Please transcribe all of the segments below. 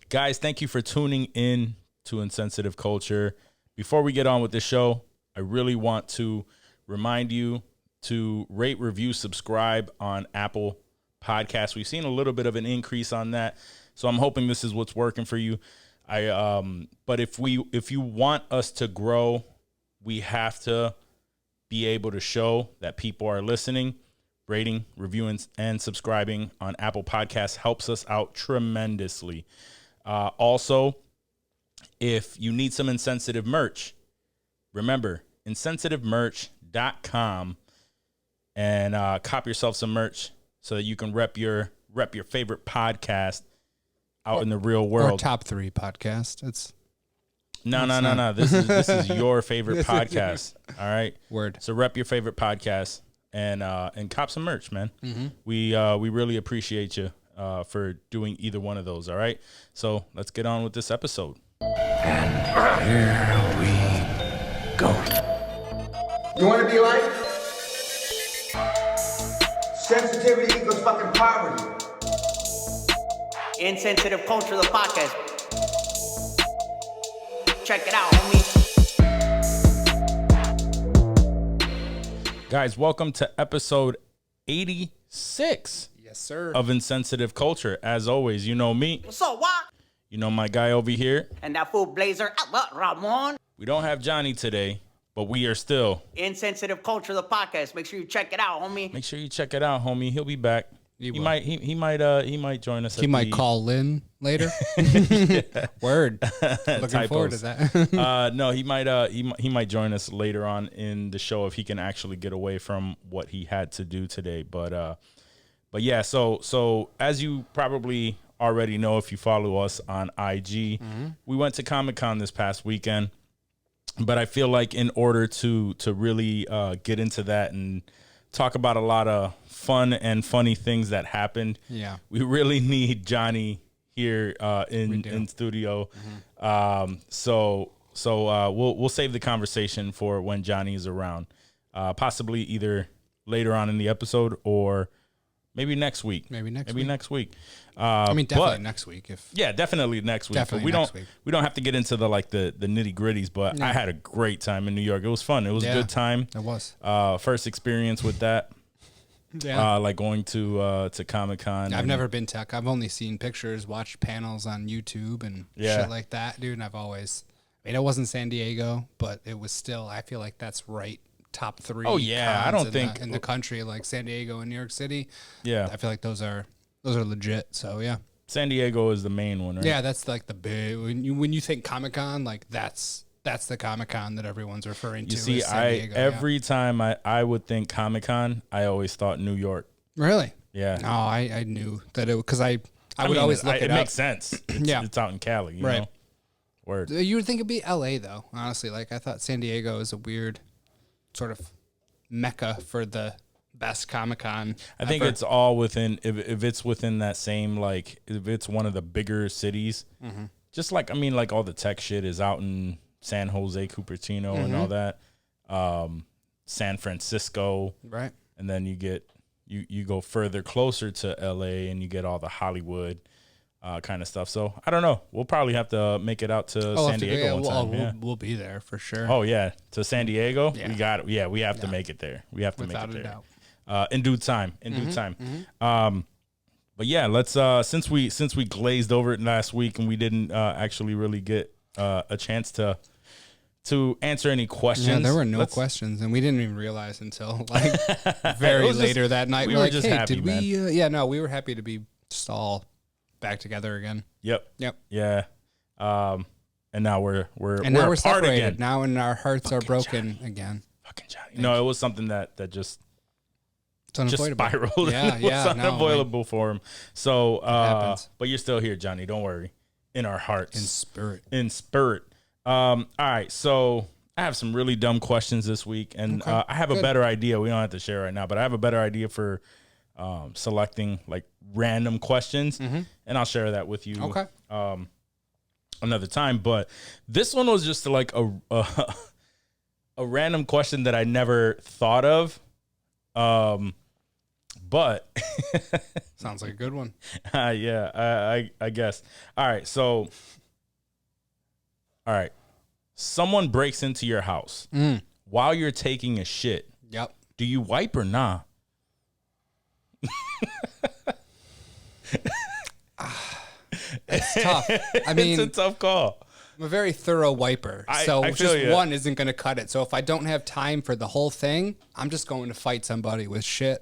Guys, thank you for tuning in to Insensitive Culture. Before we get on with the show, I really want to remind you to rate, review, subscribe on Apple Podcasts. We've seen a little bit of an increase on that, so I'm hoping this is what's working for you. But if you want us to grow, we have to be able to show that people are listening. Rating, reviewing, and subscribing on Apple Podcasts helps us out tremendously. Also, if you need some Insensitive merch, remember, insensitivemerch.com, and cop yourself some merch so that you can rep your favorite podcast out in the real world. Or top 3 podcast. It's no. This is your favorite podcast. All right. Word. So rep your favorite podcast and cop some merch, man. Mm-hmm. We really appreciate you for doing either one of those. All right. So let's get on with this episode. And here we go. You want to be like? Sensitivity equals fucking poverty. Insensitive Culture, the podcast. Check it out, homie. Guys, welcome to episode 86 yes, sir. of Insensitive Culture. As always, you know me. What's up, what? You know my guy over here. And that fool Blazer, Ramon. We don't have Johnny today, but we are still. Insensitive Culture, the podcast. Make sure you check it out, homie. Make sure you check it out, homie. He'll be back. He might join us. He might call in later. Word. Looking forward to that. No, he might join us later on in the show if he can actually get away from what he had to do today. But yeah, so as you probably already know if you follow us on IG, we went to Comic-Con this past weekend. But I feel like in order to really get into that and talk about a lot of fun and funny things that happened, we really need Johnny here in studio. So we'll save the conversation for when Johnny is around, possibly either later on in the episode or maybe next week. Maybe next week. Definitely next week. Definitely next week. Definitely But we don't have to get into the nitty gritties. But I had a great time in New York. It was fun. It was a good time. It was first experience with that. Like going to Comic-Con. I've never been to. I've only seen pictures, watched panels on YouTube and shit like that, dude. And I've always. It wasn't San Diego, but it was still. I feel like that's right. Top 3. Oh yeah, I don't think in the country, like San Diego and New York City. Yeah, I feel like those are legit. So yeah, San Diego is the main one, right? Yeah, that's like the big when you think Comic-Con, like that's the Comic-Con that everyone's referring to. You see, every time I would think Comic-Con, I always thought New York. Really? Yeah. No, I knew that it because I would always look it up. It makes sense. It's out in Cali, you know? Word. You would think it'd be LA though, honestly. Like I thought San Diego is a weird sort of mecca for the best Comic-Con. I think it's all within, if it's within that same, like, if it's one of the bigger cities, just like, like all the tech shit is out in San Jose, Cupertino, and all that, San Francisco. Right. And then you get, you go further closer to LA and you get all the Hollywood kind of stuff. So I don't know. We'll probably have to make it out to San Diego one time. We'll be there for sure. Oh yeah, to San Diego. Yeah. We got it. Yeah, we have to make it there. We have to Without make it a there. doubt. In due time. But yeah, let's since we glazed over it last week and we didn't actually really get a chance to answer any questions. Yeah, there were no questions, and we didn't even realize until like very later that night. We were just happy, man. We were happy to be just all back together again. Yep. Yeah. And now we're separated apart again. now, and our hearts are broken again. Fucking Johnny. No, it was something that just spiraled. Yeah, it was unavoidable for him. So, but you're still here, Johnny. Don't worry. In our hearts. In spirit. All right. So I have some really dumb questions this week, and I have a better idea. We don't have to share right now, but I have a better idea for selecting like random questions, and I'll share that with you. Another time. But this one was just like a random question that I never thought of. But sounds like a good one. Yeah, I guess. All right, so someone breaks into your house while you're taking a shit. Yep. Do you wipe or nah? It's tough. I mean, it's a tough call. I'm a very thorough wiper, so I feel just ya. one isn't going to cut it. So if I don't have time for the whole thing, I'm just going to fight somebody with shit.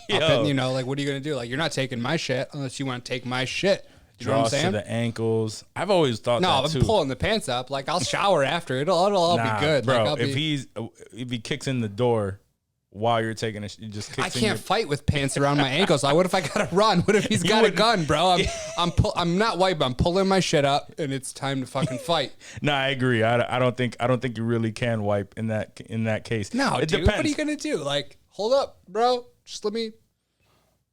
Yo. You know, like, what are you going to do? Like, you're not taking my shit unless you want to take my shit. You know what I'm Draws to saying? the ankles. I've always thought No, that too. I'm pulling the pants up. Like, I'll shower after. It'll all Nah, be good. bro. Like, If he kicks in the door while you're taking a shit, just kicks I in can't your, fight with pants around my ankles. Like, what if I gotta run? What if he's got a wouldn't- gun, bro? I'm not wiping. I'm pulling my shit up, and it's time to fucking fight. Nah, I agree. I don't think you really can wipe in that case. No, it dude. depends. What are you gonna do? Like, hold up, bro. Just let me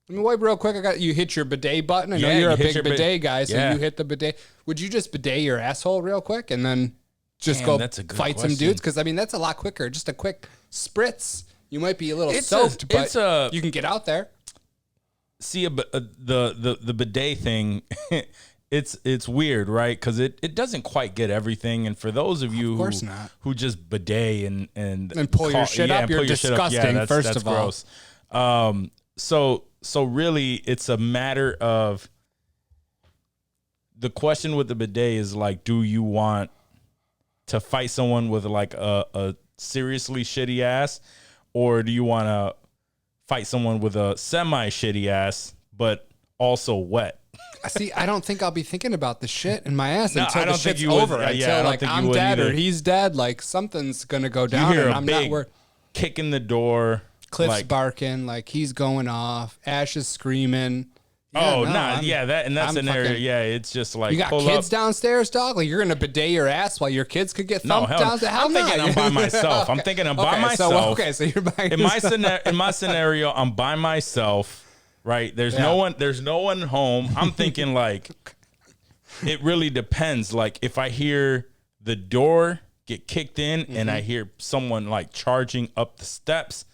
wipe real quick. You hit your bidet button. I know Yeah, you're you a hit big your bidet guy, so yeah. you hit the bidet. Would you just bidet your asshole real quick and then just Damn, go that's a good fight some question. dudes? Because I mean, that's a lot quicker. Just a quick spritz. You might be a little It's soaked, it's but you can get out there. See, the bidet thing, it's weird, right? Because it doesn't quite get everything. And for those of you course not. who just bidet and pull your shit up, and you're pull your shit up, disgusting, that's first of all. gross. So really, it's a matter of the question with the bidet is like, do you want to fight someone with like a seriously shitty ass, or do you want to fight someone with a semi shitty ass but also wet? See, I don't think I'll be thinking about the shit in my ass No, until I the don't think shit's you would. over. Yeah, I Until don't like think you I'm would dead or either. he's dead. Like something's gonna go You down, hear and a I'm not big worried. kick in the door. Cliff's like, barking, like he's going off. Ash is screaming. Yeah, oh, no, nah, I'm- yeah, that in that I'm scenario, fucking- yeah, it's just like You got pull kids up. downstairs, dog. Like you're gonna bidet your ass while your kids could get No, thumped hell, down. I'm thinking I'm by myself. I'm thinking I'm by myself. So you're by in my scenario, I'm by myself. Right? There's no one home. I'm thinking like it really depends. Like if I hear the door get kicked in and I hear someone like charging up the steps,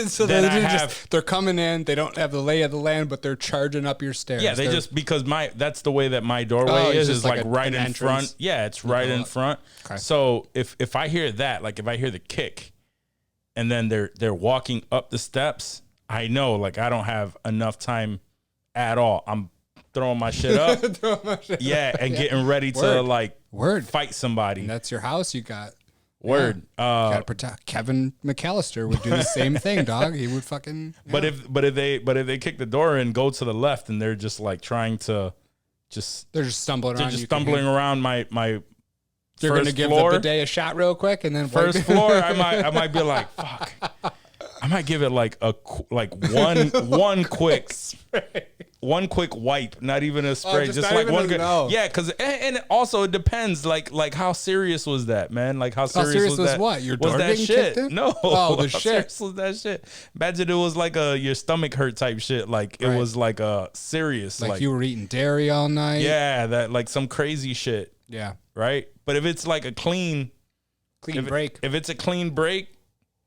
so then they're coming in. They don't have the lay of the land, but they're charging up your stairs. yeah, they They're- just because that's the way that my doorway Oh, it's is just like like a- right an in entrance. front. Yeah, it's right go in up. front. Okay. So if I hear that, like if I hear the kick, and then they're walking up the steps, I know like I don't have enough time at all. I'm throwing my shit up. Yeah, and getting ready to Word. like Word. fight somebody. And that's your house. You got Word. gotta protect. Kevin McAllister would do the same thing, dog. He would fucking. But if they kick the door and go to the left and they're just like trying to they're just stumbling around. just you can stumbling hear- around my You're first gonna give floor, the bidet a shot real quick, and then first floor, I might be like, fuck. I might give it like one quick wipe, not even a spray, just just not like even one a- good. no. Yeah, because and it also it depends, like how serious was that, man? Like how serious, serious was that? what? Your was door that getting shit? kicked in? No, Oh, the how shit. serious was that shit? Imagine it was like your stomach hurt type shit. Like it Right. was like a serious, like you were eating dairy all night. yeah, that like some crazy shit, yeah. right? But if it's like a clean Break. if it's a clean break,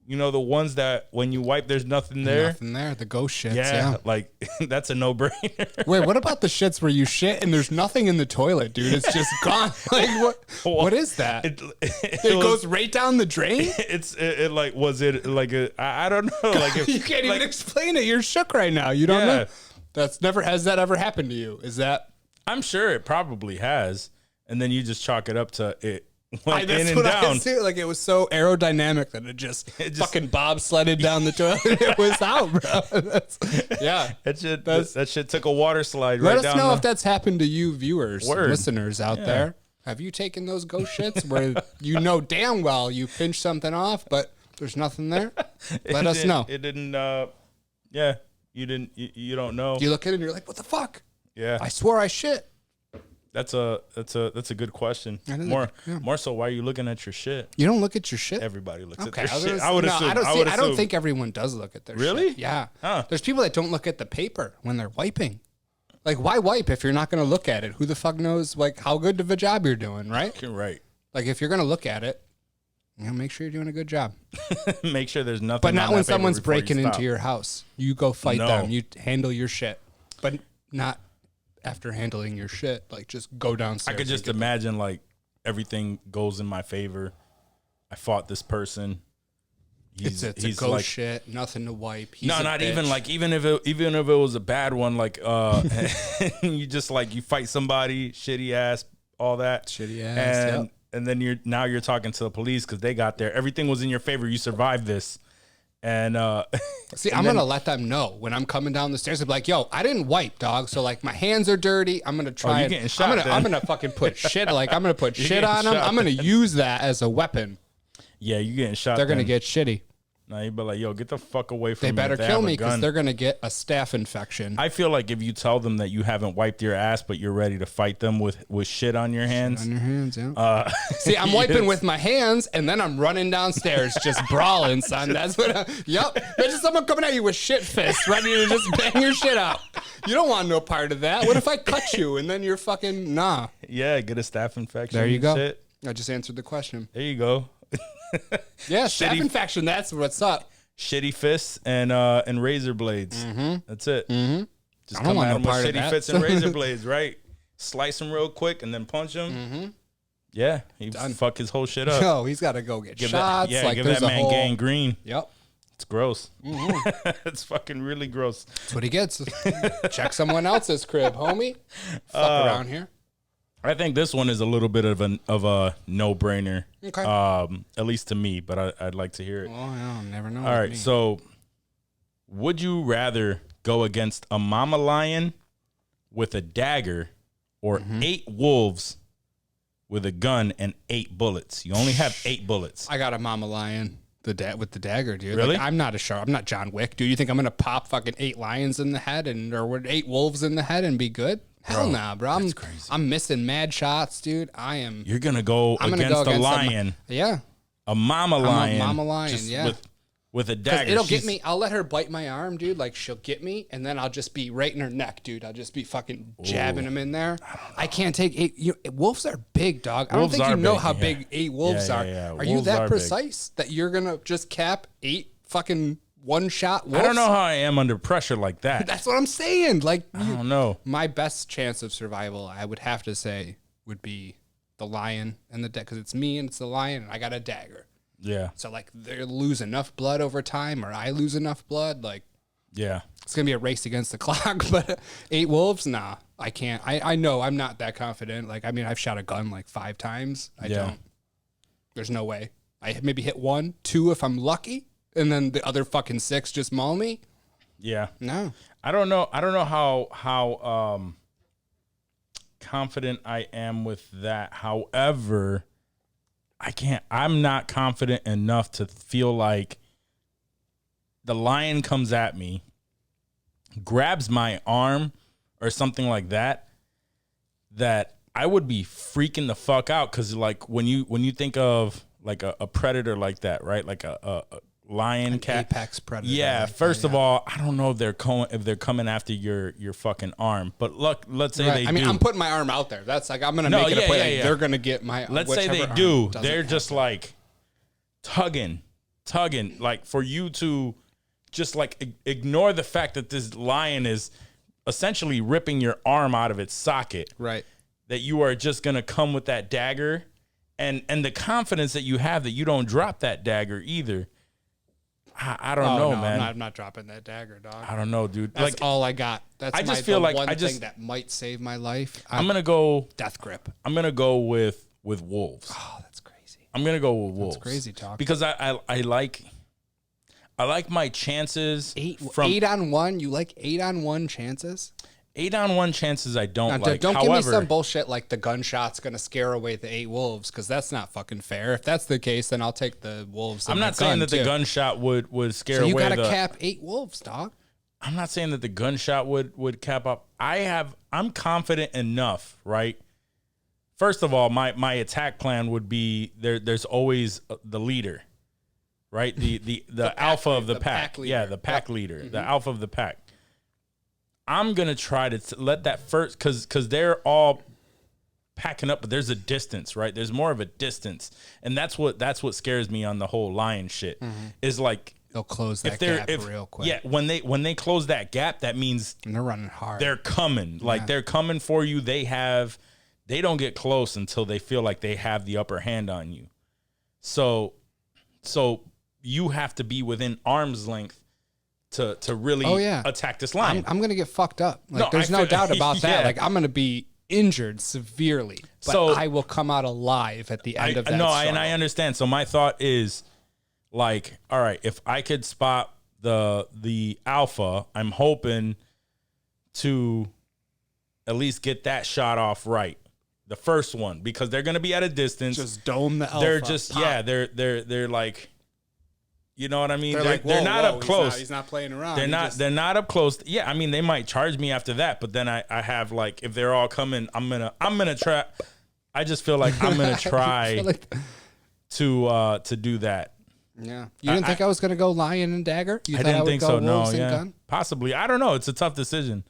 you know, the ones that when you wipe, there's nothing there. Nothing there. The ghost shits. Yeah, Yeah. like that's a no-brainer. Wait, what about the shits where you shit and there's nothing in the toilet, dude? It's just gone. Like what? What is that? It It goes right down the drain. It like was it like a I don't know like if, You can't even like, explain it. You're shook right now. You don't Yeah. know. Has that ever happened to you? Is that? I'm sure it probably has, and then you just chalk it up to it went That's in and what I down. see. Like it was so aerodynamic that it just fucking bobsledded down the toilet. It was out, bro. Yeah. That shit took a water slide Let right us down. know if that's happened to you, viewers, Word. listeners out there. Have you taken those ghost shits where you know damn well you pinched something off, but there's nothing there? Let us know. It didn't. Yeah, you didn't. You don't know. You look at it and you're like, what the fuck? Yeah, I swore I shit. that's a good question. That is More so, why are you looking at your shit? You don't look at your shit? Everybody looks Okay, at their shit. I would assume. I don't think everyone does look at their Really? shit. Yeah. Huh. There's people that don't look at the paper when they're wiping. Like, why wipe if you're not going to look at it? Who the fuck knows, like, how good of a job you're doing, right? You're right. Like, if you're going to look at it, make sure you're doing a good job. Make sure there's nothing. But not on when that paper someone's before you breaking stop. into your house. You go fight No. them. You handle your shit. But not after handling your shit. Like, just go downstairs. I could just imagine, like, everything goes in my favor. I fought this person. It's a ghost like, shit. Nothing to wipe. He's no, a not bitch. even like even if it was a bad one, like you just like you fight somebody, shitty ass, all that, Shitty ass, and then you're talking to the police because they got there. Everything was in your favor. You survived this, and See, and I'm then- gonna let them know when I'm coming down the stairs. I'm like, yo, I didn't wipe, dog. So like, my hands are dirty. I'm gonna try. you're getting shot, I'm gonna then. fucking put shit. Like, I'm gonna put You're shit getting on them. shot, I'm gonna then. use that as a weapon. yeah, you getting shot. They're gonna then. get shitty. No, you be like, yo, get the fuck away from They me. better if they kill have a me because gun. they're gonna get a staph infection. I feel like if you tell them that you haven't wiped your ass, but you're ready to fight them with shit on your hands. On your hands, yeah. See, I'm wiping with my hands, and then I'm running downstairs, just brawling, son. That's what. Yep. Imagine someone coming at you with shit fists, ready to just bang your shit out. You don't want no part of that. What if I cut you and then you're fucking nah? Yeah, get a staph infection. There you and go. Shit. I just answered the question. There you go. Yeah, staph Shitty- infection. That's what's up. Shitty fists and razor blades. That's it. Mm-hmm. Just I don't come want at no them with part of shitty that. fists and razor blades, right? Slice them real quick and then punch them. Mm-hmm. Yeah, he fuck his whole shit up. Yo, he's got to go get Give shots. that, like give there's that a man whole. gangrene. Yep. It's gross. It's fucking really gross. That's what he gets. Check someone else's crib, homie. Fuck around here. I think this one is a little bit of a no brainer. Okay. At least to me, but I'd like to hear it. Oh, yeah, I'll never know. All right, so would you rather go against a mama lion with a dagger or 8 wolves with a gun and 8 bullets? You only have 8 bullets. I got a mama lion. With the dagger, dude. Really? Like, I'm not John Wick, dude. You think I'm gonna pop fucking 8 lions in the head or 8 wolves in the head and be good? Hell nah, bro. that's crazy. I'm missing mad shots, dude. You're gonna go I'm against gonna go a against lion, yeah. a mama lion, mama lion, just yeah. with a 'Cause dagger. it'll get She's- me. I'll let her bite my arm, dude. Like, she'll get me, and then I'll just be right in her neck, dude. I'll just be fucking jabbing them in there. I can't take 8. Wolves are big, dog. I Wolves don't think are you know big, how yeah. big 8 wolves Yeah, are. yeah. Are you Wolves that are big. precise that you're gonna just cap 8 fucking one-shot wolves? I don't know how I am under pressure like that. That's what I'm saying. Like, I don't know. my best chance of survival, I would have to say, would be the lion and the dagger, because it's me and it's the lion, and I got a dagger. Yeah, So like, they lose enough blood over time, or I lose enough blood. Like, yeah. it's gonna be a race against the clock. But 8 wolves, nah, I can't. I know I'm not that confident. Like, I mean, I've shot a gun like 5 times. I don't. There's no way. I maybe hit 1, 2 if I'm lucky, and then the other fucking 6 just maul me. Yeah. No. I don't know how confident I am with that. However, I'm not confident enough to feel like the lion comes at me, grabs my arm or something like that, that I would be freaking the fuck out. Cause like when you think of like a predator like that, right? Like a lion, cat, apex predator. Yeah. like First that, of all, I don't know if they're coming after your fucking arm. But look, let's say Right. they I mean, do. I'm putting my arm out there. That's like, I'm gonna No, make it yeah, a point. yeah, Like, yeah. they're gonna get my. Let's say they whichever do. arm doesn't They're have just to. like tugging, like for you to just like ignore the fact that this lion is essentially ripping your arm out of its socket. right. That you are just gonna come with that dagger, and the confidence that you have that you don't drop that dagger either. I don't know, no, man. I'm not dropping that dagger, dog. I don't know, dude. That's Like all I got. That's I just the feel like one I just- thing that might save my life. I'm gonna go. death grip. I'm gonna go with wolves. Oh, that's crazy. I'm gonna go with wolves. crazy talk. Because I like my chances. 8 on 1. You like 8 on 1 chances? 8 on 1 chances I don't Now, like. don't However, give me some bullshit like the gunshot's gonna scare away the 8 wolves, because that's not fucking fair. If that's the case, then I'll take the wolves. I'm not saying that the gunshot would scare So you away gotta the. cap 8 wolves, dog. I'm not saying that the gunshot would cap up. I'm confident enough, right? First of all, my attack plan would be there's always the leader, right? The alpha of the pack. leader. Yeah, the pack leader, the alpha of the pack. I'm gonna try to let that first, because they're all packing up, but there's a distance, right? There's more of a distance, and that's what scares me on the whole lion shit. Is like They'll close that gap real quick. Yeah, when they close that gap, that means And they're running hard. they're coming. Like they're coming for you. They don't get close until they feel like they have the upper hand on you. So you have to be within arm's length to really attack this lion. I'm gonna get fucked up. Like there's no doubt about that. Like I'm gonna be injured severely, but So- I will come out alive at the end of that. No, struggle. and I understand. So my thought is, like, all right, if I could spot the alpha, I'm hoping to at least get that shot off right, the first one, because they're gonna be at a distance. Just dome the alpha. They're just they're like, you know what I mean? They're like, they're not up close. He's not playing around. They're not up close. Yeah, I mean, they might charge me after that, but then I have, like, if they're all coming, I'm gonna try. I just feel like I'm gonna try to do that. Yeah, you didn't think I was gonna go lion and dagger? You I thought didn't would think go so. No, wolves and yeah, gun? possibly. I don't know. It's a tough decision.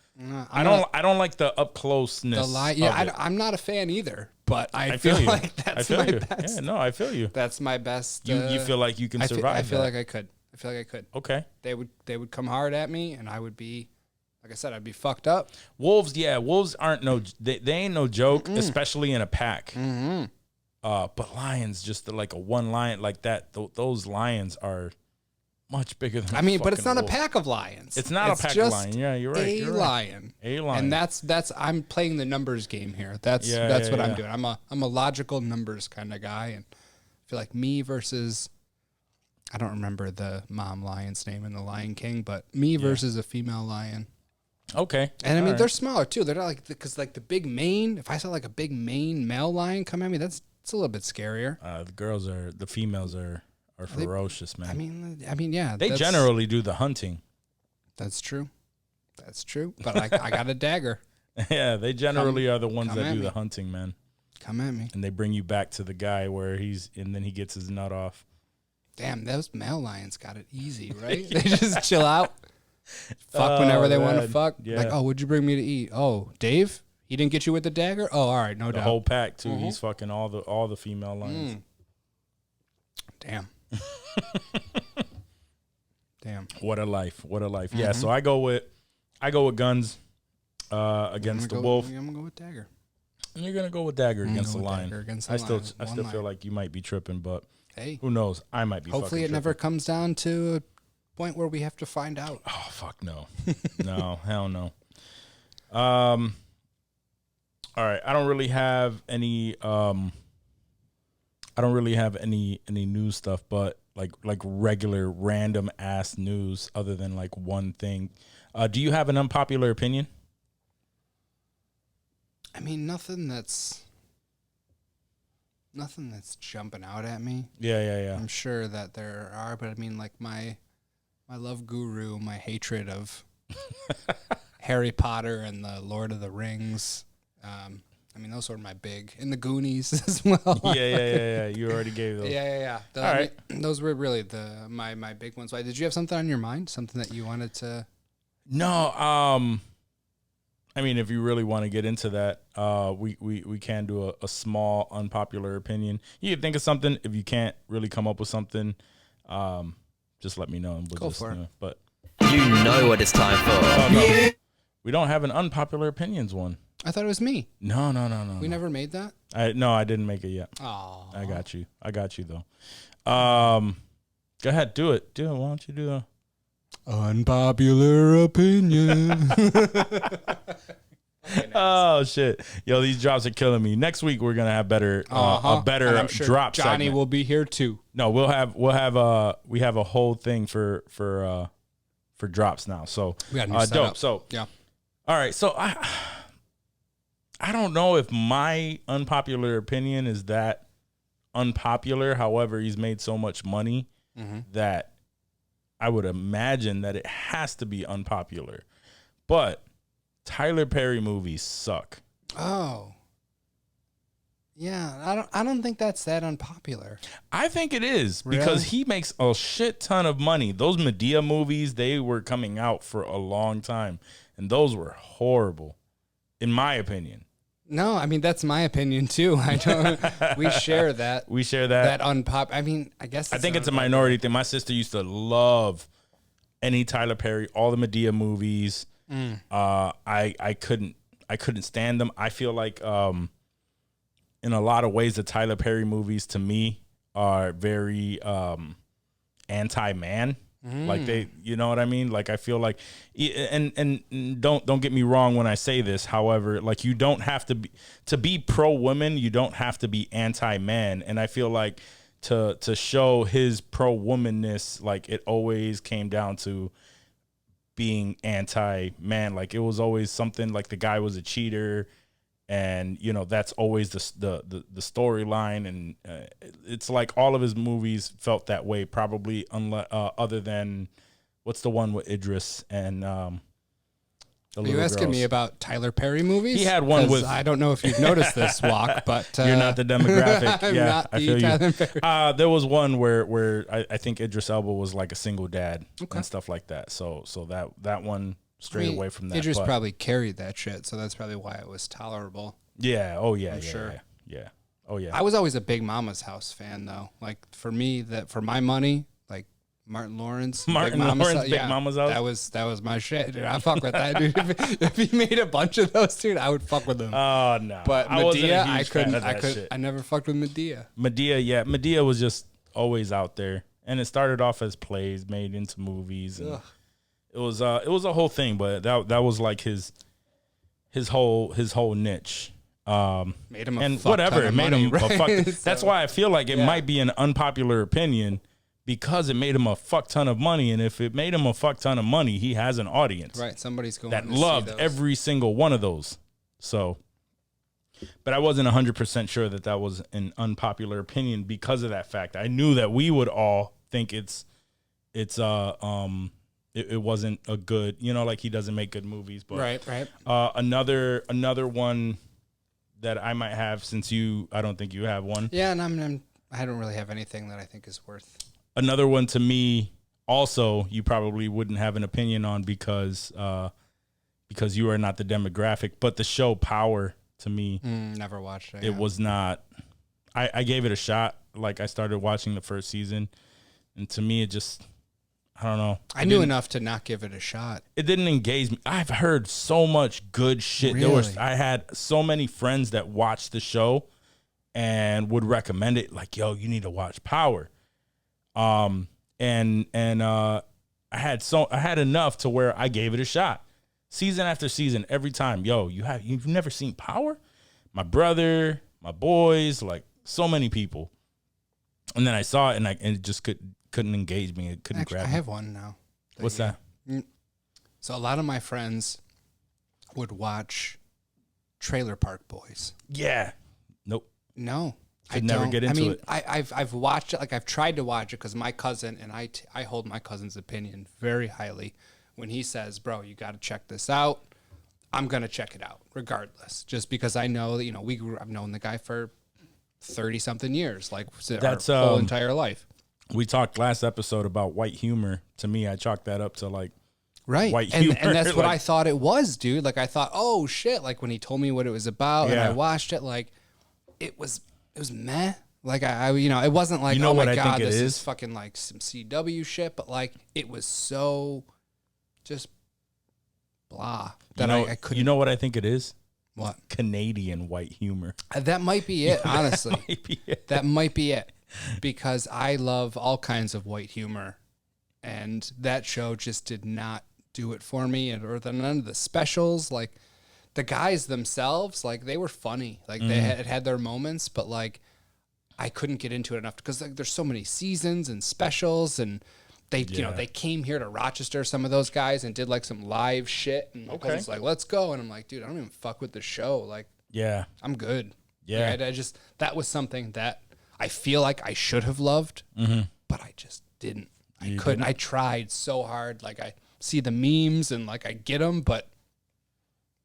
I not- don't like the up closeness. The lion. Yeah, I'm not a fan either, but I feel feel you. like that's my best. Yeah, no, I feel you. That's my best. You feel like you can survive. I feel that. like I could. I feel like I could. Okay. They would come hard at me, and I would be, like I said, I'd be fucked up. Wolves aren't they ain't no joke, especially in a pack. But lions, just like a one lion like that, those lions are much bigger than. I mean, but it's not wolf. a pack of lions. It's not a pack of lions. Yeah, you're right. A You're right. lion. A lion. And that's I'm playing the numbers game here. That's what I'm doing. I'm a logical numbers kind of guy, and I feel like me versus. I don't remember the mom lion's name in The Lion King, but me versus a female lion. Okay. And I mean, they're smaller too. They're not like, because like the big mane, if I saw like a big mane male lion come at me, it's a little bit scarier. The females are ferocious, man. I mean, yeah. They generally do the hunting. That's true. That's true. But I got a dagger. Yeah, they generally are the ones that do me. the hunting, man. Come at me. And they bring you back to the guy and then he gets his nut off. Damn, those male lions got it easy, right? They just chill out. Fuck whenever they want to fuck. Yeah. Like, oh, what'd you bring me to eat? Oh, Dave? He didn't get you with the dagger? Oh, all right, no The doubt. whole pack too. He's fucking all the female lions. Damn. Damn. What a life. Yeah, so I go with guns against the wolf. I'm gonna go with dagger. And you're gonna go with dagger against the go with lion. dagger against the I lion. still feel like you might be tripping, but Hey, who knows? I might be. hopefully it fucking never tripping. comes down to a point where we have to find out. Oh fuck no, no, hell no. All right, I don't really have any. I don't really have any news stuff, but like regular random ass news other than like one thing. Do you have an unpopular opinion? I mean, nothing that's jumping out at me. Yeah. I'm sure that there are, but I mean, like my love guru, my hatred of Harry Potter and the Lord of the Rings. I mean, those were my big, and the Goonies as well. Yeah. You already gave those. Yeah. All right. Those were really my big ones. Why, did you have something on your mind? Something that you wanted to? No. I mean, if you really want to get into that, we can do a small unpopular opinion. You can think of something. If you can't really come up with something, just let me know and we'll Go just. for it. But You know what it's time for. no. We don't have an unpopular opinions one. I thought it was me. No. We never made that. I didn't make it yet. Oh, I got you though. Go ahead, do it. Why don't you do a unpopular opinion. Oh shit. Yo, these drops are killing me. Next week we're gonna have better a better And I'm sure drop Johnny segment. will be here too. No, we have a whole thing for drops now. So We got a new dope. setup. So Yeah. all right. So I don't know if my unpopular opinion is that unpopular. However, he's made so much money that I would imagine that it has to be unpopular. But Tyler Perry movies suck. Oh. Yeah, I don't think that's that unpopular. I think it is because Really? he makes a shit ton of money. Those Medea movies, they were coming out for a long time, and those were horrible, in my opinion. No, I mean that's my opinion too. I don't. We share that. We share that. I mean, I guess I think it's a minority thing. My sister used to love any Tyler Perry, all the Medea movies. I couldn't stand them. I feel like in a lot of ways the Tyler Perry movies to me are very anti-man. Like they, you know what I mean? Like I feel like, and don't get me wrong when I say this. However, like you don't have to be pro woman. You don't have to be anti-man. And I feel like to show his pro womanness, like it always came down to being anti-man. Like it was always something like the guy was a cheater. And you know that's always the storyline, and it's like all of his movies felt that way. Probably other than what's the one with Idris and the Are you asking me about Tyler Perry movies? He had one with. I don't know if you've noticed this, Juac, but you're not the demographic. I'm yeah, not I the feel Tyler you. Perry. There was one where I think Idris Elba was like a single dad and stuff like that. So that one. Straight away from that. Idris probably carried that shit, so that's probably why it was tolerable. Yeah. Oh yeah. I'm sure. Yeah. Oh yeah. I was always a big Mama's House fan, though. Like for me, for my money, like Martin Lawrence, Big Mama's House. That was my shit, dude. I fuck with that, dude. If he made a bunch of those, dude, I would fuck with him. Oh no. But Medea, I couldn't. Shit. I never fucked with Medea. Medea was just always out there, and it started off as plays made into movies. And it was a whole thing, but that was like his whole niche. Made him a and fuck whatever ton of it made money, him right? a fuck. That's why I feel like it might be an unpopular opinion because it made him a fuck ton of money, and if it made him a fuck ton of money, he has an audience, right? Somebody's going that to loved see those. every single one of those. So, but I wasn't 100% sure that was an unpopular opinion because of that fact. I knew that we would all think it wasn't a good, like he doesn't make good movies. But right. Another one that I might have, since I don't think you have one. Yeah, and I don't really have anything that I think is worth. Another one to me, also, you probably wouldn't have an opinion on because you are not the demographic. But the show Power, to me, never watched it. It was not. I gave it a shot. Like I started watching the first season, and to me, it just. I don't know. I knew enough to not give it a shot. It didn't engage me. I've heard so much good shit. Really? I had so many friends that watched the show and would recommend it. Like, yo, you need to watch Power. I had enough to where I gave it a shot. Season after season, every time, yo, you've never seen Power? My brother, my boys, like so many people. And then I saw it and it just couldn't engage me. It couldn't grab me. I have one now. What's that? So a lot of my friends would watch Trailer Park Boys. Yeah. Nope. No. Could never get into it. I've watched it. Like I've tried to watch it because my cousin, and I hold my cousin's opinion very highly. When he says, bro, you got to check this out, I'm going to check it out regardless. Just because I know that, I've known the guy for 30 something years, like That's our whole entire life. We talked last episode about white humor. To me, I chalked that up to like white humor. And that's what like, I thought it was, dude. Like I thought, oh shit. Like when he told me what it was about and I watched it, like it was meh. Like I it wasn't like, oh my God, this is fucking like some CW shit, but like it was so just blah that I couldn't. You know what I think it is? What? Canadian white humor. That might be it, honestly. That might be it. Because I love all kinds of white humor, and that show just did not do it for me. Or none of the specials, like the guys themselves, like they were funny, like they had their moments, but like I couldn't get into it enough because like there's so many seasons and specials, and they they came here to Rochester, some of those guys, and did like some live shit, and my cousin's like, let's go, and I'm like, dude, I don't even fuck with the show, like I'm good. Like, I just that was something that I feel like I should have loved, but I just didn't. I couldn't. I tried so hard. Like I see the memes and like I get them, but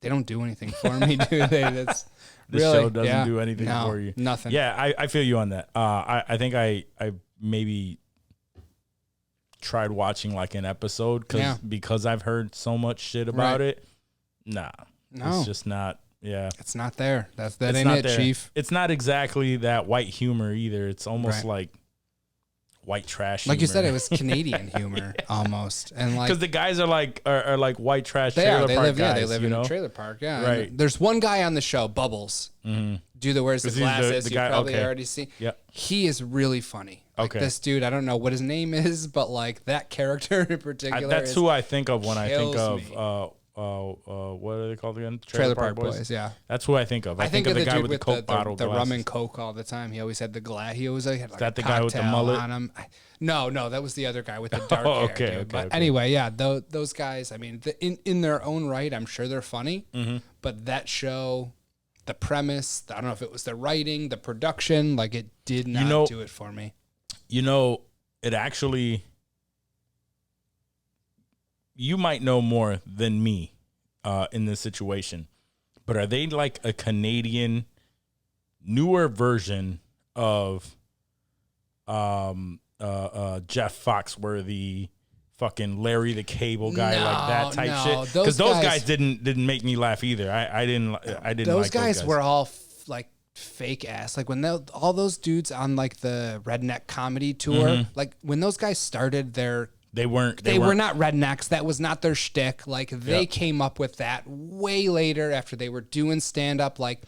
they don't do anything for me, do they? That's the show doesn't do anything for you. Nothing. Yeah, I feel you on that. I think I maybe tried watching like an episode because I've heard so much shit about it. Nah, it's just not. Yeah. It's not there. That It's ain't not it, there. Chief. It's not exactly that white humor either. It's almost Right. like white trash Like you said, it humor. was Canadian humor almost, and like Because the guys are like white trash they trailer are. They park live. guys, They live you in know? a trailer park. Yeah. Right. And there's one guy on the show, Bubbles. Dude that wears the 'Cause he's the glasses. guy- You probably okay. already seen. Yep. He is really funny. Like Okay. this dude, I don't know what his name is, but like that character in particular. That's is who I think of when I think kills of me. what are they called again? Trailer Park Boys. Yeah. That's who I think of. I think of the guy dude with the Coke bottle the rum glasses. and Coke all the time. He always had the glass. He always had like that a the guy with the cocktail mullet? on him. No, that was the other guy with the dark hair. Okay, Dude. okay, But okay. anyway, yeah, those guys. I mean, in their own right, I'm sure they're funny. Mm-hmm. But that show, the premise, I don't know if it was the writing, the production, like it did not do it for me. You know, it actually. You might know more than me in this situation, but are they like a Canadian newer version of Jeff Foxworthy, fucking Larry the Cable Guy, like that type shit? Because those guys didn't make me laugh either. I didn't Those like guys those were all like fake ass. Like when all those dudes on like the redneck comedy tour, like when those guys started their They weren't. They were not rednecks. That was not their shtick. Like they came up with that way later after they were doing stand up. Like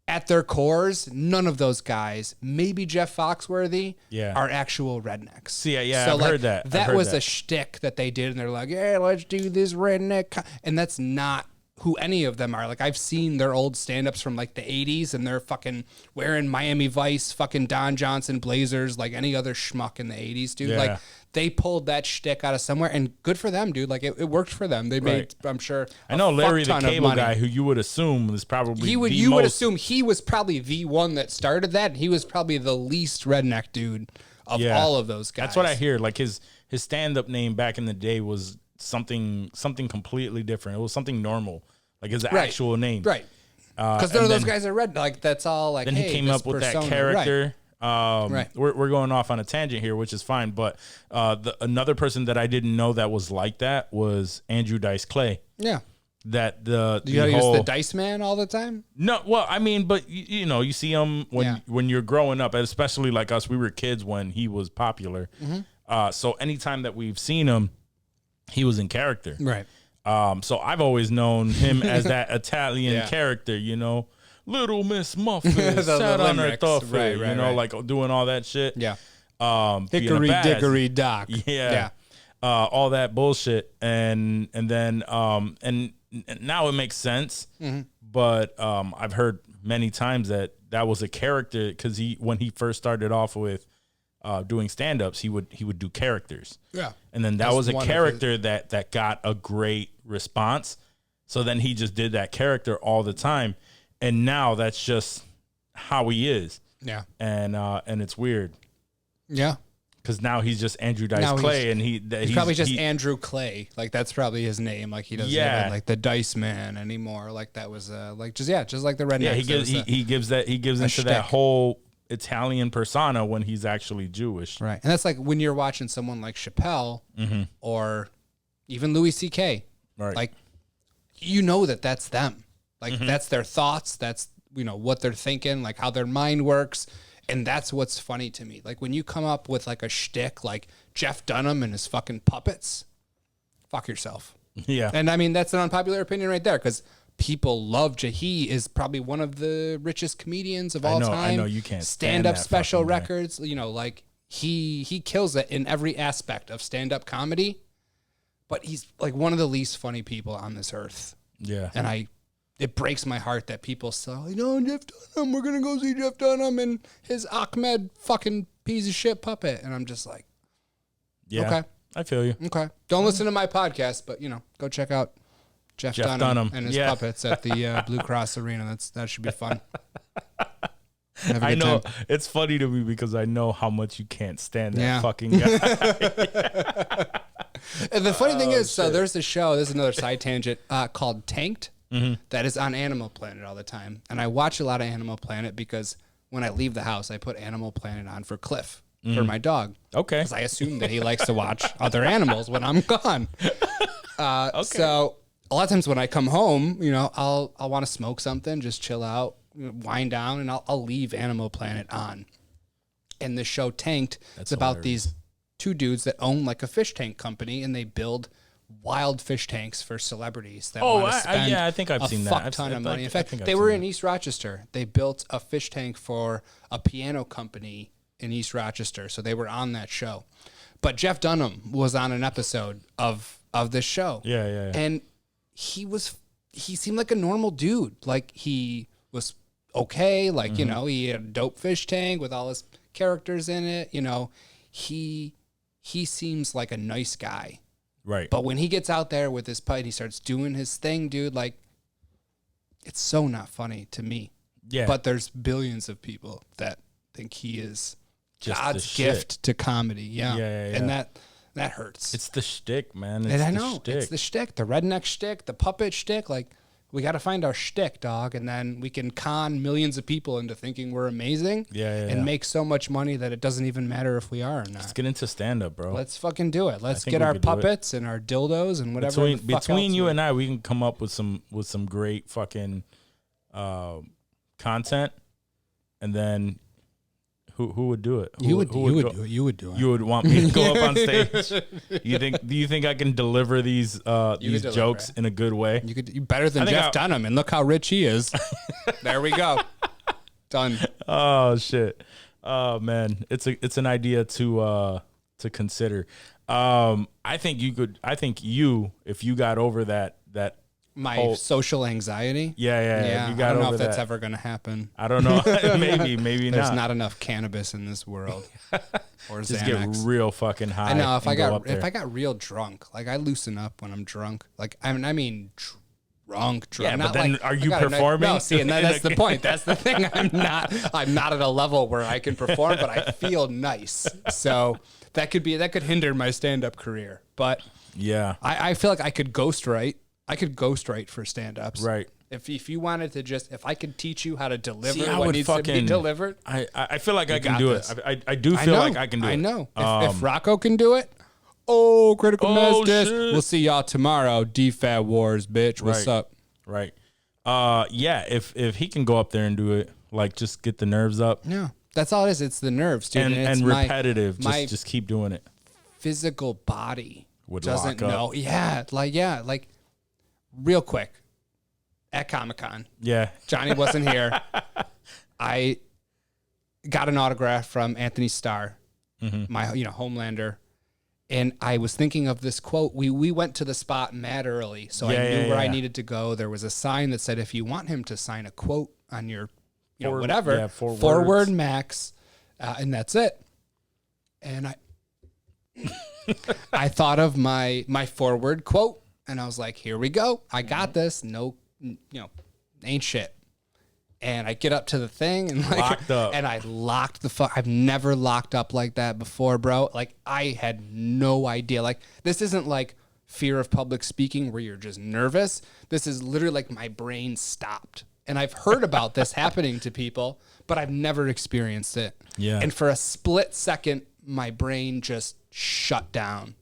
at their cores, none of those guys, maybe Jeff Foxworthy, are actual rednecks. See, yeah, so I've heard that. That was a shtick that they did, and they're like, "Yeah, let's do this redneck," and that's not who any of them are. Like I've seen their old stand-ups from like the 80s, and they're fucking wearing Miami Vice, fucking Don Johnson blazers, like any other schmuck in the 80s, dude. Yeah. Like they pulled that shtick out of somewhere, and good for them, dude. Like it worked for them. They made, I'm sure. I know Larry the fuck ton of Cable money. Guy, who you would assume was probably You would assume he was probably the one that started that. He was probably the least redneck dude of all of those guys. That's what I hear. Like his stand-up name back in the day was something completely different. It was something normal, like his actual name, right? Because none of those guys are red. Like that's all. Like then hey, he came this up with that persona. character. Right. We're going off on a tangent here, which is fine. But another person that I didn't know that was like that was Andrew Dice Clay. Yeah. That you gotta use the Dice Man all the time. No, well, I mean, but you know, you see him when you're growing up, and especially like us, we were kids when he was popular. So anytime that we've seen him, he was in character. Right. So I've always known him as that Italian character, you know, Little Miss Muffin sat on her limericks. thuffy, Right, you know, like doing all that shit. Yeah. Being a Hickory badass. dickory dock. Yeah. All that bullshit. And then now it makes sense. But I've heard many times that was a character because when he first started off with doing stand-ups, he would do characters. Yeah. And then that was a character that got a great response. So then he just did that character all the time. And now that's just how he is. Yeah. And it's weird. Yeah. Because now he's just Andrew Dice Clay, and he's probably just Andrew Clay. Like that's probably his name. Like he doesn't have like the Dice Man anymore. Like that was just like the redneck. Yeah, he gives into shtick. that whole Italian persona when he's actually Jewish. Right. And that's like when you're watching someone like Chappelle or even Louis C.K. Right. Like you know that's them. Like that's their thoughts. That's what they're thinking. Like how their mind works. And that's what's funny to me. Like when you come up with like a shtick, like Jeff Dunham and his fucking puppets, fuck yourself. Yeah. And I mean, that's an unpopular opinion right there because people love He is probably one of the richest comedians of all time. I know you can't stand up special records. Like he kills it in every aspect of stand up comedy, but he's like one of the least funny people on this earth. Yeah. And it breaks my heart that people say, Jeff Dunham, we're going to go see Jeff Dunham and his Ahmed fucking piece of shit puppet. And I'm just like, yeah, okay. I feel you. Okay. Don't listen to my podcast, but, go check out Jeff Dunham and his puppets at the Blue Cross Arena. That should be fun. I know. Time. It's funny to me because I know how much you can't stand that fucking guy. And the funny thing is, so there's a show, this is another side tangent, called Tanked. That is on Animal Planet all the time. And I watch a lot of Animal Planet because when I leave the house, I put Animal Planet on for Cliff, for my dog. Okay. Because I assume that he likes to watch other animals when I'm gone. Okay. So a lot of times when I come home, you know, I'll want to smoke something, just chill out, wind down, and I'll leave Animal Planet on. And the show Tanked, it's about these two dudes that own like a fish tank company, and they build wild fish tanks for celebrities that want to spend I think I've seen that. fuck ton of money. In fact, they were in East Rochester. They built a fish tank for a piano company in East Rochester, so they were on that show. But Jeff Dunham was on an episode of this show. Yeah. And he seemed like a normal dude. Like he was okay. Like, you know, he had a dope fish tank with all his characters in it. You know, he seems like a nice guy. Right. But when he gets out there with his pipe, he starts doing his thing, dude. Like, it's so not funny to me. Yeah. But there's billions of people that think he is Just God's gift to comedy. Yeah. And that hurts. It's the shtick, man. And I know. It's the shtick, the redneck shtick, the puppet shtick. Like, we got to find our shtick, dog, and then we can con millions of people into thinking we're amazing and make so much money that it doesn't even matter if we are or not. Let's get into stand-up, bro. Let's fucking do it. Let's get our puppets and our dildos and whatever. Between you and I, we can come up with some great fucking content, and then who would do it? You would do it. You would want me to go up on stage. Do you think I can deliver these jokes in a good way? You better than Jeff Dunham, and look how rich he is. There we go. Done. Oh shit. Oh man, it's an idea to consider. I think you if you got over that my social anxiety. Yeah. You got I don't know over if that's that. ever going to happen. I don't know. maybe not. There's not enough cannabis in this world. Or just Xanax. get real fucking high. I know if I got real drunk, like I loosen up when I'm drunk. Like I mean drunk. Yeah, not but then like, are you performing? No, see, and that's the point. That's the thing. I'm not at a level where I can perform, but I feel nice. So that could hinder my stand-up career. But yeah, I feel like I could ghostwrite. I could ghostwrite for stand-ups. Right. If you wanted to if I could teach you how to deliver what needs to be delivered. I feel like I can do it. I do feel like I can do it. I know. If Rocco can do it, Critical Mass Disc. We'll see y'all tomorrow. DFAT Wars, bitch. What's up? Right. Yeah, if he can go up there and do it, like just get the nerves up. Yeah. That's all it is. It's the nerves, dude. And repetitive. Just keep doing it. Physical body doesn't lock up. know. Yeah. Like real quick. At Comic-Con. Yeah. Johnny wasn't here. I got an autograph from Anthony Starr, my Homelander. And I was thinking of this quote. We went to the spot mad early, so I knew where I needed to go. There was a sign that said, if you want him to sign a quote on your, forward max, and that's it. And I thought of my forward quote, and I was like, here we go. I got this. No, ain't shit. And I get up to the thing and locked up. And I locked the fuck. I've never locked up like that before, bro. Like I had no idea. Like this isn't like fear of public speaking where you're just nervous. This is literally like my brain stopped. And I've heard about this happening to people, but I've never experienced it. Yeah. And for a split second, my brain just shut down.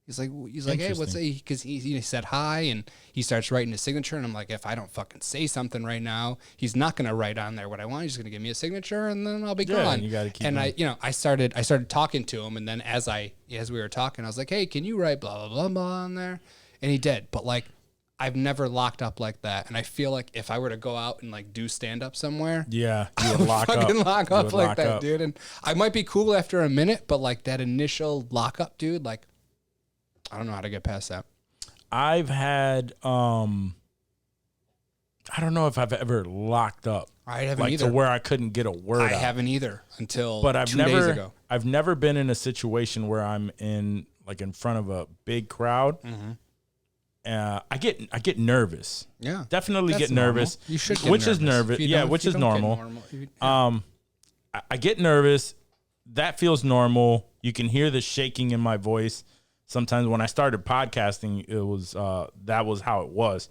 He's like, hey, what's it? Because he said hi, and he starts writing his signature, and I'm like, if I don't fucking say something right now, he's not gonna write on there what I want. He's gonna give me a signature, and then I'll be gone. And you gotta keep. And I started talking to him, and then as we were talking, I was like, hey, can you write blah blah blah blah on there? And he did, but like, I've never locked up like that, and I feel like if I were to go out and like do stand up somewhere, you would lock up like that, dude. And I might be cool after a minute, but like that initial lockup, dude, like. I don't know how to get past that. I've had, I don't know if I've ever locked up. I haven't either. To where I couldn't get a word out. I haven't either until but 2 days ago. I've never been in a situation where I'm in front of a big crowd. I get nervous. Yeah. Definitely get nervous. You should get which nervous. is nervous. Yeah, which is normal. I get nervous. That feels normal. You can hear the shaking in my voice. Sometimes when I started podcasting, it was that was how it was.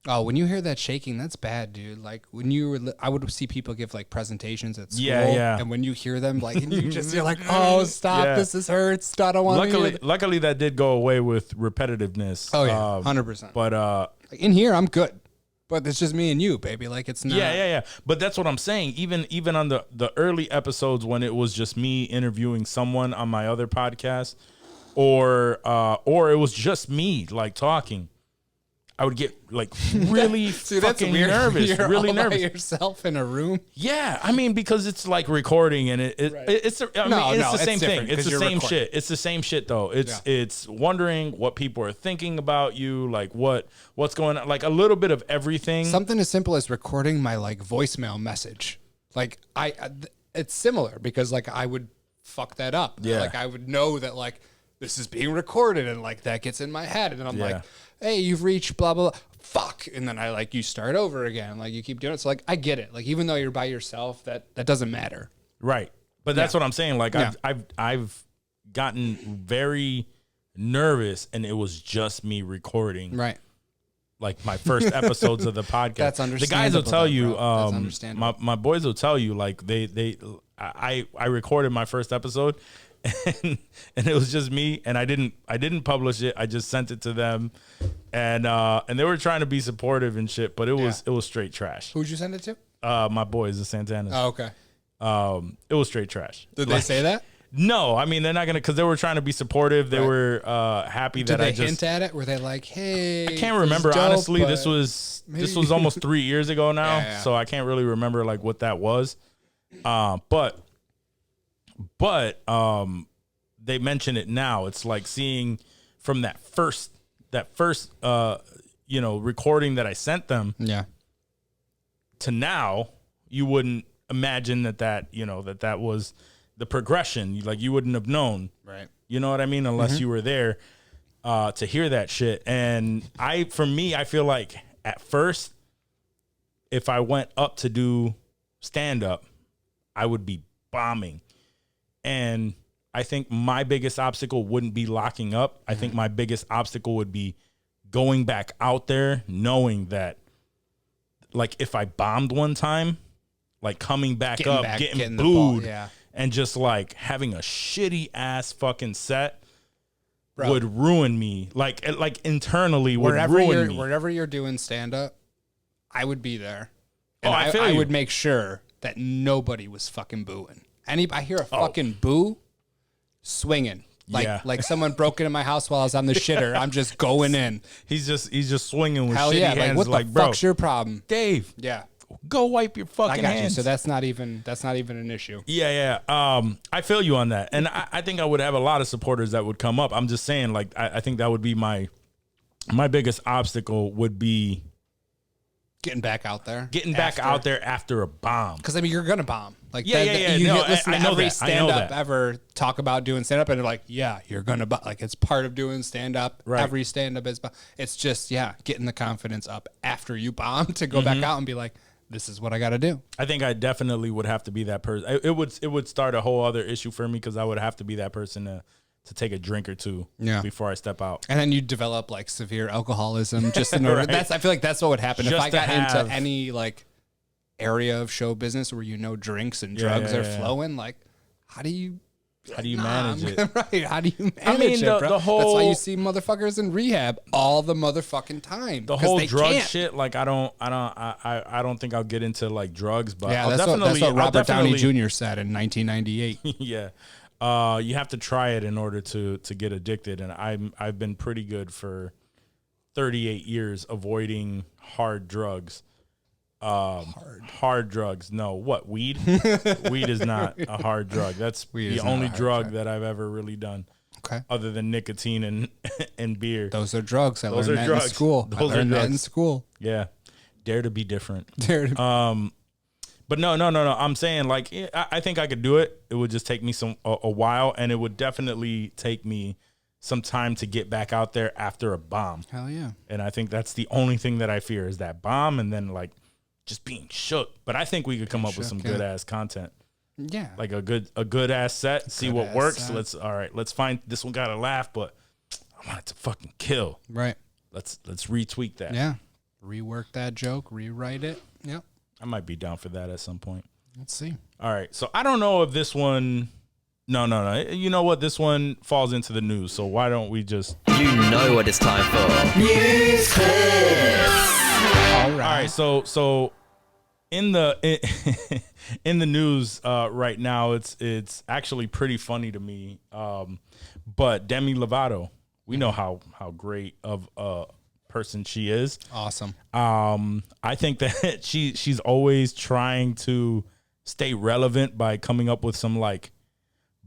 Oh, when you hear that shaking, that's bad, dude. Like when I would see people give like presentations at school, and when you hear them, like, and you're like, oh, stop, this hurts. I don't want to. Luckily, that did go away with repetitiveness. Oh yeah, 100%. But Like in here, I'm good, but it's just me and you, baby. Like it's not. Yeah. But that's what I'm saying. Even on the early episodes when it was just me interviewing someone on my other podcast, or it was just me like talking, I would get like really See, that's fucking weird. nervous, You're really all by nervous. yourself in a room. Yeah, I mean because it's like recording and it's it's the same thing. different It's 'cause the you're same recording. shit. It's the same shit though. It's wondering what people are thinking about you, like what's going on, like a little bit of everything. Something as simple as recording my like voicemail message. Like it's similar because like I would fuck that up. Yeah. Like I would know that like this is being recorded and like that gets in my head and then I'm like, hey, you've reached blah, blah, blah. Fuck. And then I like, you start over again. Like you keep doing it. So like, I get it. Like, even though you're by yourself, that doesn't matter. Right. But that's what I'm saying. Like I've gotten very nervous and it was just me recording. Right. Like my first episods of the podcast. That's The guys will understandable, tell though, you, bro. That's understandable. my boys will tell you, like I recorded my first episode and it was just me and I didn't publish it. I just sent it to them and they were trying to be supportive and shit, but it was straight trash. Who'd you send it to? My boys, the Santanas. Oh, okay. It was straight trash. Did they say that? No, I mean they're not gonna, because they were trying to be supportive. They were happy that Did they I just hint at it? Were they like, "Hey"? I can't remember this is dope, honestly. but This was almost 3 years ago now, Yeah. so I can't really remember like what that was. But they mention it now. It's like seeing from that first recording that I sent them Yeah. to now. You wouldn't imagine that was the progression. Like you wouldn't have known. Right. You know what I mean? Unless you were there to hear that shit. And I feel like at first, if I went up to do stand up, I would be bombing. And I think my biggest obstacle wouldn't be locking up. I think my biggest obstacle would be going back out there knowing that, like, if I bombed one time, like coming back getting the ball, booed, yeah. and just like having a shitty ass fucking set Bro. would ruin me. Like internally would ruin me. Wherever you're doing stand up, I would be there. Oh, And I feel you. would make sure that nobody was fucking booing. I hear a fucking boo, swinging. Like someone broke into my house while I was on the shitter. I'm just going in. He's just swinging with Hell shitty yeah! hands. Like what the bro, fuck's your problem? Dave, Yeah, go wipe your fucking I got hands. you. So that's not even an issue. Yeah. I feel you on that. And I think I would have a lot of supporters that would come up. I'm just saying, like, I think that would be my biggest obstacle would be Getting back out there. out there after a bomb. Because I mean, you're gonna bomb. Like Yeah. You No, listen I to know every that. I know stand up that. ever talk about doing stand up, and they're like, yeah, you're gonna bomb. Like it's part of doing stand up. Right. Every stand up is. It's just getting the confidence up after you bomb to go back out and be like, this is what I got to do. I think I definitely would have to be that person. It would start a whole other issue for me because I would have to be that person to take a drink or two before I step out. And then you develop like severe alcoholism just in order. Right. I feel like that's what would happen if Just I to got have- into any like area of show business where drinks and drugs are flowing. Like, how do you manage it? Right? How do you manage I mean, it, the bro? whole- That's why you see motherfuckers in rehab all the motherfucking time. The 'cause whole they drug can't. shit, like I don't think I'll get into like drugs, but Yeah, I'll that's definitely, what Robert Downey definitely- Jr. said in 1998. Yeah. You have to try it in order to get addicted, and I've been pretty good for 38 years avoiding hard drugs. Hard drugs. No, what? Weed? Weed is not a hard drug. That's Weed the is not only a hard drug drug. that I've ever really done. Okay. Other than nicotine and beer. Those are drugs. I Those learned are that drugs. in school. Those are I learned that in drugs. school. Yeah. Dare to be different. There- But no. I'm saying like I think I could do it. It would just take me a while, and it would definitely take me some time to get back out there after a bomb. Hell yeah. And I think that's the only thing that I fear is that bomb, and then like just being shook. But I think we could come up with some shook, yeah. good ass content, Yeah. like a good ass set. See what good-ass works. set. Let's find this one. Got to laugh, but I want it to fucking kill. Right. Let's retweak that. Yeah. Rework that joke, rewrite it. Yep. I might be down for that at some point. Let's see. All right. So I don't know if this one No. You know what? This one falls into the news, so why don't we just... You know what it's time for. News clips. All All right, so in the in the news right now, it's actually pretty funny to me. But Demi Lovato, we know how great of a person she is. Awesome. I think that she's always trying to stay relevant by coming up with some like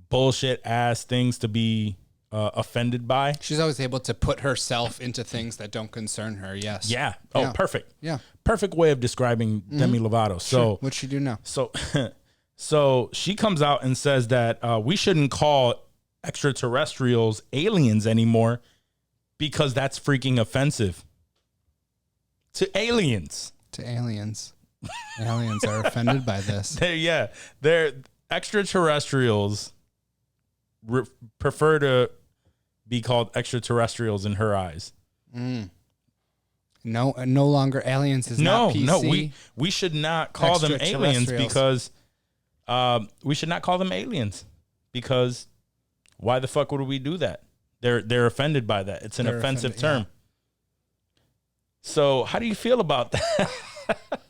bullshit ass things to be offended by. She's always able to put herself into things that don't concern her. Yes. Yeah. Oh, Yeah. perfect. Yeah. Perfect way of describing Demi Lovato. So What'd she do now? so she comes out and says that we shouldn't call extraterrestrials aliens anymore because that's freaking offensive to aliens. To aliens. Aliens are offended by this. They're extraterrestrials prefer to be called extraterrestrials in her eyes. No longer aliens is not PC. No, we should not call them aliens because we should not call them aliens because why the fuck would we do that? They're offended by that. It's an offensive term. Yeah. So how do you feel about that?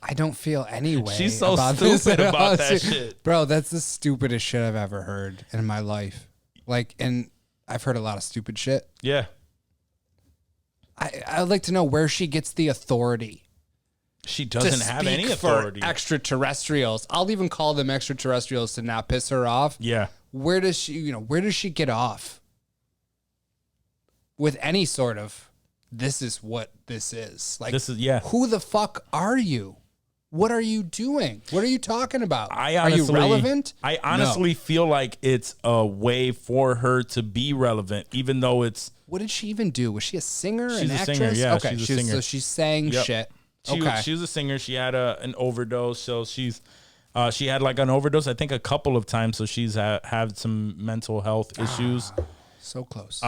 I don't feel any way. She's so stupid about that shit. Bro, that's the stupidest shit I've ever heard in my life. Like, and I've heard a lot of stupid shit. Yeah. I'd like to know where she gets the authority. She doesn't have any authority. For extraterrestrials. I'll even call them extraterrestrials to not piss her off. Yeah. Where does she get off with any sort of, this is what this is? Like, who the fuck are you? What are you doing? What are you talking about? Are you relevant? I honestly feel like it's a way for her to be relevant, even though it's... What did she even do? Was she a singer? She's an a actress? singer, yeah. Okay, she's a singer. So she sang shit. She was a singer. She had an overdose, so she had like an overdose, I think, a couple of times. So she's had some mental health issues. So close.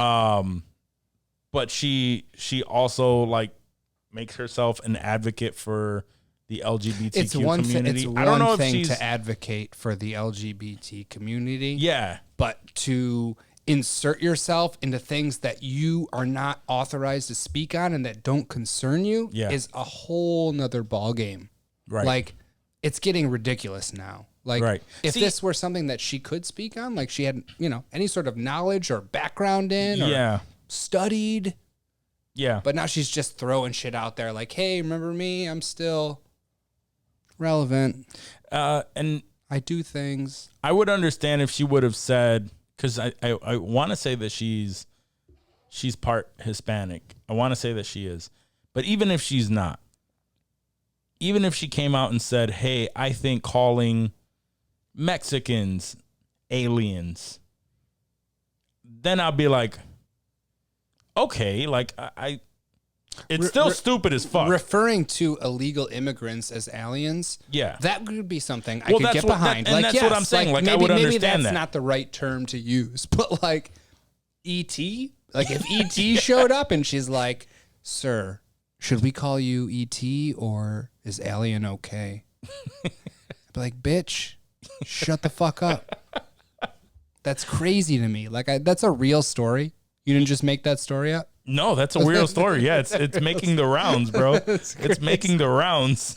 But she also like makes herself an advocate for the LGBTQ community. I don't know if she's to advocate for the LGBT community. Yeah, but to insert yourself into things that you are not authorized to speak on and that don't concern you is a whole nother ball game. Right. Like, it's getting ridiculous now. Like, if this were something that she could speak on, like she had, any sort of knowledge or background in, or studied. Yeah. But now she's just throwing shit out there like, hey, remember me? I'm still relevant. And I do things. I would understand if she would have said, because I want to say that she's part Hispanic. I want to say that she is. But even if she's not, even if she came out and said, hey, I think calling Mexicans aliens, then I'll be like, okay, like it's still stupid as fuck. Referring to illegal immigrants as aliens, that could be something I could get behind. And that's what I'm saying. Like, I would understand maybe that's that. not the right term to use, but like E.T., like if E.T. showed up and she's like, sir, should we call you E.T. or is alien okay? I'd be like, bitch, shut the fuck up. That's crazy to me. Like, that's a real story. You didn't just make that story up? No, that's a real story. Yeah, it's making the rounds, bro. It's making the rounds.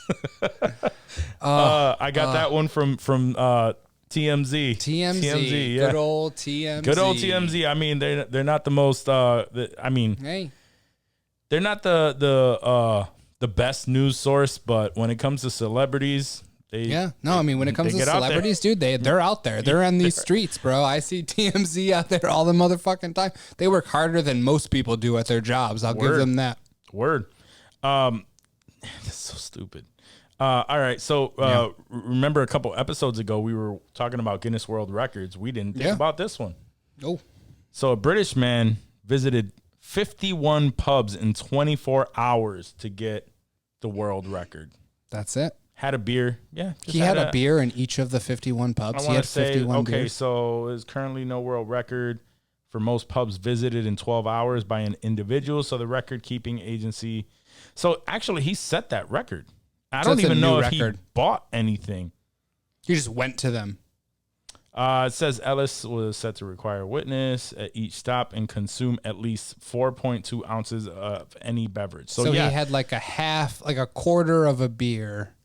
I got that one from TMZ. TMZ, yeah. Good old TMZ. Good old TMZ. I mean, they're not the most. They're not the best news source, but when it comes to celebrities, when it comes to celebrities, dude, they're out there. They're on these streets, bro. I see TMZ out there all the motherfucking time. They work harder than most people do at their jobs. I'll give them that. Word. That's so stupid. All right. So remember a couple episodes ago, we were talking about Guinness World Records. We didn't think about this one. Oh. So a British man visited 51 pubs in 24 hours to get the world record. That's it. Had a beer. Yeah. He had a beer in each of the 51 pubs. He had 51 beers. So there's currently no world record for most pubs visited in 12 hours by an individual. So the record keeping agency. So actually, he set that record. I don't even know if he bought anything. He just went to them. It says Ellis was set to require a witness at each stop and consume at least 4.2 ounces of any beverage. So he yeah, had like a quarter of a beer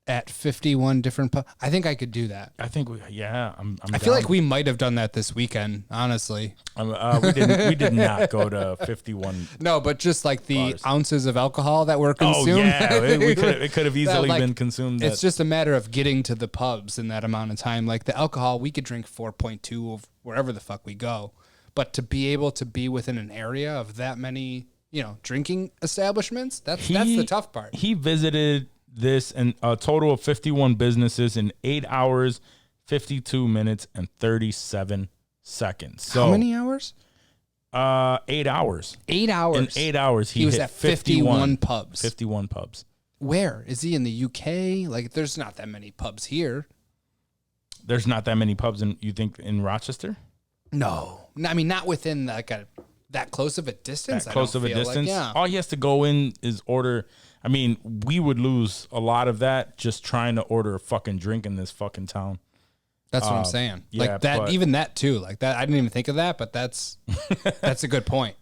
at 51 different pubs. I think I could do that. I think I'm I feel like we might have done that this weekend, honestly. we did not go to 51. No, but just like the bars. ounces of alcohol that were consumed. Oh yeah, it could have easily been consumed. It's just a matter of getting to the pubs in that amount of time. Like the alcohol, we could drink 4.2 of wherever the fuck we go, but to be able to be within an area of that many, drinking establishments, that's the tough part. He visited this in a total of 51 businesses in 8 hours, 52 minutes, and 37 seconds. So how many hours? 8 hours. 8 hours. In 8 hours, he was hit at 51 pubs. 51 pubs. Where is he in the UK? Like, there's not that many pubs here. There's not that many pubs in Rochester? No, I mean not within like that close of a distance. That close of a distance. Like, yeah. All he has to go in is order. I mean, we would lose a lot of that just trying to order a fucking drink in this fucking town. That's what I'm saying. Yeah, like that, even that too. Like that, I didn't even think of that, but that's a good point.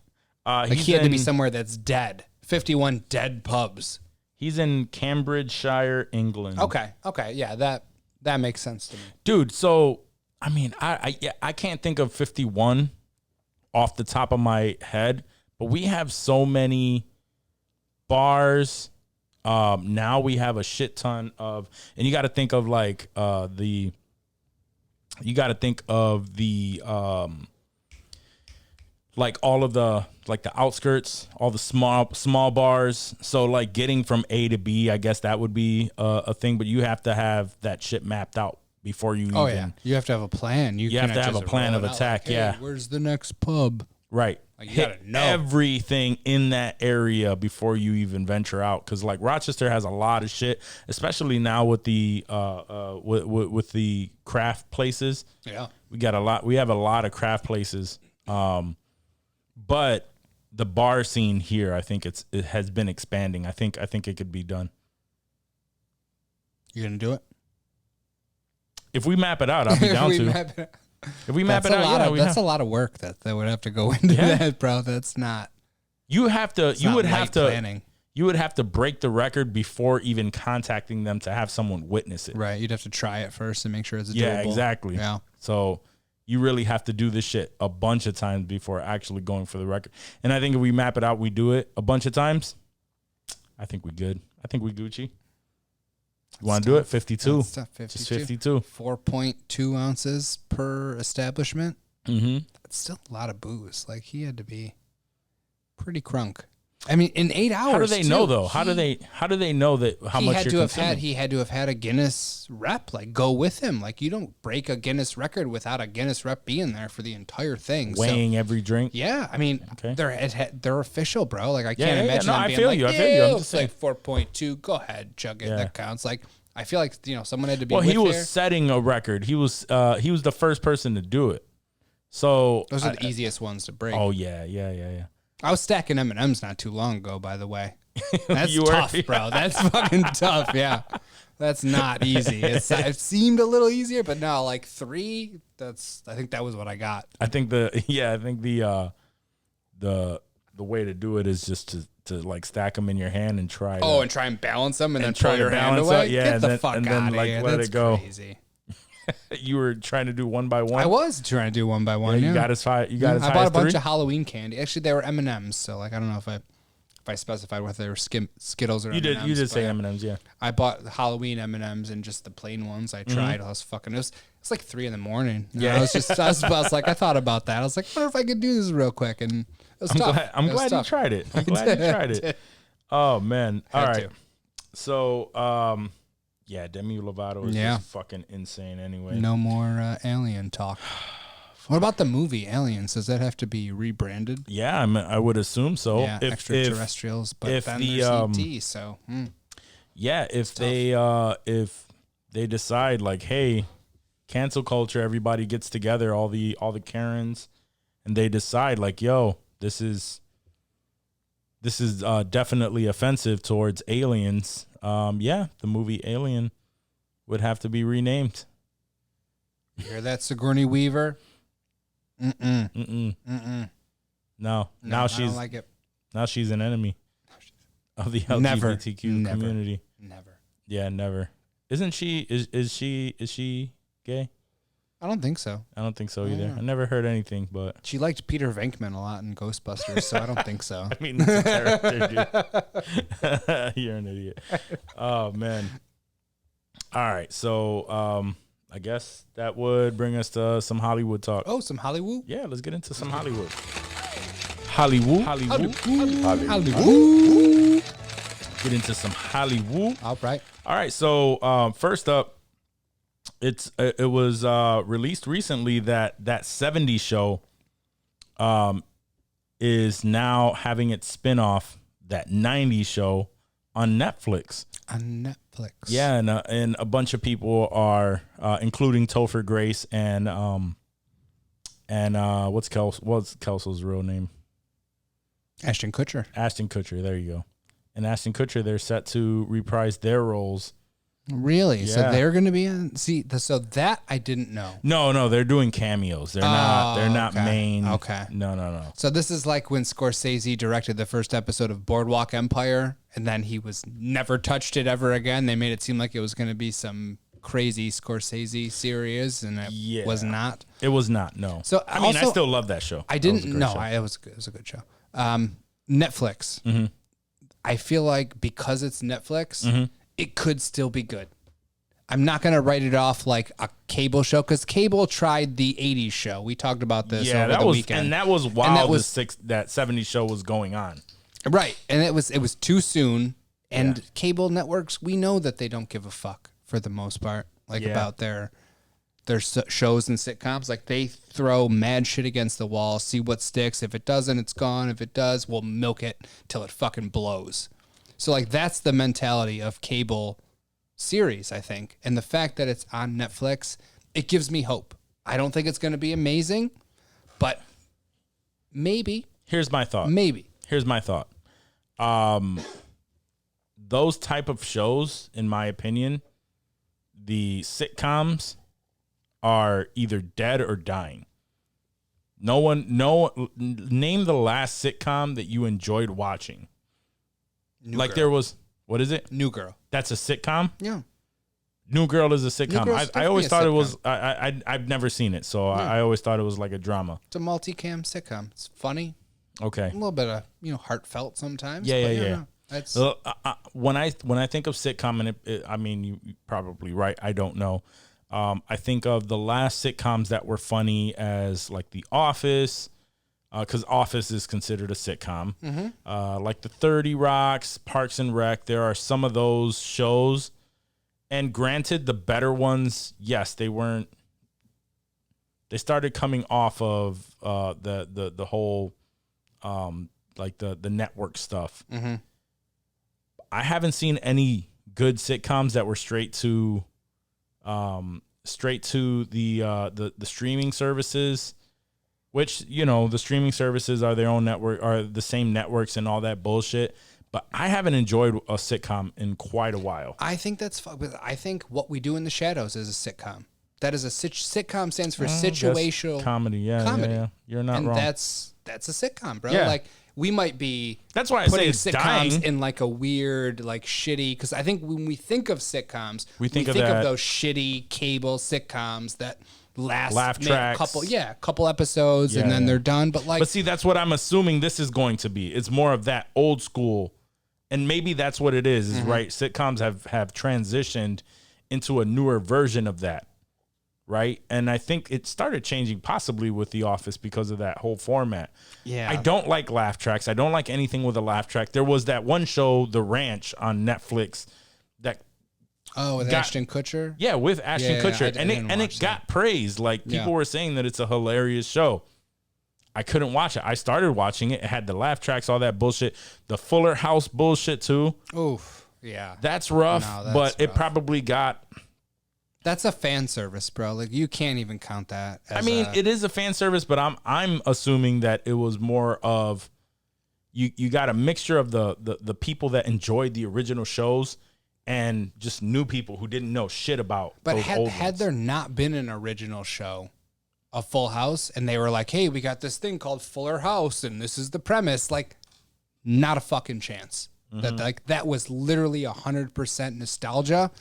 Like he had to be somewhere that's dead. 51 dead pubs. He's in Cambridgeshire, England. Okay, yeah, that makes sense to me, dude. So I mean, I can't think of 51 off the top of my head, but we have so many bars. Now we have a shit ton of, and you got to think of like like all of the like the outskirts, all the small bars. So like getting from A to B, I guess that would be a thing, but you have to have that shit mapped out before you. Oh yeah, you have to have a plan. You have to have a plan of attack. Like, hey, yeah, where's the next pub? Right. Like, you hit gotta know everything in that area before you even venture out, because like Rochester has a lot of shit, especially now with the with the craft places. Yeah, we have a lot of craft places, but the bar scene here, I think it has been expanding. I think it could be done. You gonna do it? If we map it out, I'll be down to. If we map it out, that's a lot of work that would have to go into that, bro. That's not. You would have to planning. You would have to break the record before even contacting them to have someone witness it. Right. You'd have to try it first and make sure it's doable. Yeah, exactly. Yeah. So you really have to do this shit a bunch of times before actually going for the record. And I think if we map it out, we do it a bunch of times, I think we good. I think we Gucci. You want to do it? 52. Just 52. 4.2 ounces per establishment. Mm-hmm. That's still a lot of booze. Like, he had to be pretty crunk. I mean, in 8 hours. How do they know though? How do they know that how much you're consuming? He had to have had a Guinness rep like go with him. Like, you don't break a Guinness record without a Guinness rep being there for the entire thing. Weighing every drink. Yeah, I mean, they're official, bro. Like, I can't imagine. No, them I being feel like, you. I feel you. I'm just saying. Like 4.2. Go ahead, chug it. Yeah. That counts. Like, I feel like someone had to be. Well, he was there. setting a record. He was the first person to do it. So those are the easiest ones to break. Oh yeah. I was stacking M&Ms not too long ago, by the way. That's You were? tough, bro. That's fucking tough. Yeah, that's not easy. It seemed a little easier, but no, like 3. I think that was what I got. I think the way to do it is just to like stack them in your hand and try. And try and balance them and then try pull to your hand balance away. it, yeah, Get and the then- fuck and out then, of like, here. let That's it go. crazy. You were trying to do one by one. I was trying to do one by one. You Yeah, got as high. You got as high I bought as a bunch 3? of Halloween candy. Actually, they were M&Ms. So like, I don't know if I specified whether they were Skittles or You M&Ms. did. You did but say yeah. M&Ms. Yeah. I bought the Halloween M&Ms and just the plain ones. I tried. I was fucking. It's like 3 a.m. Yeah. I was like, I thought about that. I was like, I wonder if I could do this real quick. And it was tough. I'm glad you tried it. I'm glad you tried it. Oh man. All Had right. to. So yeah, Demi Lovato is Yeah. just fucking insane. Anyway. No more alien talk. What about the movie Aliens? Does that have to be rebranded? Yeah, I would assume so. Yeah, extraterrestrials. But if then the, there's ET. So yeah, if they decide like, hey, cancel culture, everybody gets together, all the Karens, and they decide like, yo, this is definitely offensive towards aliens. Yeah, the movie Alien would have to be renamed. hear that, Sigourney Weaver? No. No, Now I she's don't like it. now she's an enemy of the Never. LGBTQ Never. community. Never. Yeah, never. Isn't she? Is she gay? I don't think so. I don't think so either. I never heard anything, but She liked Peter Venkman a lot in Ghostbusters, so I don't think so. I mean, it's a character, dude. You're an idiot. Oh man. All right, so I guess that would bring us to some Hollywood talk. Oh, some Hollywood? Yeah, let's get into some Hollywood. Hollywood. Hollywood. Get into some Hollywood. All right. All right, so first up, it was released recently that 70s show is now having its spinoff, that 90s show, on Netflix. On Netflix. Yeah, and a bunch of people are, including Topher Grace and what's Kelso's real name? Ashton Kutcher. Ashton Kutcher. There you go. And Ashton Kutcher, they're set to reprise their roles. Really? Yeah. So they're going to be in? So that I didn't know. No, they're doing cameos. They're not okay. main. Okay. No. So this is like when Scorsese directed the first episode of Boardwalk Empire, and then he was never touched it ever again. They made it seem like it was going to be some crazy Scorsese series, and it was not. It was not. No. So I mean, I also, still love that show. I didn't know. Show. It was a good show. Netflix. Mm-hmm. I feel like because it's Netflix, Mm-hmm. it could still be good. I'm not going to write it off like a cable show, because cable tried the 80s show. We talked about this over that the was, weekend. and that was while that was, that 70s show was going on. Right. And it was too soon. And cable networks, we know that they don't give a fuck for the most part, about their shows and sitcoms. Like, they throw mad shit against the wall, see what sticks. If it doesn't, it's gone. If it does, we'll milk it till it fucking blows. So, like, that's the mentality of cable series, I think. And the fact that it's on Netflix, it gives me hope. I don't think it's going to be amazing, but maybe. Here's my thought. Here's my thought. Those type of shows, in my opinion, the sitcoms are either dead or dying. Name the last sitcom that you enjoyed watching. There was, what is it? New Girl. That's a sitcom? Yeah. New Girl is a sitcom. I always thought it was, I've never seen it, so I always thought it was like a drama. It's a multicam sitcom. It's funny. Okay. A little bit of, heartfelt sometimes. Yeah. That's when I think of sitcom, and I mean, you're probably right, I don't know. I think of the last sitcoms that were funny as like The Office, because Office is considered a sitcom. Mm-hmm. Like the 30 Rocks, Parks and Rec. There are some of those shows, and granted, the better ones, yes, they weren't. They started coming off of the whole like the network stuff. Mm-hmm. I haven't seen any good sitcoms that were straight to the streaming services, which, the streaming services are their own network, are the same networks and all that bullshit. But I haven't enjoyed a sitcom in quite a while. I think that's fun. I think What We Do in the Shadows is a sitcom. That is a sitcom stands for situational comedy. Yeah, comedy. Yeah. You're not and wrong. That's a sitcom, bro. Yeah. Like, we might be That's why I putting say it's sitcoms dying. in like a weird, like shitty, because I think when we think of sitcoms, we think of those shitty cable sitcoms that last laugh tracks. a couple episodes and then they're done. But see, that's what I'm assuming this is going to be. It's more of that old school, and maybe that's what it is right? Sitcoms have transitioned into a newer version of that. Right. And I think it started changing possibly with The Office because of that whole format. Yeah. I don't like laugh tracks. I don't like anything with a laugh track. There was that one show, The Ranch, on Netflix that. Oh, with Ashton Kutcher? Yeah, with Ashton Kutcher. It got praised. Like, people were saying that it's a hilarious show. I couldn't watch it. I started watching it. It had the laugh tracks, all that bullshit. The Fuller House bullshit, too. Oof. Yeah. That's rough, it probably got. That's a fan service, bro. Like, you can't even count that. It is a fan service, but I'm assuming that it was more of you got a mixture of the people that enjoyed the original shows and just new people who didn't know shit about But those old had ones. there not been an original show of Full House, and they were like, hey, we got this thing called Fuller House, and this is the premise, like, not a fucking chance. That was literally 100% nostalgia.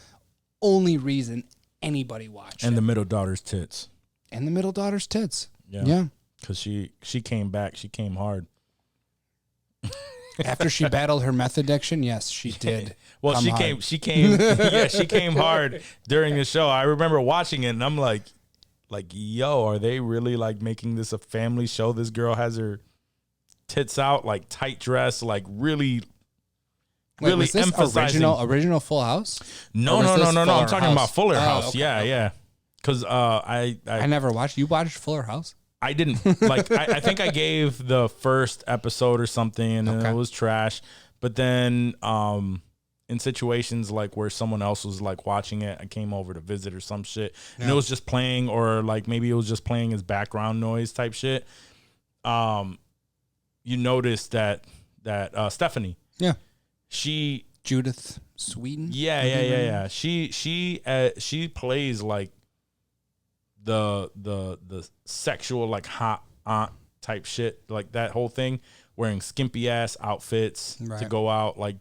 Only reason anybody watched And it. the middle daughter's tits. And the middle daughter's tits. Yeah. Yeah. Because she came back. She came hard. After she battled her meth addiction, yes, she did. Well, come hard. she came hard during the show. I remember watching it and I'm like, yo, are they really like making this a family show? This girl has her tits out, like tight dress, like really Wait, was this emphasizing original Full House? No. Or was this I'm Fuller talking House? about Fuller Oh, House. okay, Yeah, okay. yeah. Because I never watched. You watched Fuller House? I didn't like. I think I gave the first episode or something, and then Okay. it was trash. But then, in situations like where someone else was like watching it, I came over to visit or some shit, and it was just playing, or like maybe it was just playing as background noise type shit. You noticed that Stephanie, Yeah. she Judith Sweden? Yeah. She plays like the sexual like hot aunt type shit, like that whole thing, wearing skimpy ass outfits to Right. go out, like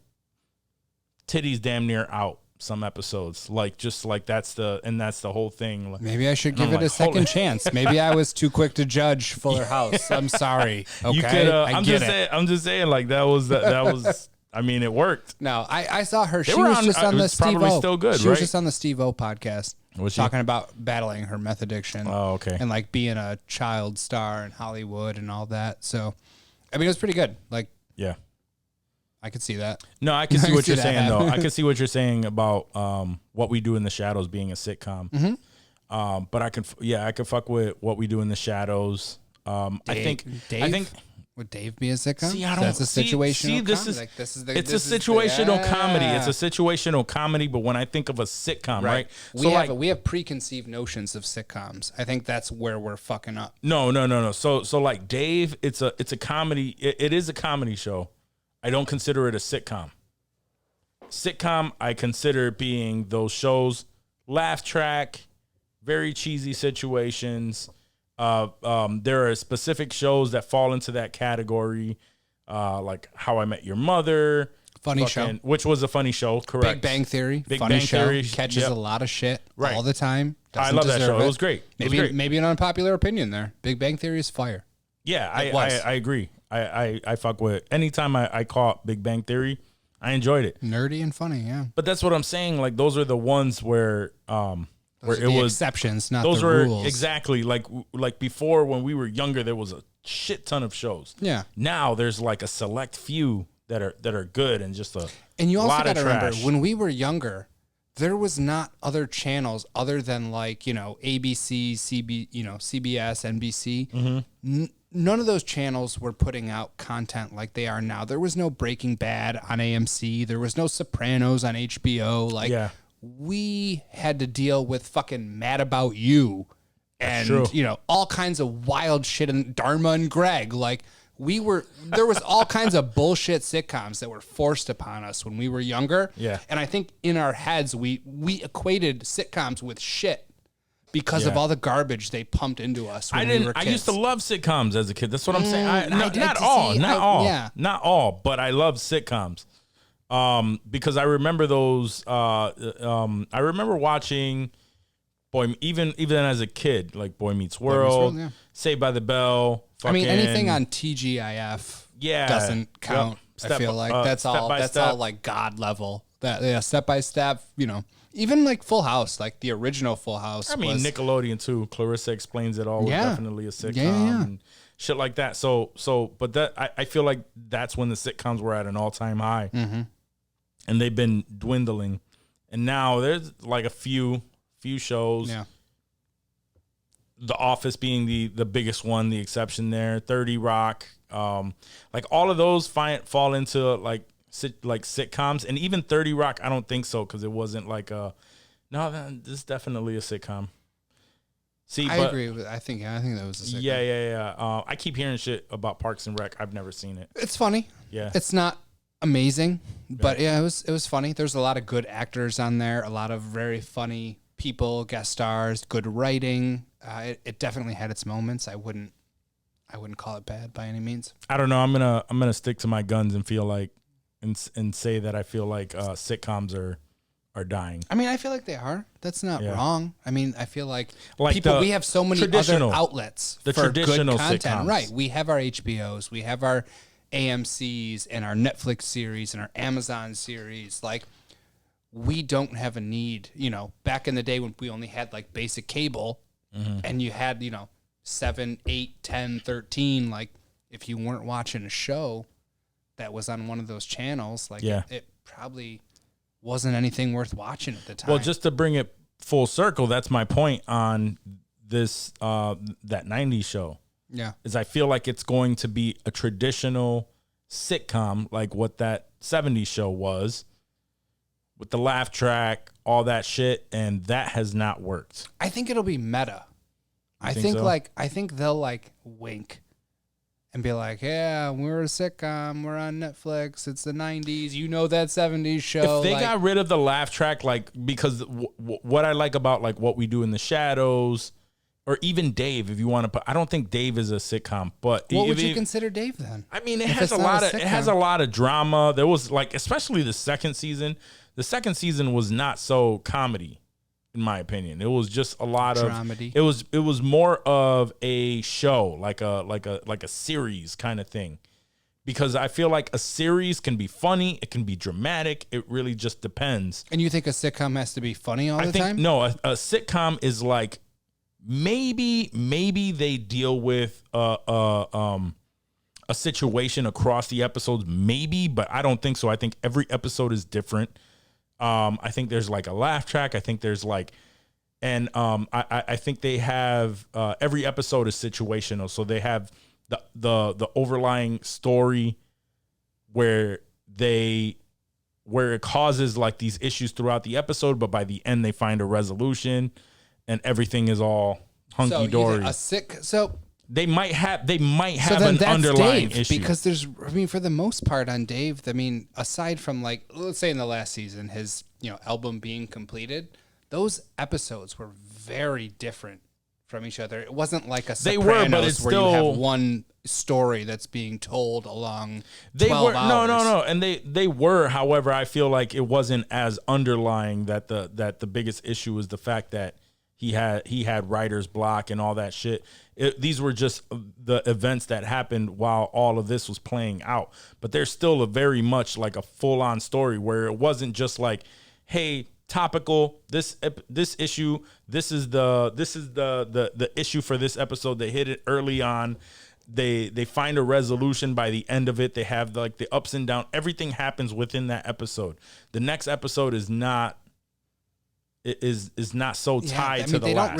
titties damn near out some episodes, like just like that's the whole thing. Like, Maybe I should and give I'm it a like, hold second on. chance. Maybe I was too quick to judge Fuller House. I'm sorry. Okay. you could. I I'm get just it. saying. I'm just saying. Like that was. I mean, it worked. No, I saw her. They She were was on- just on the it's probably Steve-O. still good, She was right? just on the Steve-O podcast. Was she? Talking about battling her meth addiction. Oh, okay. And like being a child star in Hollywood and all that. So, I mean, it was pretty good. Like, Yeah. I could see that. No, I can see I what see you're that saying though. happening. I can see what you're saying about What We Do in the Shadows being a sitcom. Mm-hmm. But I could fuck with What We Do in the Shadows. I think Would Dave be a sitcom? See, I don't That's a situational see, this comedy. is Like, this is it's this a is situational comedy. yeah. It's a situational comedy, but when I think of a sitcom, right? We have preconceived notions of sitcoms. I think that's where we're fucking up. No. So like Dave, it's a comedy. It is a comedy show. I don't consider it a sitcom. Sitcom, I consider being those shows, laugh track, very cheesy situations. There are specific shows that fall into that category, like How I Met Your Mother, Funny show. which was a funny show. Correct. Big Bang Theory. Big Funny Bang show. Theory, Catches yep. a lot of shit Right. all the time. I Doesn't love that deserve show. It was great. It was Maybe great. maybe an unpopular opinion there. Big Bang Theory is fire. Yeah, It was. I agree. I fuck with it. Anytime I caught Big Bang Theory, I enjoyed it. Nerdy and funny, yeah. But that's what I'm saying. Like those are the ones where Those where are it the was exceptions, not those the were rules. exactly like before when we were younger, there was a shit ton of shows. Yeah. Now there's like a select few that are good and just a And you also lot got of to remember, trash. when we were younger, there was not other channels other than like, ABC, CBS, NBC. Mm-hmm. None of those channels were putting out content like they are now. There was no Breaking Bad on AMC. There was no Sopranos on HBO. Like, Yeah. we had to deal with fucking Mad About You and, true. all kinds of wild shit, and Dharma and Greg. Like, there was all kinds of bullshit sitcoms that were forced upon us when we were younger. Yeah. And I think in our heads, we equated sitcoms with shit because of Yeah. all the garbage they pumped into us when we were I kids. used to love sitcoms as a kid. That's what I'm saying. Not yeah. all, but I love sitcoms. Because I remember those. I remember watching even as a kid, like Boy Meets World, yeah. Saved by the Bell. I mean, fucking- anything on TGIF Yeah. doesn't count. Yep. I feel like that's Step all. by That's Step. all like God level. Step by step. Even like Full House, like the original Full House. I mean, was, Nickelodeon too. Clarissa Explains It All was Yeah. definitely a sitcom. Yeah. And shit like that. So, but that I feel like that's when the sitcoms were at an all time high, and they've been dwindling, and now there's like a few shows. Yeah. The Office being the biggest one, the exception there. 30 Rock, like all of those fall into like sitcoms, and even 30 Rock, I don't think so because it wasn't like a. No, this is definitely a sitcom. See, I but, agree with. I think that was a sitcom. Yeah. I keep hearing shit about Parks and Rec. I've never seen it. It's funny. Yeah. It's not amazing, but yeah, it was funny. There's a lot of good actors on there, a lot of very funny people, guest stars, good writing. It definitely had its moments. I wouldn't call it bad by any means. I don't know. I'm gonna stick to my guns and feel like and say that I feel like sitcoms are dying. I mean, I feel like they are. That's not wrong. I mean, I feel like we have so many other outlets for traditional good content. sitcoms. Right. We have our HBOs, we have our AMCs and our Netflix series and our Amazon series. Like, we don't have a need, back in the day when we only had like basic cable and you had, 7, 8, 10, 13, like if you weren't watching a show that was on one of those channels, like it probably wasn't anything worth watching at the time. Well, just to bring it full circle, that's my point on this that 90s show. Yeah. Is I feel like it's going to be a traditional sitcom like what that 70s show was, with the laugh track, all that shit, and that has not worked. I think it'll be meta. I think they'll like wink and be like, yeah, we're a sitcom, we're on Netflix, it's the 90s, that 70s show. If they got rid of the laugh track, like, because what I like about like What We Do in the Shadows, or even Dave, if you want to put, I don't think Dave is a sitcom, but what would you consider Dave then? I mean, it has a lot of drama. There was like, especially the second season. The second season was not so comedy, in my opinion. It was just a lot of dramedy. It was more of a show, like a series kind of thing. Because I feel like a series can be funny, it can be dramatic. It really just depends. And you think a sitcom has to be funny all the time? No, a sitcom is like, maybe they deal with a situation across the episodes, maybe, but I don't think so. I think every episode is different. I think there's like a laugh track. I think there's like, and I think they have every episode is situational. So they have the overlying story where it causes like these issues throughout the episode, but by the end they find a resolution. And everything is all hunky dory. So they might have an underlying Dave, issue, because for the most part on Dave, aside from like, let's say in the last season, his album being completed, those episodes were very different from each other. It wasn't like a Sopranos where you have one story that's being told along 12 hours. No, and they were. However, I feel like it wasn't as underlying that the biggest issue was the fact that he had writer's block and all that shit. These were just the events that happened while all of this was playing out. But there's still a very much like a full-on story where it wasn't just like, hey, topical, this issue, this is the issue for this episode. They hit it early on. They find a resolution by the end of it. They have like the ups and downs. Everything happens within that episode. The next episode is not not so tied to the last.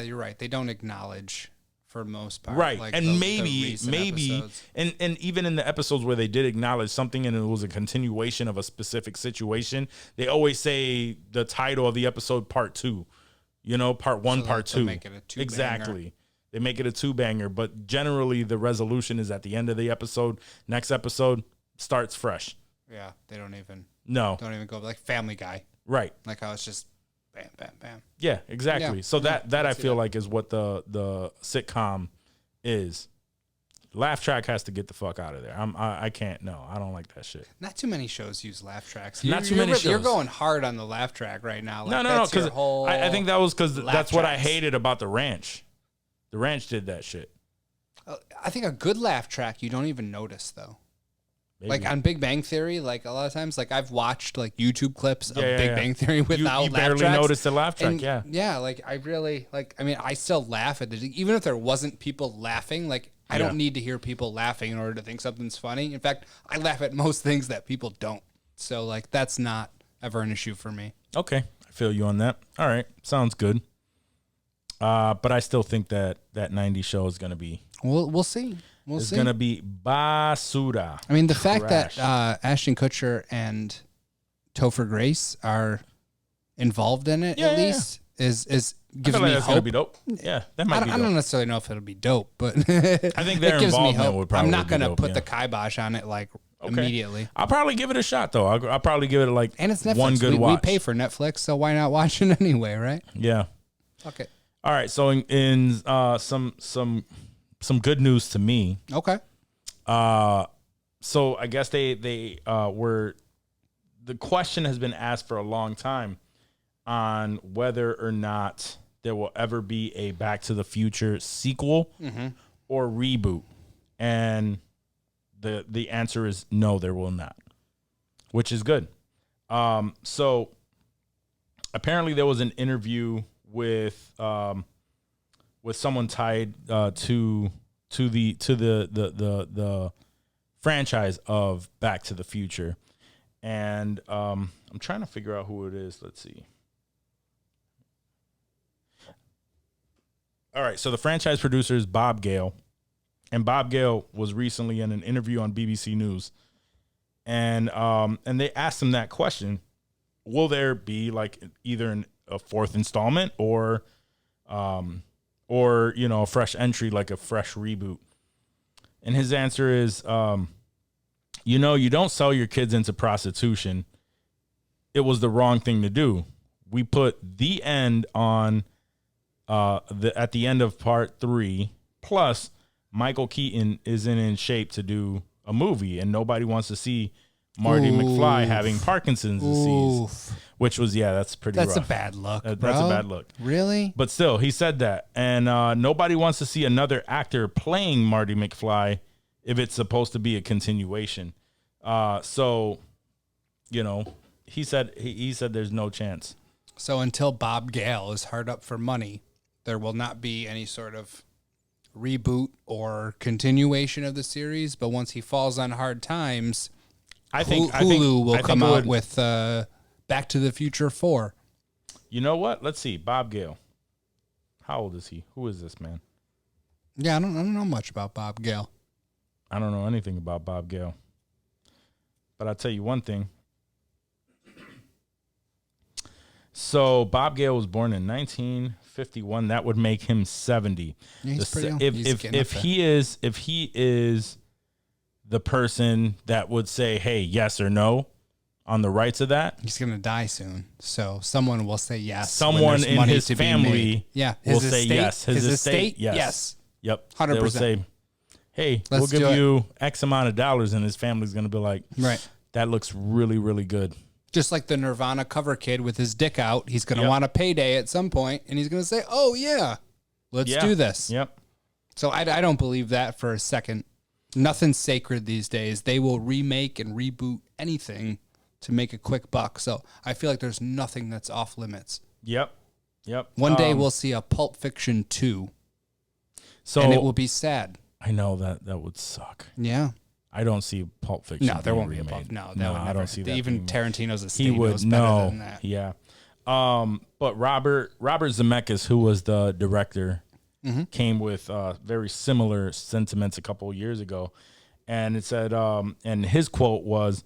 You're right. They don't acknowledge for the most part. Right. Like and the maybe, episodes. and even in the episodes where they did acknowledge something and it was a continuation of a specific situation, they always say the title of the episode, part 2, part 1, part 2. Make it a 2-banger. Exactly. They make it a 2-banger, but generally the resolution is at the end of the episode. Next episode starts fresh. Yeah. They don't even go like Family Guy. Right. Like how it's just bam, bam, bam. Yeah, exactly. Yeah. So that I feel like is what the sitcom is. Laugh track has to get the fuck out of there. I can't. No, I don't like that shit. Not too many shows use laugh tracks. Not too many shows. You're going hard on the laugh track right now. Like, no. Because I think that was because that's what I tracks. hated about the Ranch. The Ranch did that shit. I think a good laugh track you don't even notice though. Maybe. Like on Big Bang Theory, like a lot of times, like I've watched like YouTube clips of Big Bang Theory without you laugh barely tracks. notice the laugh track. And yeah, like I really like. I mean, I still laugh at it, even if there wasn't people laughing. Like I don't need to hear people laughing in order to think something's funny. In fact, I laugh at most things that people don't. So like that's not ever an issue for me. Okay, I feel you on that. All right, sounds good. But I still think that 90s show is gonna be. We'll see. It's going to be basura. I mean, the fact that Ashton Kutcher and Topher Grace are involved in it, at least, is gives me hope. Gonna be dope. Yeah, that might be dope. I don't necessarily know if it'll be dope, but I think their it gives me involvement hope. would probably I'm not be going to dope, put the kibosh on it like immediately. I'll probably give it a shot though. I'll probably give it like And it's Netflix. one good we watch. pay for Netflix, so why not watch it anyway, right? Yeah. Fuck it. All right. So in some good news to me. Okay. So I guess they were. The question has been asked for a long time on whether or not there will ever be a Back to the Future sequel or reboot, and the answer is no, there will not, which is good. So apparently there was an interview with someone tied to the franchise of Back to the Future. And I'm trying to figure out who it is. Let's see. All right, so the franchise producer is Bob Gale. And Bob Gale was recently in an interview on BBC News. And they asked him that question. Will there be like either a fourth installment or a fresh entry, like a fresh reboot? And his answer is you don't sell your kids into prostitution. It was the wrong thing to do. We put the end on at the end of part 3. Plus, Michael Keaton isn't in shape to do a movie, and nobody wants to see Marty McFly having Parkinson's disease. Which was, that's pretty rough. That's a bad look, bro. That's a bad look. Really? But still, he said that. And nobody wants to see another actor playing Marty McFly if it's supposed to be a continuation. So, he said there's no chance. So until Bob Gale is hard up for money, there will not be any sort of reboot or continuation of the series. But once he falls on hard times, Hulu will come out with Back to the Future 4. You know what? Let's see. Bob Gale. How old is he? Who is this man? Yeah, I don't know much about Bob Gale. I don't know anything about Bob Gale. But I'll tell you one thing. So Bob Gale was born in 1951. That would make him 70. Yeah, he's pretty young. If he is the person that would say, hey, yes or no on the rights of that, he's gonna die soon. So someone will say yes. Someone in his family will say yes. His estate, yes. Yep. 100%. They will say, hey, Let's we'll give you X amount of dollars, and his family's going to be like, right, that looks really, really good. Just like the Nirvana cover kid with his dick out, he's going to want a payday at some point, and he's going to say, oh, yeah, let's do this. Yep. So I don't believe that for a second. Nothing's sacred these days. They will remake and reboot anything to make a quick buck. So I feel like there's nothing that's off limits. Yep. One day we'll see a Pulp Fiction 2, and it will be sad. I know that would suck. Yeah. I don't see Pulp Fiction. No, there won't be a remade. Pulp. No, I don't see that. Even Tarantino's estate he would knows better than that. Yeah. But Robert Zemeckis, who was the director, came with very similar sentiments a couple of years ago, and it said, and his quote was,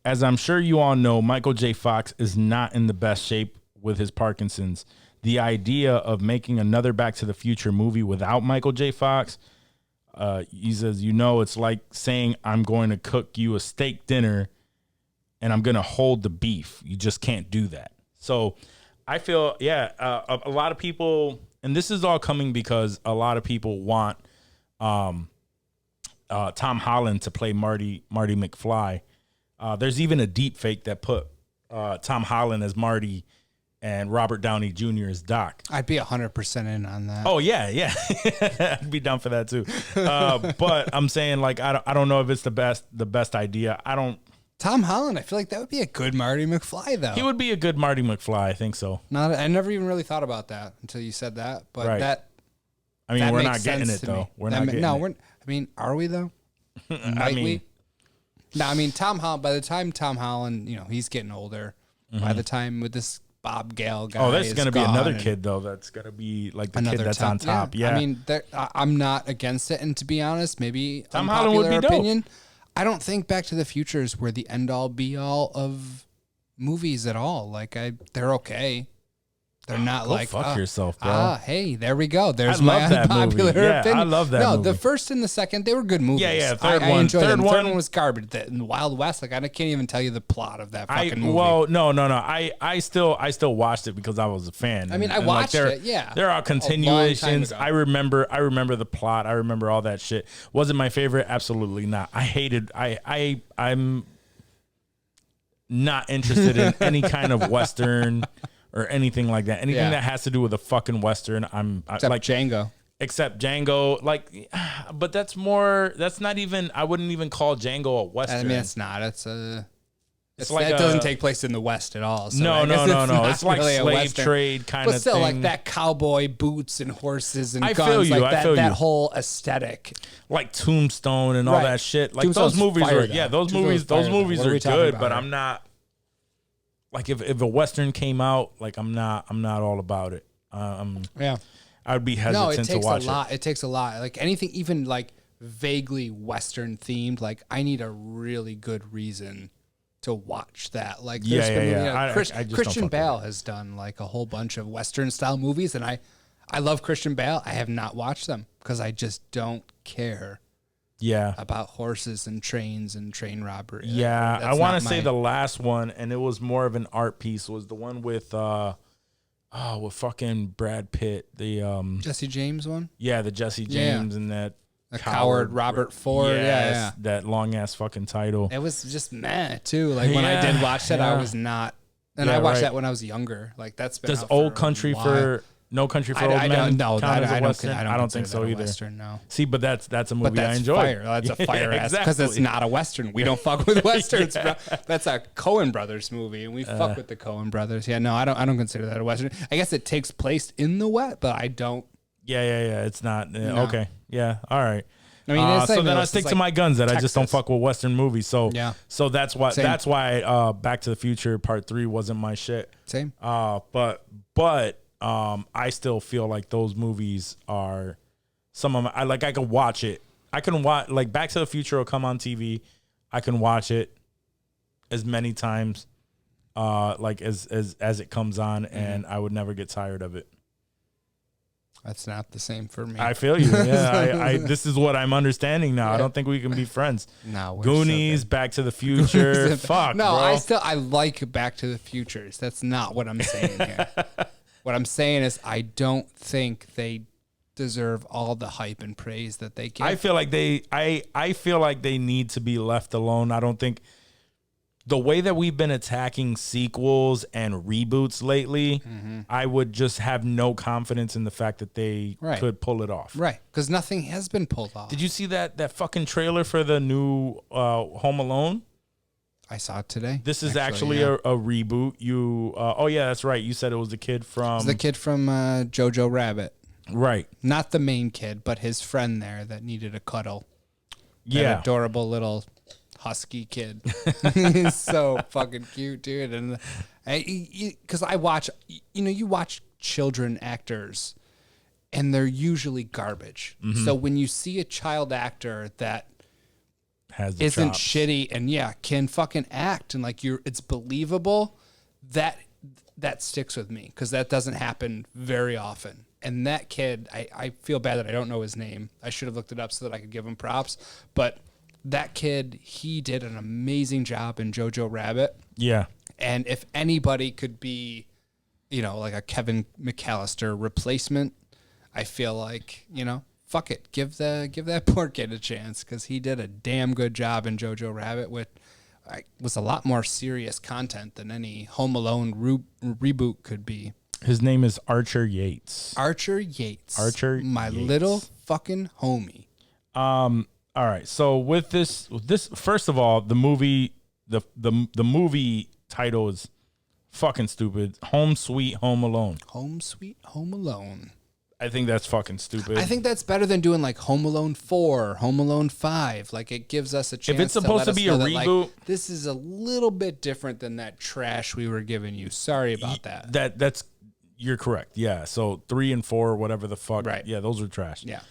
"As I'm sure you all know, Michael J. Fox is not in the best shape with his Parkinson's. The idea of making another Back to the Future movie without Michael J. Fox." He says, it's like saying I'm going to cook you a steak dinner and I'm going to hold the beef. You just can't do that. So I feel, a lot of people, and this is all coming because a lot of people want Tom Holland to play Marty McFly. There's even a deep fake that put Tom Holland as Marty and Robert Downey Jr. as Doc. I'd be 100% in on that. Oh yeah. I'd be down for that too. But I'm saying, like, I don't know if it's the best idea. Tom Holland, I feel like that would be a good Marty McFly though. He would be a good Marty McFly, I think so. I never even really thought about that until you said that. But right. We're not getting it though. We're not getting it. Are we though? Might we? No, Tom Holland, by the time Tom Holland, he's getting older. By the time with this Bob Gale guy. Oh, there's going to be another kid though. That's going to be like the kid that's on top. Yeah. I'm not against it. And to be honest, maybe Tom Holland would be opinion, dope. I don't think Back to the Future is where the end all be all of movies at all. Like they're okay. They're not Go like fuck yourself, bro. Hey, there we go. There's I my love that movie. unpopular Yeah, opinion. I love that No, movie. the first and the second, they were good movies. Yeah, I one. enjoyed them. The third one- one was garbage. In the Wild West, like I can't even tell you the plot of that fucking movie. Well, no. I still watched it because I was a fan. I mean, I like, watched it, yeah, There are a long time continuations. ago. I remember the plot. I remember all that shit. Was it my favorite? Absolutely not. I hated. I'm not interested in any kind of Western or anything like that. Anything Yeah. that has to do with a fucking Western, Except like Django. Except Django, like, but that's not even. I wouldn't even call Django a Western. I mean, it's not. It's like that a- doesn't take place in the West at all. So No. I guess It's not like really a slave Western. trade kind But of still, thing. like that cowboy boots and horses and I guns, feel you, like I that, feel that you. whole aesthetic. Like Tombstone and all Right. that shit. Like Tombstone's those movies fire, are though. those Tombstone's movies fire, though. What are are we talking good, about but here? I'm not like if a Western came out, like I'm not all about it. Yeah. I would be No, hesitant it to takes a watch lot. It takes a lot. Like anything, even like vaguely Western themed. Like I need a really good reason to watch that. Like there's Yeah, been, yeah, you yeah. know, I just don't Christian fuck with Bale has done like a whole bunch of Western style movies, and I love Christian Bale. I have not watched them because I just don't care Yeah. about horses and trains and train robbery. Yeah, That's I want not to say my- the last one, and it was more of an art piece, was the one with with fucking Brad Pitt. The Jesse James one, the Jesse Yeah. James and that the coward Robert Ford. Yes, that long ass fucking title. It was just meh too. Like when I did watch that, I was not. And Yeah, I watched right. that when I was younger. Like that's been. Does out for Old a Country while. for No Country for Old I Men don't know. count as a I don't Western? I don't think consider so that a either. Western, no. See, but that's a movie But that's I enjoy. fire. That's a fire ass because it's Exactly. not a Western. We don't fuck with Westerns, bro. That's a Coen Brothers movie, and we fuck with the Coen Brothers. Yeah, no, I don't consider that a Western. I guess it takes place in the West, but I don't. Yeah. It's not okay. Yeah, all right. I mean, it's not so even then I West, stick it's to like my guns that I just don't Texas. fuck with Western movies. So Yeah. so that's why Same. Back to the Future Part 3 wasn't my shit. Same. But I still feel like those movies are some of my, I can watch it. I can watch, like, Back to the Future will come on TV. I can watch it as many times like as it comes on, and I would never get tired of it. That's not the same for me. I feel you. Yeah, I this is what I'm understanding now. I don't think we can be friends. No, we're Goonies, so good. Back to the Future. Fuck, no, bro. I like Back to the Futures. That's not what I'm saying here. What I'm saying is I don't think they deserve all the hype and praise that they get. I feel like I feel like they need to be left alone. I don't think the way that we've been attacking sequels and reboots lately, I would just have no confidence in the fact that they Right. could pull it off. Right, because nothing has been pulled off. Did you see that fucking trailer for the new Home Alone? I saw it today. This is actually yeah. a reboot. You oh yeah, that's right. You said it was the kid from It's the kid from Jojo Rabbit. right. Not the main kid, but his friend there that needed a cuddle. That Yeah. adorable little husky kid. He's so fucking cute, dude. And because I watch, you watch children actors, and they're usually garbage. Mm-hmm. So when you see a child actor that Has the isn't chops. shitty and can fucking act and like it's believable, that sticks with me because that doesn't happen very often. And that kid, I feel bad that I don't know his name. I should have looked it up so that I could give him props. But that kid, he did an amazing job in Jojo Rabbit. Yeah. And if anybody could be, like a Kevin McAllister replacement, I feel like, fuck it. Give that poor kid a chance because he did a damn good job in Jojo Rabbit, which was a lot more serious content than any Home Alone reboot could be. His name is Archer Yates. Archer Yates. My Yates. little fucking homie. All right. So with this first of all, the movie the movie title is fucking stupid. Home Sweet Home Alone. Home Sweet Home Alone. I think that's fucking stupid. I think that's better than doing like Home Alone 4, Home Alone 5. Like it gives us a chance. it's supposed to let us be a know that, like, reboot- this is a little bit different than that trash we were giving you. Sorry about that. that's you're correct. Yeah. So 3 and 4, whatever the fuck. Right. Yeah, those are trash. Yeah.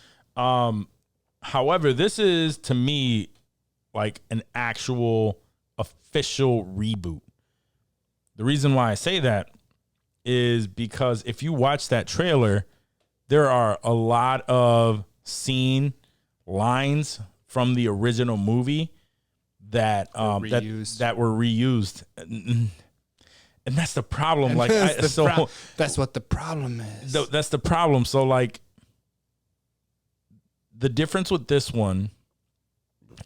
However, this is to me like an actual official reboot. The reason why I say that is because if you watch that trailer, there are a lot of scene lines from the original movie that that were reused. And that's the problem. Like, that's what the problem is. That's the problem. So, like, the difference with this one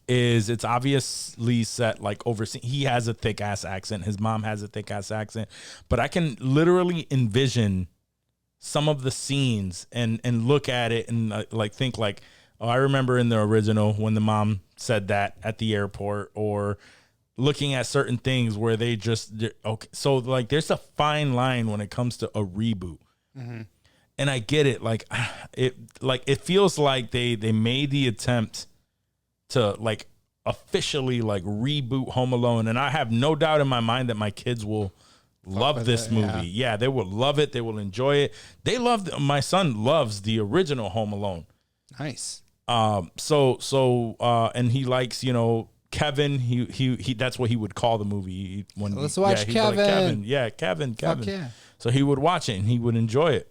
is it's obviously set like overseas. He has a thick ass accent. His mom has a thick ass accent. But I can literally envision some of the scenes and look at it and like think like, oh, I remember in the original when the mom said that at the airport, or looking at certain things where okay. So like there's a fine line when it comes to a reboot. Mm-hmm. And I get it. Like it feels like they made the attempt to like officially like reboot Home Alone. And I have no doubt in my mind that my kids will love this movie. Yeah, they will love it. They will enjoy it. My son loves the original Home Alone. Nice. And he likes, Kevin. He that's what he would call the movie let's watch Kevin. Like, Kevin. Yeah, Kevin. Fuck yeah. So he would watch it and he would enjoy it.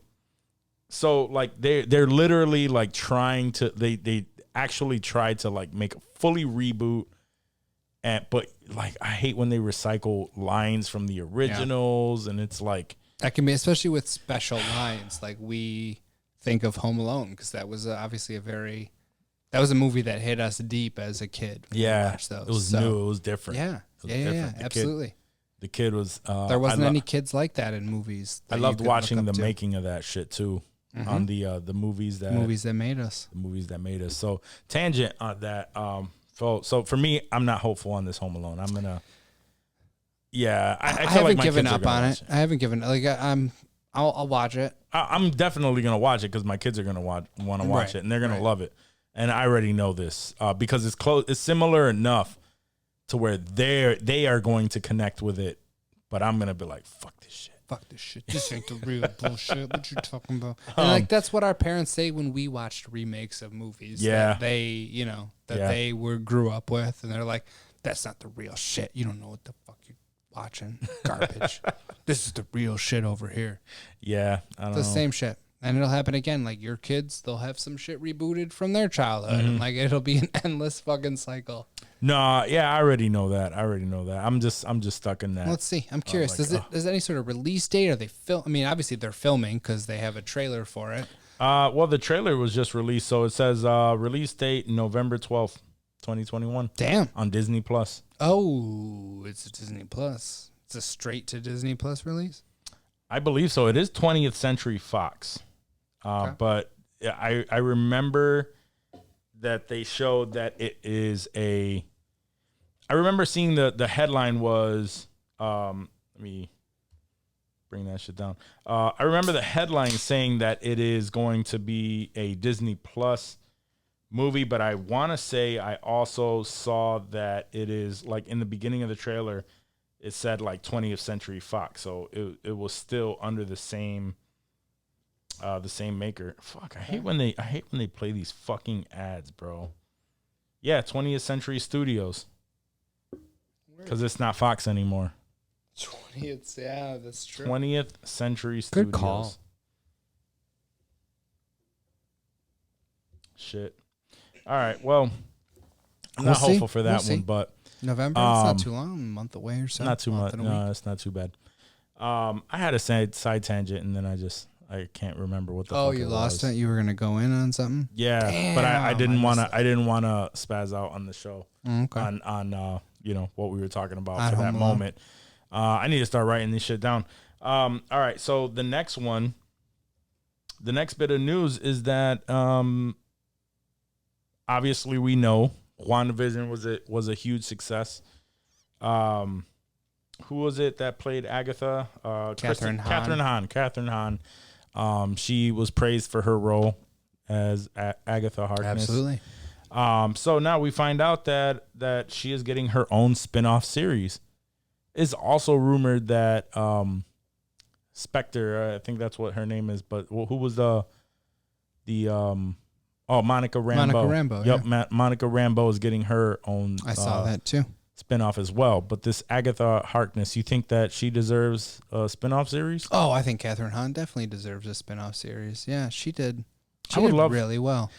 So like they're literally like trying to they actually tried to like make a fully reboot, but like I hate when they recycle lines from the originals, and it's like that can be, especially with special lines. Like we think of Home Alone because that was obviously that was a movie that hit us deep as a kid. Yeah, it was new. It was different. Yeah, absolutely. The kid was. There wasn't any kids like that in movies. I loved watching the making of that shit too. Mm-hmm. On the movies that made us. The movies that made us. So tangent on that. So for me, I'm not hopeful on this Home Alone. I'm gonna. Yeah, I haven't given up on it. I haven't given like I'll watch it. I'm definitely gonna watch it because my kids are gonna want to watch it and they're gonna love it. And I already know this because it's close. It's similar enough to where they are going to connect with it, but I'm gonna be like, fuck this shit. Fuck this shit. This ain't the real bullshit. What you talking about? And like that's what our parents say when we watched remakes of movies. Yeah. That they, they grew up with, and they're like, that's not the real shit. You don't know what the fuck you're watching. Garbage. This is the real shit over here. Yeah. I don't know. The same shit. And it'll happen again. Like your kids, they'll have some shit rebooted from their childhood. Mm-hmm. And like it'll be an endless fucking cycle. No, yeah, I already know that. I'm just stuck in that. Let's see. I'm curious. Does any sort of release date? Are they film? I mean, obviously they're filming because they have a trailer for it. Well, the trailer was just released, so it says release date November 12th, 2021. Damn. On Disney Plus. Oh, it's Disney Plus. It's a straight to Disney Plus release. I believe so. It is 20th Century Fox. Okay. But I remember that they showed that it is a. I remember seeing the headline was. Let me bring that shit down. I remember the headline saying that it is going to be a Disney Plus movie, but I want to say I also saw that it is like in the beginning of the trailer, it said like 20th Century Fox, so it was still under the same maker. Fuck, I hate when they play these fucking ads, bro. Yeah, 20th Century Studios, because it's not Fox anymore. 20th, yeah, that's true. 20th Century Studios. Good call. Shit. All right, well, I'm not hopeful for that one, but November, it's not too long, a month away or so. Not too much. No, it's not too bad. I had a side tangent, and then I can't remember what the fuck it was. Oh, you lost it? You were gonna go in on something? Yeah, damn, but I didn't want to spaz out on the show. Okay. On what we were talking about for that moment. I need to start writing this shit down. All right, so the next bit of news is that obviously we know WandaVision was a huge success. Who was it that played Agatha? Catherine Hahn. She was praised for her role as Agatha Harkness. Absolutely. So now we find out that she is getting her own spin-off series. It's also rumored that Spectre, I think that's what her name is, but who was Monica Rambeau. Monica Rambeau. Yep, yeah. Monica Rambeau is getting her own. I saw that too. spinoff as well. But this Agatha Harkness, you think that she deserves a spinoff series? Oh, I think Catherine Hahn definitely deserves a spinoff series. Yeah, she did. She I would did love really well.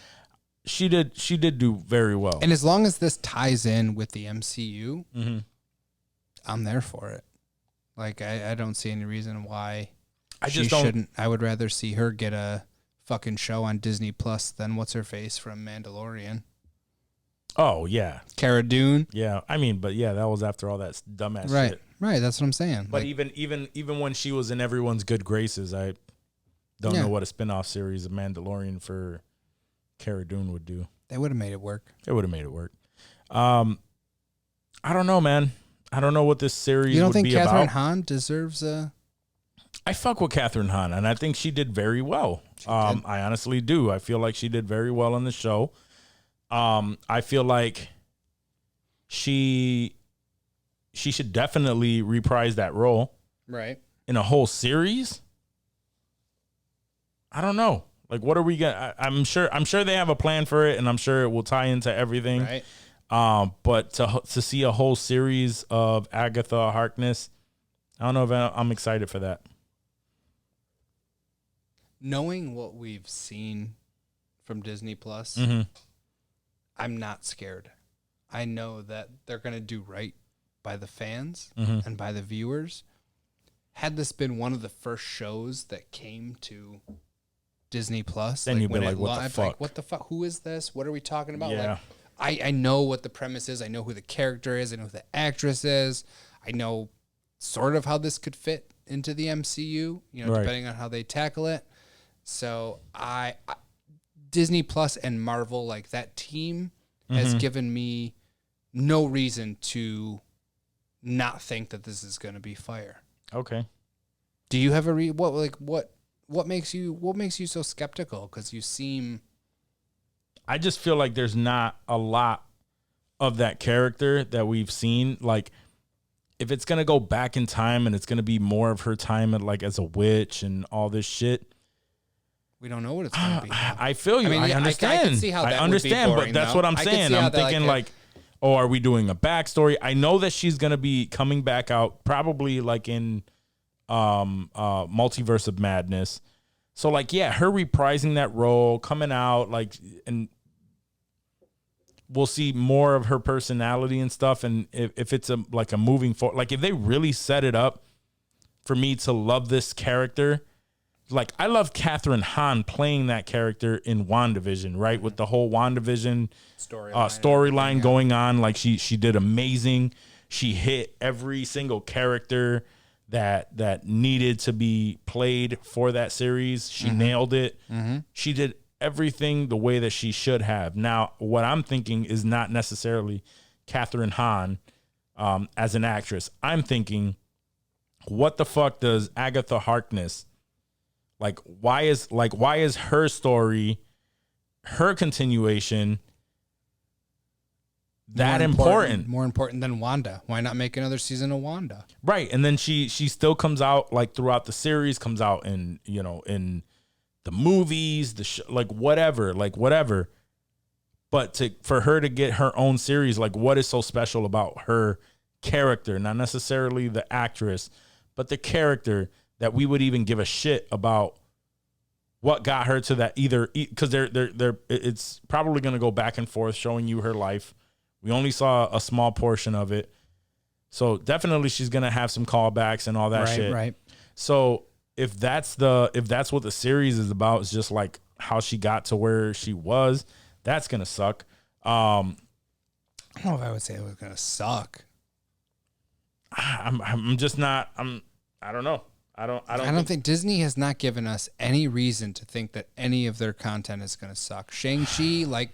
She did do very well. And as long as this ties in with the MCU, Mm-hmm. I'm there for it. Like, I don't see any reason why I she just don't. shouldn't. I would rather see her get a fucking show on Disney Plus than what's her face from Mandalorian. Oh yeah, Cara Dune. yeah. I mean, but yeah, that was after all that dumbass Right. shit. Right. That's what I'm saying. But Like, even when she was in everyone's good graces, I don't Yeah. know what a spinoff series of Mandalorian for Cara Dune would do. they would have made it work. It would have made it work. I don't know, man. I don't know what this series You don't would think be Catherine about. Hahn deserves a... I fuck with Catherine Hahn, and I think she did very well. I honestly do. I feel like she did very well on the show. I feel like she should definitely reprise that role Right. in a whole series. I don't know. Like, what are we gonna? I'm sure they have a plan for it, and I'm sure it will tie into everything. Right. But to see a whole series of Agatha Harkness, I don't know if I'm excited for that. Knowing what we've seen from Disney Plus, Mm-hmm. I'm not scared. I know that they're going to do right by the fans Mm-hmm. and by the viewers. Had this been one of the first shows that came to Disney Plus, Then you'd be when like, it what the live, fuck? Like, what the fuck? Who is this? What are we talking about? Yeah. Like, I know what the premise is. I know who the character is. I know who the actress is. I know sort of how this could fit into the MCU, Right. depending on how they tackle it. So I Disney Plus and Marvel, like that team, has Mm-hmm. given me no reason to not think that this is going to be fire. Okay. Do you have a what makes you so skeptical? Because you seem I just feel like there's not a lot of that character that we've seen. Like, if it's gonna go back in time and it's gonna be more of her time as a witch and all this shit, we don't know what it's going to be. I feel you. I mean, I yeah, I understand. can see how that would be understand, boring, but that's though. what I'm I can saying. see how I'm that, thinking oh, are we doing a backstory? I know that she's gonna be coming back out probably like in Multiverse of Madness. So her reprising that role, coming out and we'll see more of her personality and stuff. And if it's a moving forward, if they really set it up for me to love this character, I love Catherine Hahn playing that character in WandaVision, right? With the whole WandaVision storyline going on. She did amazing. She hit every single character that needed to be played for that series. She nailed it. Mm-hmm. She did everything the way that she should have. Now, what I'm thinking is not necessarily Catherine Hahn as an actress. I'm thinking, what the fuck does Agatha Harkness, why is her story, her continuation that important? More important than Wanda. Why not make another season of Wanda? Right. And then she still comes out throughout the series, comes out in the movies, whatever. But for her to get her own series, what is so special about her character? Not necessarily the actress, but the character, that we would even give a shit about what got her to that, either because it's probably going to go back and forth showing you her life. We only saw a small portion of it. So definitely she's going to have some callbacks and all that shit. Right. So if that's what the series is about, is just how she got to where she was, that's going to suck. I don't know if I would say it was going to suck. I'm just not, I don't know. I don't think Disney has not given us any reason to think that any of their content is going to suck. Shang-Chi,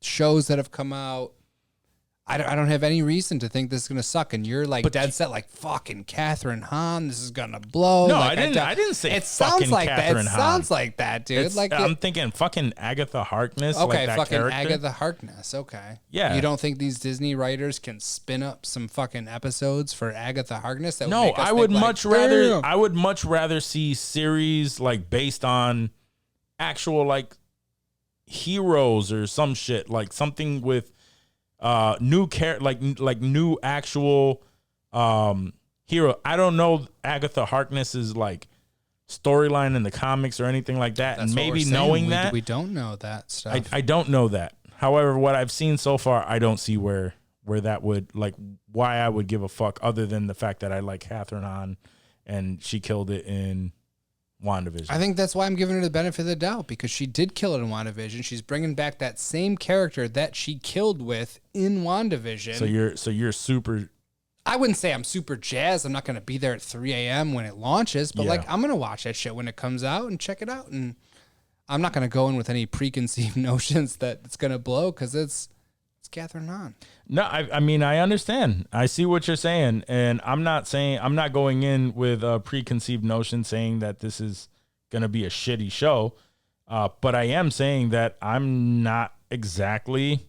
shows that have come out, I don't have any reason to think this is going to suck. And you're dead set, fucking Catherine Hahn, this is going to blow. No, I didn't say it fucking sounds like Catherine that. It Hahn. sounds like that, dude. I'm thinking fucking Agatha Harkness. Okay, that fucking character. Agatha Harkness. Okay. Yeah. You don't think these Disney writers can spin up some fucking episodes for Agatha Harkness? That would No, make us I would think, much rather. damn. I would much rather see series based on actual heroes or some shit, something with like new actual hero. I don't know Agatha Harkness's like storyline in the comics or anything like that. That's And what maybe we're saying. knowing that we don't know that stuff. I don't know that. However, what I've seen so far, I don't see where that would like why I would give a fuck other than the fact that I like Catherine Hahn and she killed it in WandaVision. I think that's why I'm giving her the benefit of the doubt, because she did kill it in WandaVision. She's bringing back that same character that she killed with in WandaVision. So you're super. I wouldn't say I'm super jazzed. I'm not going to be there at 3 a.m. when it launches, but Yeah. like I'm going to watch that shit when it comes out and check it out. And I'm not going to go in with any preconceived notions that it's going to blow, because it's Catherine Hahn. No, I mean, I understand. I see what you're saying. And I'm not going in with a preconceived notion saying that this is going to be a shitty show. But I am saying that I'm not exactly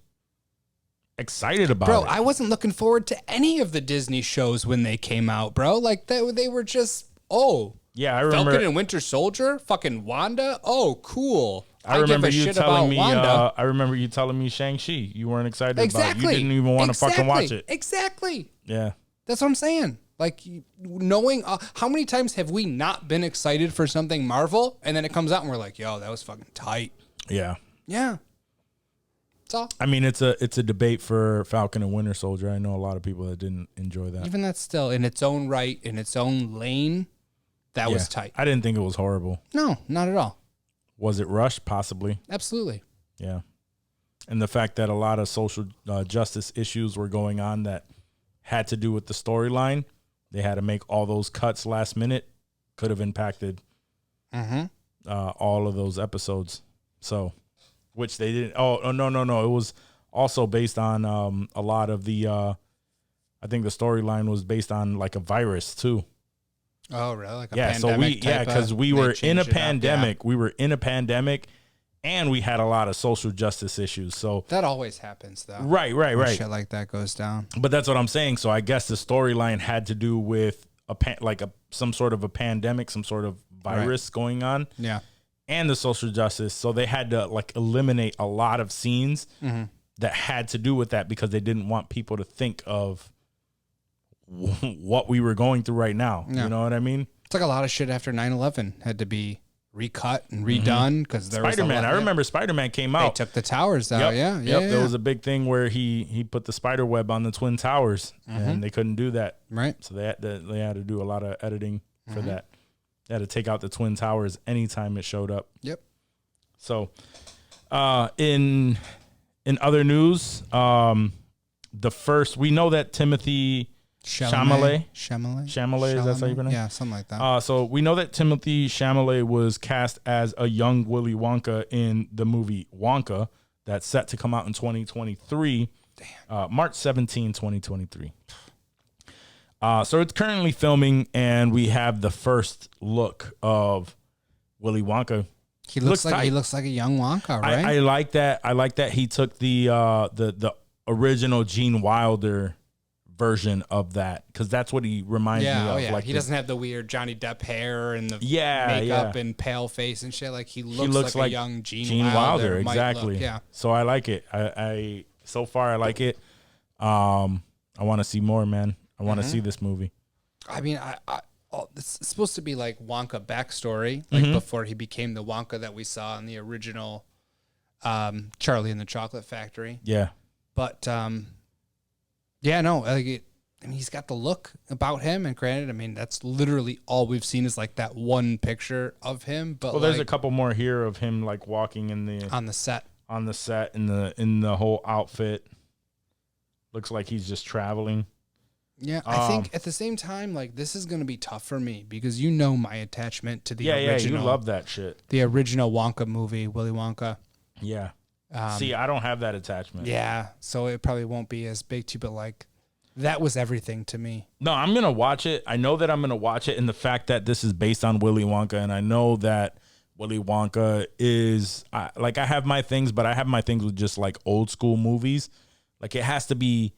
excited about Bro, it. I wasn't looking forward to any of the Disney shows when they came out, bro. Like they were just, Yeah, I remember. Falcon and Winter Soldier, fucking Wanda. Oh, cool. I remember give a you shit telling about me. Wanda. I remember you telling me Shang-Chi. You weren't excited Exactly. about it. You didn't even want to fucking watch it. Exactly. Yeah. That's what I'm saying. Like, knowing how many times have we not been excited for something Marvel, and then it comes out and we're like, yo, that was fucking tight. Yeah. Yeah. That's all. I mean, it's a debate for Falcon and Winter Soldier. I know a lot of people that didn't enjoy that. Even that's still in its own right, in its own lane, that was tight. I didn't think it was horrible. No, not at all. Was it rushed? Possibly. Absolutely. Yeah. And the fact that a lot of social justice issues were going on that had to do with the storyline, they had to make all those cuts last minute, could have impacted all of those episodes. So, which they didn't. Oh, no. It was also based on a lot of the, I think the storyline was based on like a virus too. Oh, really? Like a Yeah, so because we were in a pandemic. We were in a pandemic, and we had a lot of social justice issues. So That always happens, though. right. When shit like that goes down. But that's what I'm saying. So I guess the storyline had to do with some sort of a pandemic, some sort of virus going on, Yeah. and the social justice. So they had to like eliminate a lot of scenes that had to do with that because they didn't want people to think of what we were going through right now. Yeah. You know what I mean? It's like a lot of shit after 9/11 had to be recut and redone because there Spider-Man. was I remember Spider-Man came They out. took the towers out. Yep. Yeah. There was a big thing where he put the spider web on the Twin Towers, and they couldn't do that. Right. So they had to do a lot of editing for that. They had to take out the Twin Towers anytime it showed up. Yep. So, in other news, we know that Timothy Chalamet, is that how you pronounce it? Yeah, something like that. So we know that Timothy Chalamet was cast as a young Willy Wonka in the movie Wonka that's set to come out in 2023, March 17, 2023. So it's currently filming, and we have the first look of Willy Wonka. He looks tight. like a young Wonka, right? I like that. I like that he took the original Gene Wilder version of that, because that's what he reminds me of. Yeah. Like He doesn't have the weird Johnny Depp hair and the Yeah, makeup yeah. and pale face and shit. Like he looks like a young Gene Wilder. might Exactly. look. Yeah. So I like it. I so far I like it. I want to see more, man. I want to see this movie. I mean, it's supposed to be like Wonka backstory, like before he became the Wonka that we saw in the original Charlie and the Chocolate Factory. Yeah. But yeah, no, I mean, he's got the look about him, and granted, I mean, that's literally all we've seen is like that one picture of him. But Well, there's a couple more here of him like walking in the on the set. in the whole outfit. Looks like he's just traveling. Yeah, I think at the same time, like this is going to be tough for me because you know my attachment to the original. You love that shit. The original Wonka movie, Willy Wonka. Yeah. See, I don't have that attachment. Yeah, so it probably won't be as big to you, but like that was everything to me. No, I'm gonna watch it. I know that I'm gonna watch it, and the fact that this is based on Willy Wonka, and I know that Willy Wonka is I have my things, but I have my things with just like old school movies. Like it has to be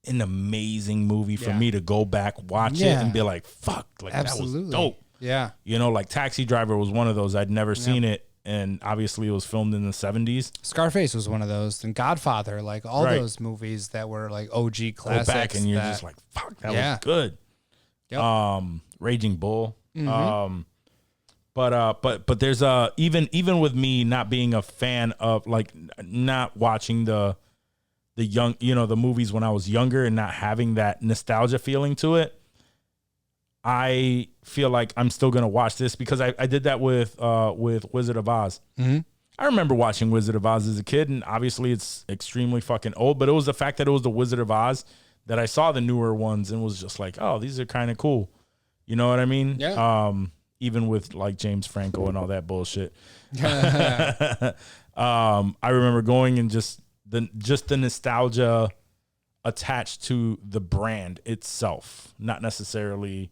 an amazing movie for me to go back, watch it, and be like, "Fuck!" Like Absolutely. that was dope. Yeah, You know, like Taxi Driver was one of those. I'd never seen it, and obviously it was filmed in the 70s. Scarface was one of those, and Godfather, like all Right. those movies that were like OG Go classics. back and you're that- just like, fuck, that Yeah. was good. Yep. Raging Bull. But there's even with me not being a fan of, like, not watching the young, the movies when I was younger and not having that nostalgia feeling to it, I feel like I'm still gonna watch this because I did that with Wizard of Oz. Mm-hmm. I remember watching Wizard of Oz as a kid, and obviously it's extremely fucking old, but it was the fact that it was the Wizard of Oz that I saw the newer ones and was just like, oh, these are kind of cool. You know what I mean? Yeah. Even with like James Franco and all that bullshit. I remember going and just the nostalgia attached to the brand itself, not necessarily,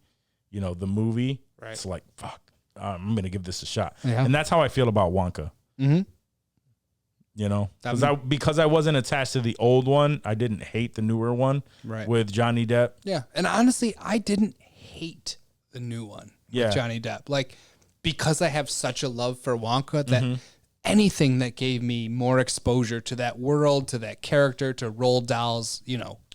the movie. Right. It's like, fuck, I'm gonna give this a shot. Yeah. And that's how I feel about Wonka. Mhm. Because I wasn't attached to the old one, I didn't hate the newer one Right. with Johnny Depp. Yeah, and honestly, I didn't hate the new one Yeah. with Johnny Depp. Like, because I have such a love for Wonka that Mm-hmm. anything that gave me more exposure to that world, to that character, to Roald Dahl's,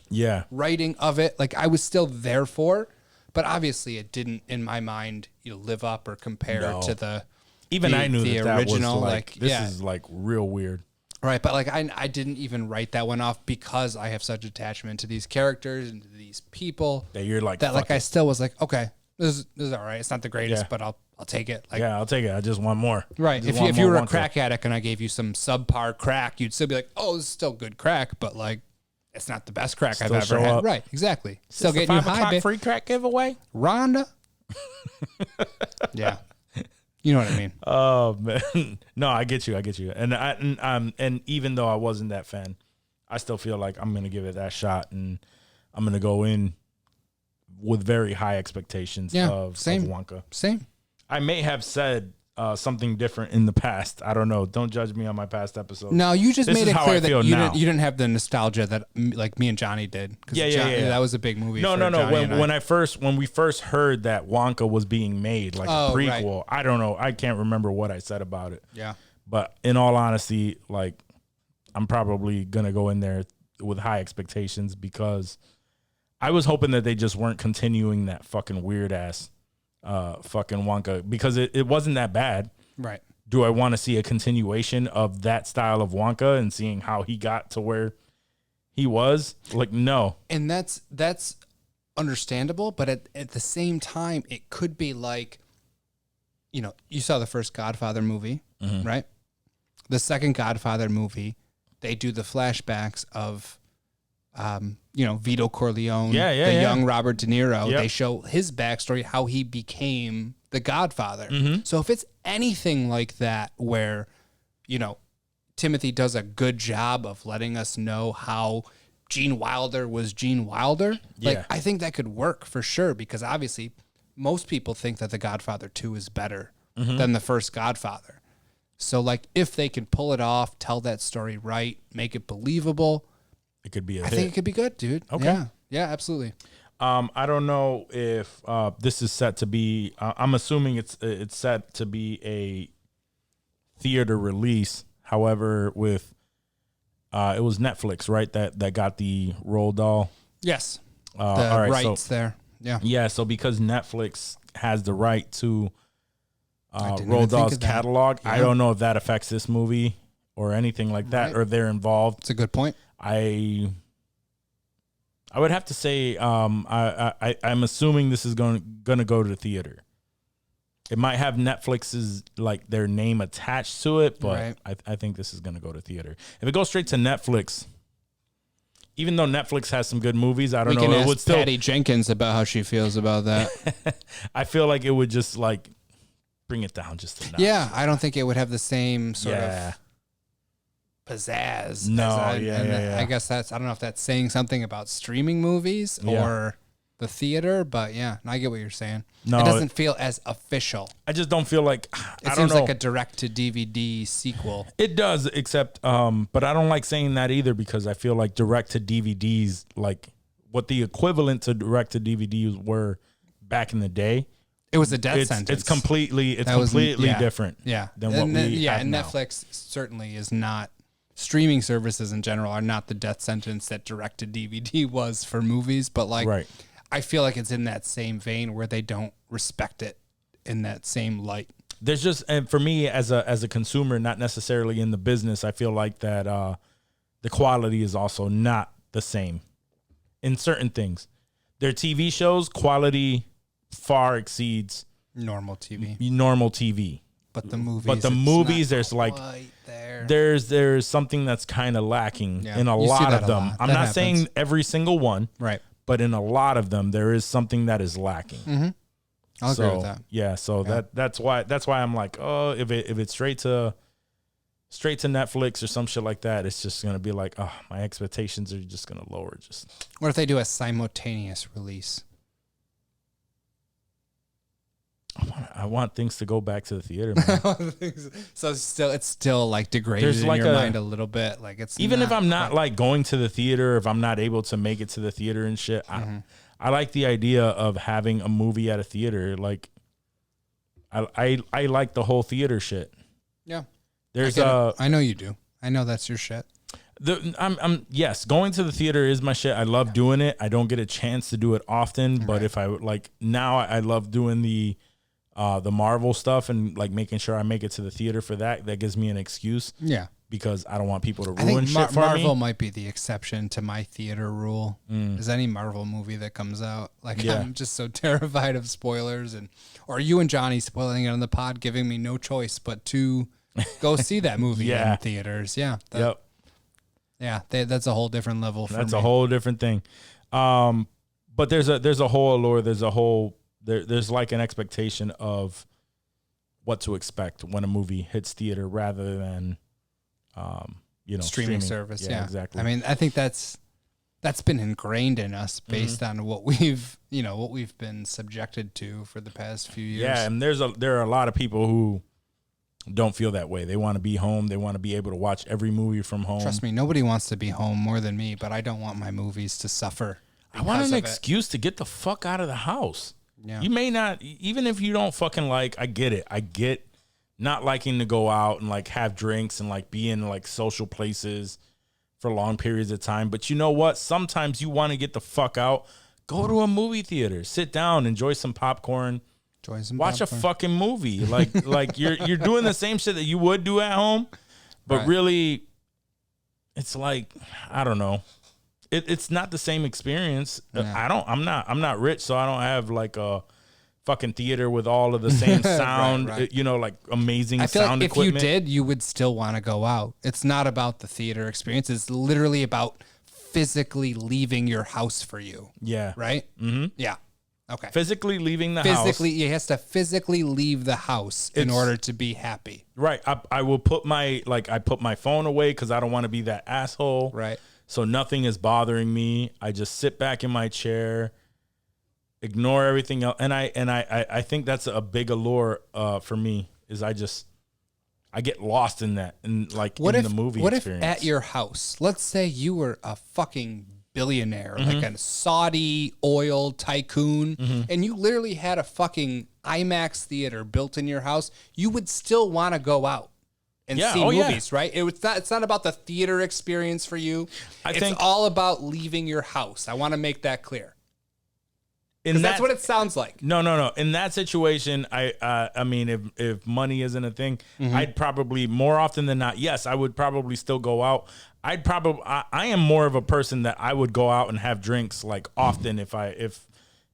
Yeah. writing of it, like I was still there for. But obviously, it didn't, in my mind, live up or compare No. to the Even I knew the that original. was Like, this yeah, is like real weird. right. But like, I didn't even write that one off because I have such attachment to these characters and to these people That you're like, that like fuck I it. still was like, okay, this is all right. It's not the greatest, Yeah. but I'll take it. Like, Yeah, I'll take it. I just want more. right. Just If want you more were a Wonka. crack addict and I gave you some subpar crack, you'd still be like, oh, this is still good crack, but like, it's not the best crack Still I've show ever had. up. Right. Exactly. Still It's the getting you 5 high, o'clock babe. free crack giveaway. Rhonda. Yeah. You know what I mean? Oh man, no, I get you, and even though I wasn't that fan, I still feel like I'm gonna give it that shot, and I'm gonna go in with very high expectations Yeah, of same. Wonka. Same. I may have said something different in the past. I don't know. Don't judge me on my past episodes. No, you just This made is it how clear I that feel you now. didn't have the nostalgia that like me and Johnny did. 'Cause Yeah. That was a big movie. No. for Johnny and I. When we first heard that Wonka was being made, like Oh, a right. prequel, I don't know. I can't remember what I said about it. Yeah. But in all honesty, like, I'm probably gonna go in there with high expectations because I was hoping that they just weren't continuing that fucking weird ass fucking Wonka, because it wasn't that bad. Right. Do I want to see a continuation of that style of Wonka and seeing how he got to where he was? Like, no. And that's understandable, but at the same time, it could be like, you saw the first Godfather movie, Mm-hmm. right? The second Godfather movie, they do the flashbacks of, Vito Corleone, Yeah, the yeah. young Robert De Niro. Yep. They show his backstory, how he became the Godfather. Mm-hmm. So if it's anything like that, where, Timothy does a good job of letting us know how Gene Wilder was Gene Wilder, Yeah. I think that could work for sure, because obviously most people think that The Godfather 2 is better Mm-hmm. than the first Godfather. So if they can pull it off, tell that story right, make it believable, It could be a I hit. think it could be good, dude. Okay. Yeah, absolutely. I don't know if this is set to be. I'm assuming it's set to be a theater release. However, with it was Netflix, right? That got the Roald Dahl. Yes. The all right, rights so there. Yeah. yeah, so because Netflix has the right to didn't even Roald think Dahl's of that. catalog, I Yeah. don't know if that affects this movie or anything like that, Right. or they're involved. It's a good point. I would have to say I'm assuming this is going to go to the theater. It might have Netflix's their name attached to it, but Right. I think this is going to go to theater. If it goes straight to Netflix, even though Netflix has some good movies, I don't We know. can It ask would still. Patty Jenkins about how she feels about that. I feel like it would just bring it down just a notch. Yeah, I don't think it would have the same sort Yeah. of pizzazz. No, as yeah. I guess I don't know if that's saying something about streaming movies Yeah. or the theater, but yeah, I get what you're saying. No, it doesn't feel as official. I just don't feel like. It I don't seems know. like a direct to DVD sequel. It does, except, but I don't like saying that either, because I feel like direct to DVDs, what the equivalent to direct to DVDs were back in the day, It was a death sentence. It's completely different. Yeah. Than what we have and now. Netflix certainly is not. Streaming services in general are not the death sentence that direct-to-DVD was for movies, but like, Right. I feel like it's in that same vein where they don't respect it in that same light. There's just, and for me as a consumer, not necessarily in the business, I feel like that the quality is also not the same in certain things. Their TV shows quality far exceeds Normal TV. normal TV. But the movies, But the it's movies, not there's like quite there. there's something that's kind of lacking Yeah. in a You see lot that of a them. lot. I'm That not saying happens. every single one, Right. but in a lot of them, there is something that is lacking. I'll agree with that. Yeah, so that's why I'm like, oh, if it's straight to Netflix or some shit like that, it's just gonna be like, oh, my expectations are just gonna lower. Just What if they do a simultaneous release? I want things to go back to the theater, man. So it's still like degraded There's in like your a- mind a little bit. Like it's Even if I'm not quite- like going to the theater, if I'm not able to make it to the theater and shit, I like the idea of having a movie at a theater. Like, I like the whole theater shit. yeah. There's I know you do. I know that's your shit. Yes, going to the theater is my shit. I love doing it. I don't get a chance to do it often, but if I like now, I love doing the Marvel stuff and like making sure I make it to the theater for that. That gives me an excuse. Yeah. Because I don't want people to I ruin think shit for Marvel me. might be the exception to my theater rule. Is any Marvel movie that comes out, like Yeah. I'm just so terrified of spoilers, or you and Johnny spoiling it on the pod, giving me no choice but to go see that movie Yeah. in theaters. Yeah, Yep. yeah, that's a whole different level. For That's me. a whole different thing. But there's a whole allure. There's like an expectation of what to expect when a movie hits theater rather than, streaming service. Yeah, exactly. I mean, I think that's been ingrained in us based on what we've been subjected to for the past few years. yeah, and there are a lot of people who don't feel that way. They want to be home. They want to be able to watch every movie from home. Trust me, nobody wants to be home more than me, but I don't want my movies to suffer. I want because an of it. excuse to get the fuck out of the house. Yeah. You may not, even if you don't fucking like, I get it. I get not liking to go out and like have drinks and like be in like social places for long periods of time. But you know what? Sometimes you want to get the fuck out. Go to a movie theater, sit down, enjoy some popcorn, Enjoy some watch popcorn. a fucking movie. Like you're doing the same shit that you would do at home, but Right. really, it's like, I don't know. It's not the same experience. Yeah. I'm not rich, so I don't have like a fucking theater with all of the same sound, right. like amazing I feel sound like if equipment. you did, you would still want to go out. It's not about the theater experience. It's literally about physically leaving your house for you. Yeah. Right? Mm-hmm. Yeah. Okay. Physically leaving the house. Physically, he has to physically leave the house in It's- order to be happy. Right. I will put my phone away because I don't want to be that asshole. Right. So nothing is bothering me. I just sit back in my chair, ignore everything else, and I think that's a big allure for me. Is I get lost in that and like What in if the movie what experience. if at your house, let's say you were a fucking billionaire, Mm-hmm. like a Saudi oil tycoon, and you literally had a fucking IMAX theater built in your house, you would still want to go out and Yeah, see oh, yeah. movies, right? It's not about the theater experience for you. It's think- all about leaving your house. I want to make that clear. In Because that's that- what it sounds like. No. In that situation, I mean, if money isn't a thing, I'd probably more often than not, yes, I would probably still go out. I am more of a person that I would go out and have drinks like often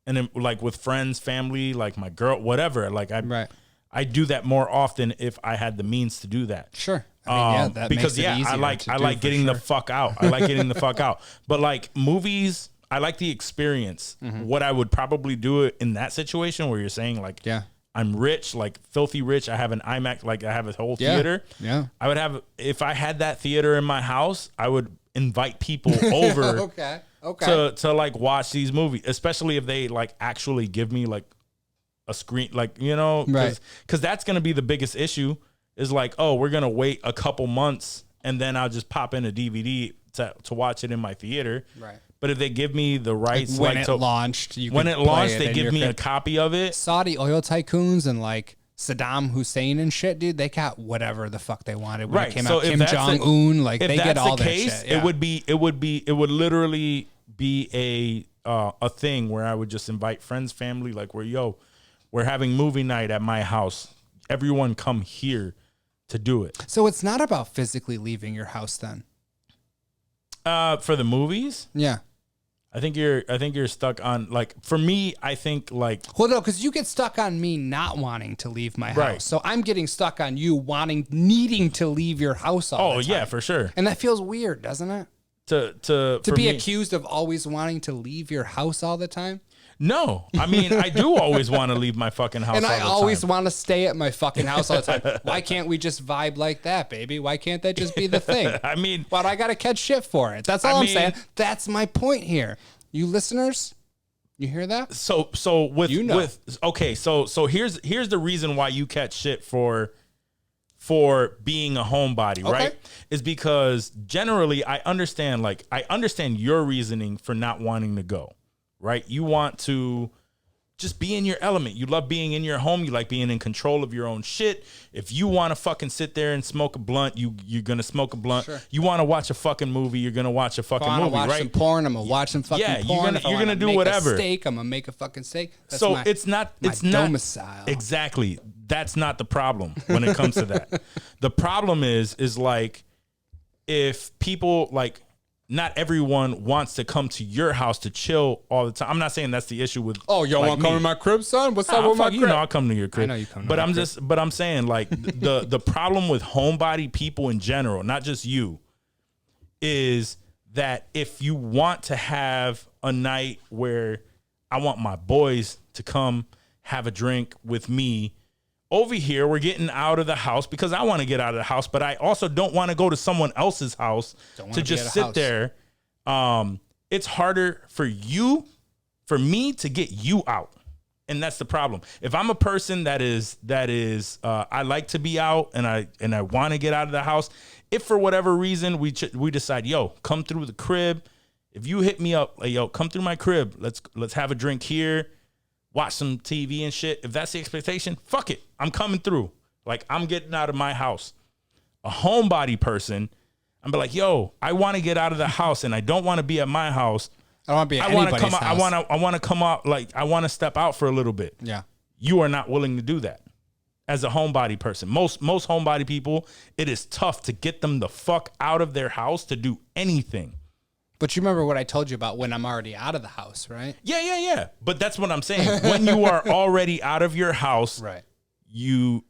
and then, like with friends, family, like my girl, whatever. Like I do that more often if I had the means to do that. Sure. I mean, that Because makes it easier I like to do for getting the sure. fuck out. I like getting the fuck out. But like movies, I like the experience. Mm-hmm. What I would probably do in that situation where you're saying like, Yeah. I'm rich, like filthy rich. I have an IMAX, like I have a whole Yeah. theater. Yeah. I would have, if I had that theater in my house, I would invite people over Okay. Okay. to like watch these movies, especially if they like actually give me like a screen, like, Right. because that's going to be the biggest issue is like, oh, we're going to wait a couple months and then I'll just pop in a DVD to watch it in my theater. Right. But if they give me the rights, when like it launched, you when could it play launched, it they in give your me a crib. copy of it. Saudi oil tycoons and like Saddam Hussein and shit, dude, they got whatever the fuck they wanted when Right. it came So out. if Kim that's Jong Un, like if they that's get all the that case, shit. Yeah. it would literally be a thing where I would just invite friends, family, like we're having movie night at my house. Everyone come here to do it. So it's not about physically leaving your house then. For the movies, Yeah. I think you're stuck on, like, for me, I think like Well, no, because you get stuck on me not wanting to leave my house. Right. So I'm getting stuck on you needing to leave your house all the time. yeah, for sure. And that feels weird, doesn't it? To Be accused of always wanting to leave your house all the time. No, I mean, I do always want to leave my fucking house. And I all the always time. want to stay at my fucking house all the time. Why can't we just vibe like that, baby? Why can't that just be the thing? I mean, But I got to catch shit for it. That's all I'm saying. That's my point here. You listeners, you hear that? So with okay, so here's the reason why you catch shit for being a homebody, right? Is because generally I understand your reasoning for not wanting to go, right? You want to just be in your element. You love being in your home. You like being in control of your own shit. If you want to fucking sit there and smoke a blunt, you're going to smoke a blunt. Sure. You want to watch a fucking movie, you're going to watch a fucking If I want movie, to watch right? some porn, I'm going to watch some fucking Yeah, porn. you're gonna do make whatever. A steak, I'm going to make a fucking steak. That's So my, it's not my domicile. Exactly. That's not the problem when it comes to that. The problem is like, if people, like, not everyone wants to come to your house to chill all the time. I'm not saying that's the issue with. Oh, y'all like, want to come me. to my crib, son? What's up with my crib? You know, I'll come to your crib. I know you come to but my I'm crib. but I'm saying, like, the problem with homebody people in general, not just you, is that if you want to have a night where I want my boys to come have a drink with me, over here, we're getting out of the house because I want to get out of the house, but I also don't want to go to someone else's house to just sit there. It's harder for me to get you out. And that's the problem. If I'm a person that is I like to be out and I want to get out of the house, if for whatever reason we decide, yo, come through the crib. If you hit me up, like, yo, come through my crib. Let's have a drink here. Watch some TV and shit. If that's the expectation, fuck it. I'm coming through. Like, I'm getting out of my house. A homebody person, I'm be like, yo, I want to get out of the house and I don't want to be at my house. I don't want to be at I want to anybody's come out. house. I want to come out. Like, I want to step out for a little bit. Yeah. You are not willing to do that as a homebody person. Most homebody people, it is tough to get them the fuck out of their house to do anything. But you remember what I told you about when I'm already out of the house, right? Yeah. But that's what I'm saying. When you are already out of your house, Right. you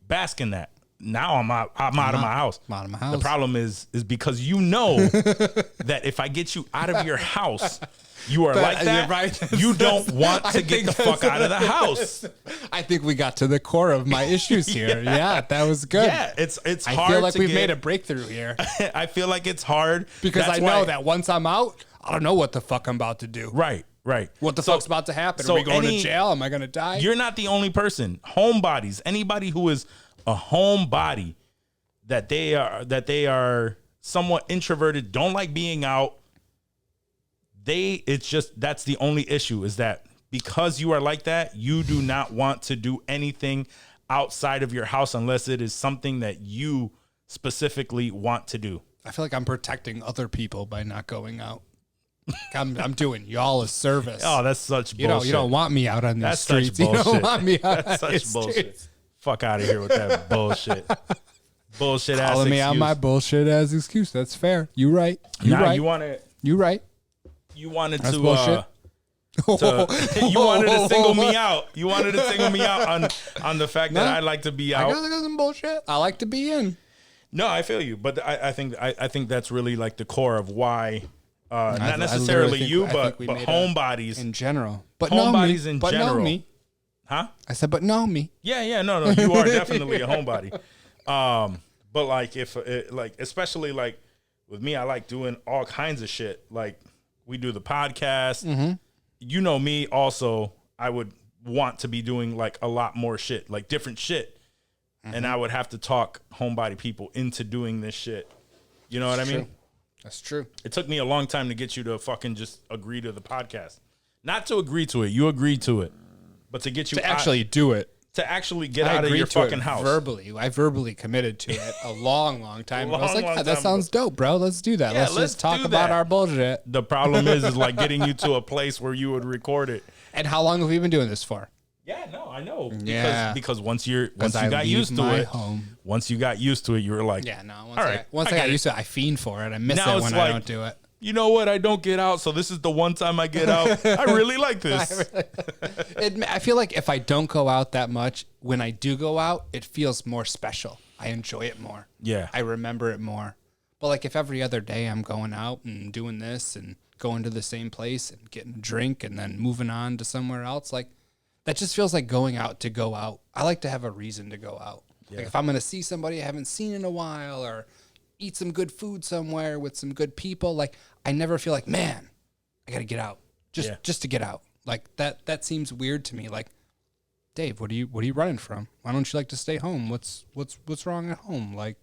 bask in that. Now I'm out of my house. I'm out of my house. The problem is because you know that if I get you out of your house, you are like that. You're right. You don't want to get the fuck out of the house. I think we got to the core of my issues here. Yeah, that was good. Yeah, it's I hard. feel like we've made a breakthrough here I feel like it's hard because That's I know why- that once I'm out, I don't know what the fuck I'm about to do. Right. What the fuck's about to happen? so Are we going any- to jail? Am I going to die? You're not the only person. Homebodies, anybody who is a homebody, that they are somewhat introverted, don't like being out. That's the only issue, is that because you are like that, you do not want to do anything outside of your house unless it is something that you specifically want to do. I feel like I'm protecting other people by not going out. I'm doing y'all a service. Oh, that's such bullshit. You don't want me out on these That's streets. such You bullshit. don't want me out That's on such these bullshit. streets. Fuck out of here with that bullshit. Bullshit ass Calling me out excuse. my bullshit as excuse. That's fair. You right. You Nah, right. you wanted You right. you wanted That's to bullshit. you wanted to single me out. You wanted to single me out on the fact that I like to be I out. got some bullshit. I like to be in. No, I feel you, but I think that's really like the core of why, I not literally necessarily think- you, I but think we made a- homebodies. In general. But Homebodies no me. in But general. No me. Huh? I said, but no me. Yeah, no, you are definitely a homebody. But like especially like with me, I like doing all kinds of shit. Like, we do the podcast. Mm-hmm. You know me also, I would want to be doing like a lot more shit, like different shit. And I would have to talk homebody people into doing this shit. You know what I mean? That's true. It took me a long time to get you to fucking just agree to the podcast. Not to agree to it. You agreed to it. But to get you To actually do it. To actually get out of your fucking house. Verbally. I verbally committed to it a long time ago. I was like, Long yeah, that time sounds dope, bro. Let's do that. Yeah, let's let's just talk do about that. our bullshit. The problem is like getting you to a place where you would record it. And how long have we been doing this for? Yeah, no, I know. Yeah. Because once you I got leave used to my it, home. once you got used to it, you were like, Yeah, no. all right, Once I get got it. used to it, I fiend for it. I miss Now it it's when like- I don't do it. You know what? I don't get out, so this is the one time I get out. I really like this. I feel like if I don't go out that much, when I do go out, it feels more special. I enjoy it more. Yeah. I remember it more. But like if every other day I'm going out and doing this and going to the same place and getting a drink and then moving on to somewhere else, like that just feels like going out to go out. I like to have a reason to go out. Like if I'm going to see somebody I haven't seen in a while or eat some good food somewhere with some good people, like I never feel like, man, I got to get out just to get out. Like that seems weird to me. Like, Dave, what are you running from? Why don't you like to stay home? What's wrong at home? Like,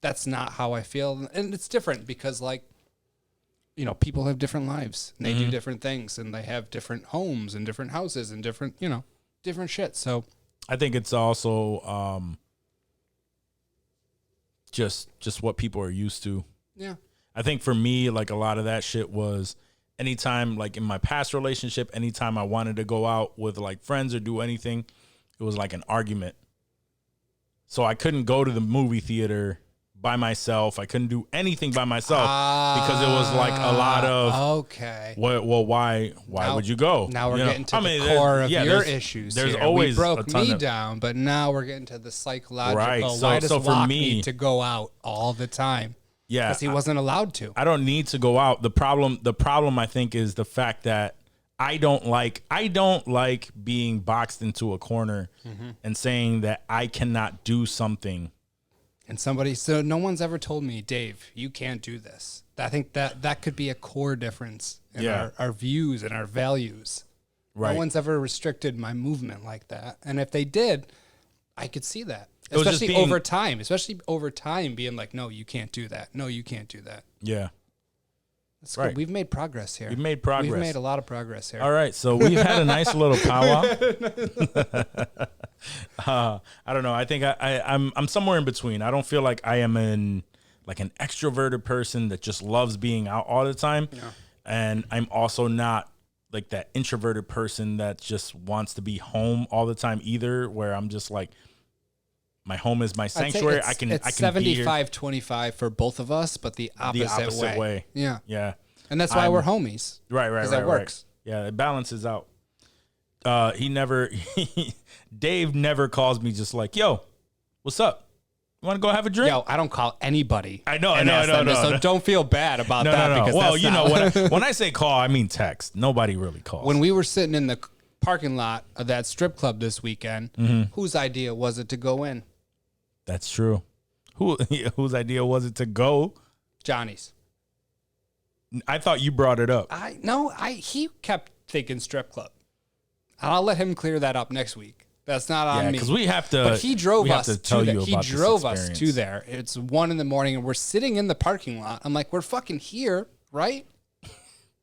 that's not how I feel. And it's different because like, you know, people have different lives and they do different things and they have different homes and different houses and different, you know, different shit. So I think it's also just what people are used to. yeah. I think for me, like a lot of that shit was anytime, like in my past relationship, anytime I wanted to go out with like friends or do anything, it was like an argument. So I couldn't go to the movie theater by myself. I couldn't do anything by myself because it was like a lot of, okay. well, why Now- would you go? Now we're You know? getting to I mean, the there's- core of yeah, your there's- issues. There's here. always we broke a ton me of, down, but now we're getting to the psychological. Right, Why does so for Juac me- need to go out all the time? yeah, Because he wasn't allowed to. I don't need to go out. The problem I think is the fact that I don't like being boxed into a corner and saying that I cannot do something. And so no one's ever told me, Dave, you can't do this. I think that could be a core difference in Yeah. our views and our values. Right. No one's ever restricted my movement like that. And if they did, I could see that. It was just Especially being- over time, being like, no, you can't do that. No, you can't do that. Yeah. That's Right. good. We've made progress here. We've made progress. We've made a lot of progress here. All right, so we've had a nice little powwow. I don't know. I think I'm somewhere in between. I don't feel like I am an extroverted person that just loves being out all the time, and I'm also not like that introverted person that just wants to be home all the time either. Where I'm just like, my home is my I'd say sanctuary. it's I can 75-25 for both of us, but the opposite, way. Yeah. Yeah. And that's why we're homies. Right. 'Cause that works. Yeah, it balances out. Dave never calls me just like, yo, what's up? You want to go have a drink? Yo, I don't call anybody. I know, and ask them this, no. So don't feel bad about No. that. Because Well, that's you know, not- when I say call, I mean text. Nobody really calls. when we were sitting in the parking lot of that strip club this weekend, whose idea was it to go in? That's true. Whose idea was it to go? Johnny's. I thought you brought it up. He kept thinking strip club. And I'll let him clear that up next week. That's not on Yeah, me. because we have to. But he drove we have us to to tell there. you He about this drove us to experience. there. It's 1 a.m. and we're sitting in the parking lot. I'm like, we're fucking here, right?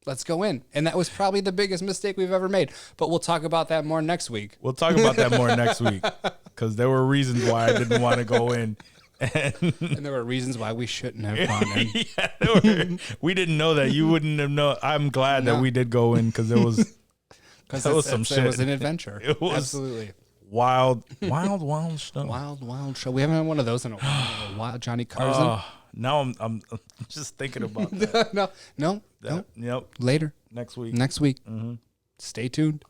Let's go in. And that was probably the biggest mistake we've ever made. But we'll talk about that more next week. We'll talk about that more next week because there were reasons why I didn't want to go in. And there were reasons why we shouldn't have gone in. Yeah, we didn't know that. You wouldn't have known. I'm glad that No. we did go in because it was Because that was some shit. It was an adventure. It was Absolutely. wild stuff. Wild show. We haven't had one of those in a while. Wild Johnny Carson. Now I'm just thinking about that. No. Yep. Later. Next week. Next week. Stay tuned.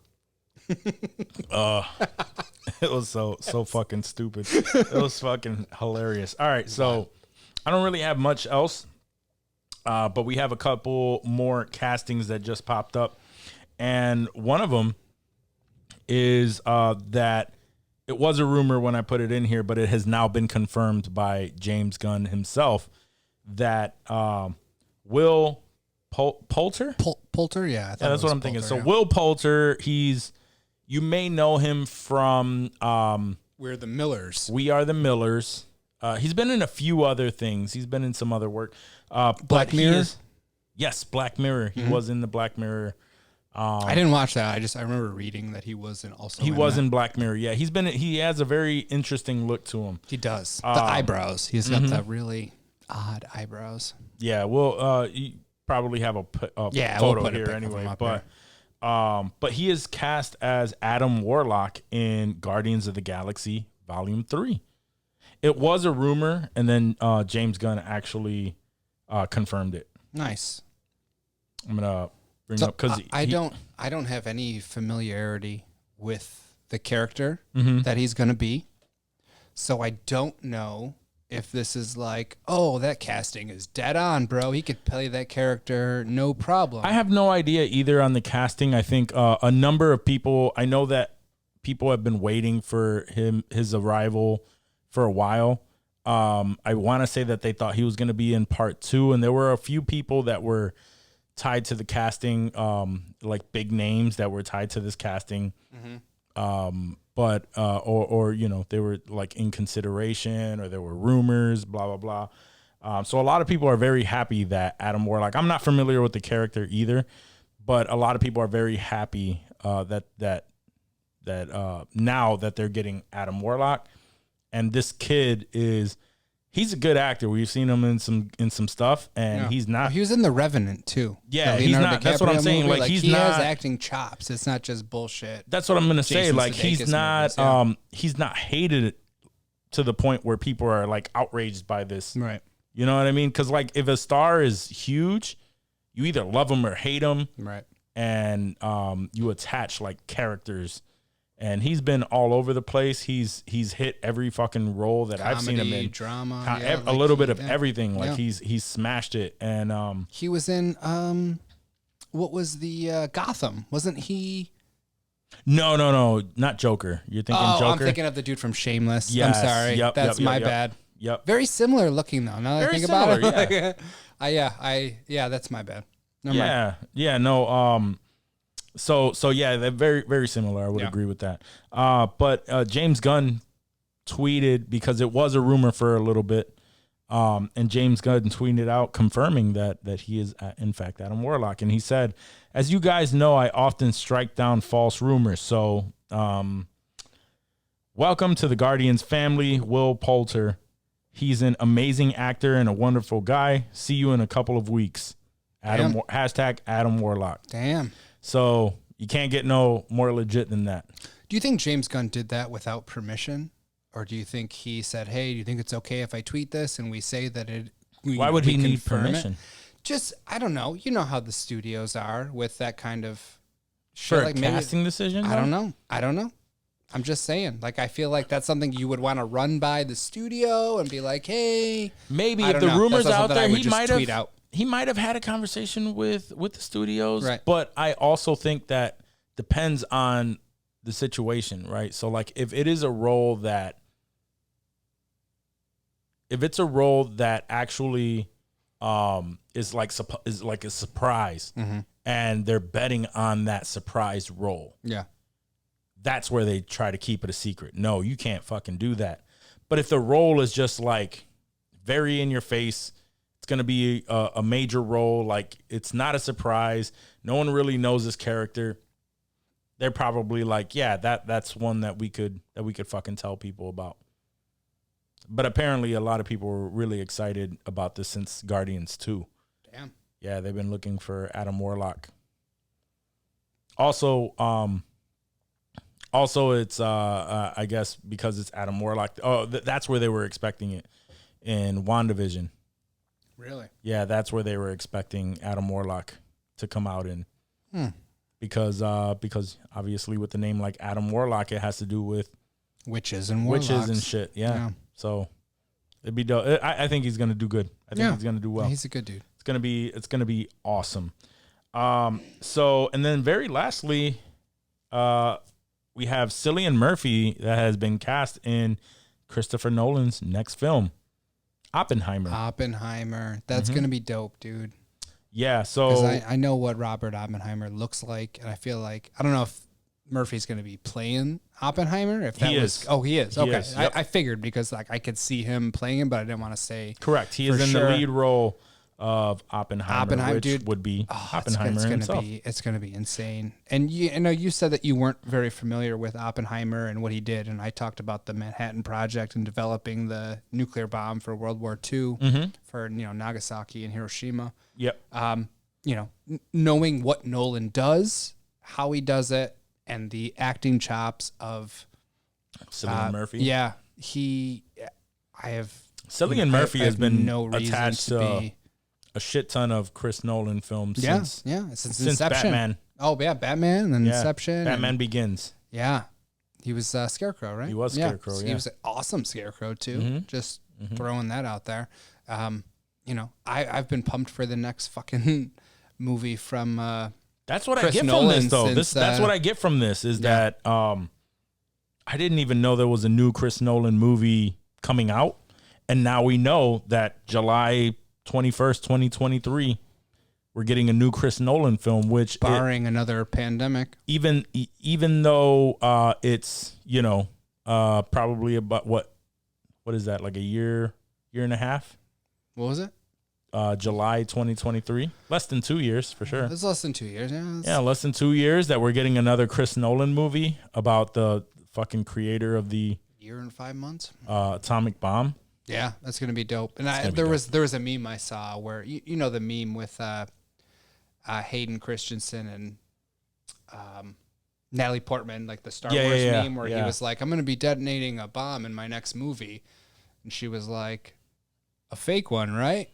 It was so fucking stupid. It was fucking hilarious. All right, so I don't really have much else, but we have a couple more castings that just popped up, and one of them is that it was a rumor when I put it in here, but it has now been confirmed by James Gunn himself that Will Poulter. Poulter, yeah. Yeah, that's what I'm thinking. So Will Poulter, you may know him from we're the Millers. We Are the Millers. He's been in a few other things. He's been in some other work. Black Mirror? Yes, Black Mirror. He was in the Black Mirror. I didn't watch that. I remember reading that he was in also. He was in Black Mirror. Yeah, he has a very interesting look to him. He does. The eyebrows. He's got the really odd eyebrows. Yeah, we'll you probably have a We'll photo put a here pic of anyway. him up But he is cast as Adam Warlock in Guardians of the Galaxy Volume 3. It was a rumor, and then James Gunn actually confirmed it. Nice. I'm gonna bring up because I don't have any familiarity with the character that he's gonna be, so I don't know if this is like, oh, that casting is dead on, bro. He could play that character, no problem. I have no idea either on the casting. I think a number of people. I know that people have been waiting for his arrival for a while. I want to say that they thought he was going to be in part 2, and there were a few people that were tied to the casting, like big names that were tied to this casting. But you know, they were like in consideration, or there were rumors, blah blah blah. So a lot of people are very happy that Adam Warlock. I'm not familiar with the character either, but a lot of people are very happy that now that they're getting Adam Warlock, and this kid he's a good actor. We've seen him in some stuff, and he's not. He was in The Revenant too. Yeah, he's not. That's what I'm saying. Movie. Like he has acting chops. It's not just bullshit. That's what I'm gonna say. Jason Like Sudeikis he's not hated to the point where people are like outraged by this. Right. You know what I mean? Because like if a star is huge, you either love him or hate him. Right. And you attach like characters. And he's been all over the place. He's hit every fucking role that I've seen him in. Drama, a little bit of everything. Like he's smashed it. And he was in what was the Gotham? Wasn't he? No, not Joker. You're thinking Joker. I'm thinking of the dude from Shameless. Yes. I'm sorry. That's my bad. Yep. Very similar looking though. Now that I think about it. Yeah. That's my bad. Never mind. Yeah. No. So yeah, they're very, very similar. I would agree with that. But James Gunn tweeted, because it was a rumor for a little bit, and James Gunn tweeted out confirming that he is in fact Adam Warlock, and he said, "As you guys know, I often strike down false rumors. So, welcome to the Guardians family, Will Poulter. He's an amazing actor and a wonderful guy. See you in a couple of weeks. Hashtag Adam Warlock." Damn. So you can't get no more legit than that. Do you think James Gunn did that without permission? Or do you think he said, hey, do you think it's okay if I tweet this and we say that it... Why would he need permission? Just, I don't know. You know how the studios are with that kind of shit. For like a casting decision? I don't know. I'm just saying. Like, I feel like that's something you would want to run by the studio and be like, hey... Maybe if the rumor's out there, he might have had a conversation with the studios, right. But I also think that depends on the situation, right? So like if it's a role that actually is like a surprise, and they're betting on that surprise role. Yeah. That's where they try to keep it a secret. No, you can't fucking do that. But if the role is just like very in your face, it's going to be a major role. Like, it's not a surprise. No one really knows this character. They're probably like, yeah, that's one that we could fucking tell people about. But apparently a lot of people were really excited about this since Guardians 2. Damn. Yeah, they've been looking for Adam Warlock. Also, it's I guess because it's Adam Warlock. Oh, that's where they were expecting it in WandaVision. Really? Yeah, that's where they were expecting Adam Warlock to come out in. Because obviously with the name like Adam Warlock, it has to do with witches and warlocks. Witches and shit, yeah. So it'd be dope. I think he's gonna do good. I think he's gonna do well. He's a good dude. It's gonna be awesome. So and then very lastly, we have Cillian Murphy that has been cast in Christopher Nolan's next film, Oppenheimer. That's going to be dope, dude. Yeah, so... I know what Robert Oppenheimer looks like, and I feel like... I don't know if Murphy's going to be playing Oppenheimer. If that He was, is. oh, he is. He Okay, is, yep. I figured because like I could see him playing him, but I didn't want to say Correct. He for is in sure. the lead role of Oppenheimer, which dude. would be Oh, Oppenheimer himself. It's going to be insane. And you know, you said that you weren't very familiar with Oppenheimer and what he did, and I talked about the Manhattan Project and developing the nuclear bomb for World War II for Nagasaki and Hiroshima. Yep. Knowing what Nolan does, how he does it, and the acting chops of Cillian Murphy. Yeah, Cillian Murphy I has have been no reason attached to to be. a shit ton of Chris Nolan films since Since since Inception. Batman. Oh yeah, Batman and then Yeah. Inception. Batman and- Begins. Yeah. He was Scarecrow, right? He was Scarecrow, So yeah. He was an awesome Scarecrow, too. Just throwing that out there. I've been pumped for the next fucking movie from That's what Chris I get Nolan from this, though. since, That's what I get from this is that I didn't even know there was a new Chris Nolan movie coming out, and now we know that July 21st, 2023, we're getting a new Chris Nolan film, which barring another pandemic. even though it's probably about what is that, like a year and a half? What was it? July 2023, less than 2 years for sure. It's less than 2 years. Yeah. Yeah, less than 2 years that we're getting another Chris Nolan movie about the fucking creator of the Year and 5 months. atomic bomb. Yeah, that's gonna be dope. And gonna be there was a meme I saw where you know the meme with Hayden Christensen and Natalie Portman, like the Star Wars meme where he was like, "I'm gonna be detonating a bomb in my next movie," and she was like, "A fake one, right?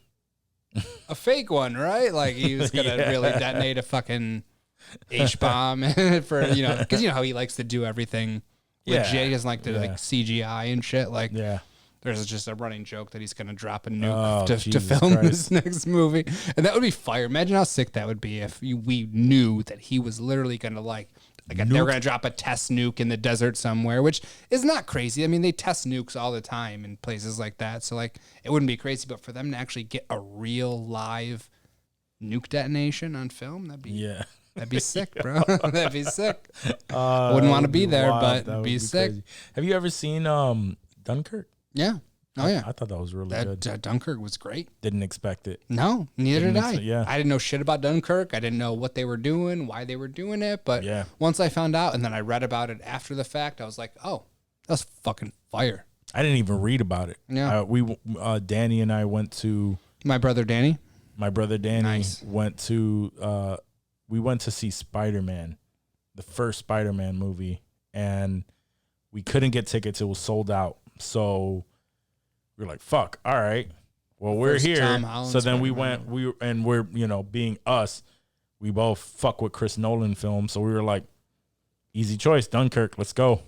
A fake one, right?" Like he was gonna really detonate a fucking H bomb for because you know how he likes to do everything legit. He doesn't like to like CGI and shit. Like there's just a running joke that he's gonna drop a nuke to film this next movie, and that would be fire. Imagine how sick that would be if we knew that he was literally gonna like they were gonna drop a test nuke in the desert somewhere, which is not crazy. I mean, they test nukes all the time in places like that, so like it wouldn't be crazy. But for them to actually get a real live nuke detonation on film, that'd be sick, bro. That'd be sick. I wouldn't want to be there, but it'd be sick. Crazy. Have you ever seen Dunkirk? Yeah. Oh yeah. I thought that was really good. Dunkirk was great. Didn't expect it. No, neither did I. Yeah. I didn't know shit about Dunkirk. I didn't know what they were doing, why they were doing it. But once I found out and then I read about it after the fact, I was like, oh, that's fucking fire. I didn't even read about it. Yeah. Danny and I went to my brother Danny. Went to we went to see Spider-Man, the first Spider-Man movie, and we couldn't get tickets. It was sold out. So we were like, fuck, all right. Well, we're here. So then we went, we're, being us, we both fuck with Chris Nolan films. So we were like, easy choice, Dunkirk, let's go.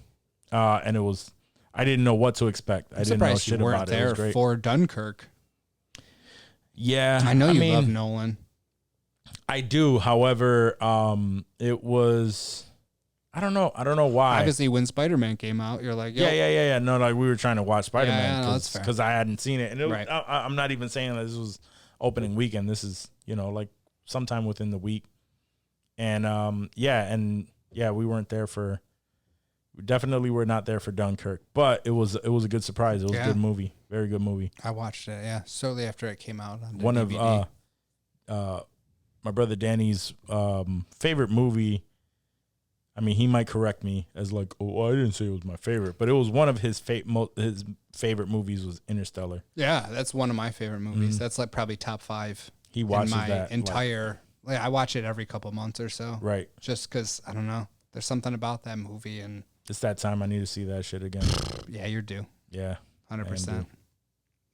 And it was, I didn't know what to expect. I didn't know shit about it. It was great. For Dunkirk. Yeah. I know you love Nolan. I do. However, it was, I don't know why. Obviously, when Spider-Man came out, you're like, yeah. No, like we were trying to watch Spider-Man because I hadn't seen it, and I'm not even saying that this was opening weekend. This is like sometime within the week, and we weren't there for. We definitely were not there for Dunkirk, but it was a good surprise. It was a good movie, very good movie. I watched it, shortly after it came out on One DVD. of my brother Danny's favorite movie. I mean, he might correct me as like, oh, I didn't say it was my favorite, but it was one of his favorite movies was Interstellar. Yeah, that's one of my favorite movies. That's like probably top 5. He watches in my that entire. I watch it every couple months or so. Right. Just because I don't know, there's something about that movie, and it's that time I need to see that shit again. Yeah, you're due. Yeah, 100%.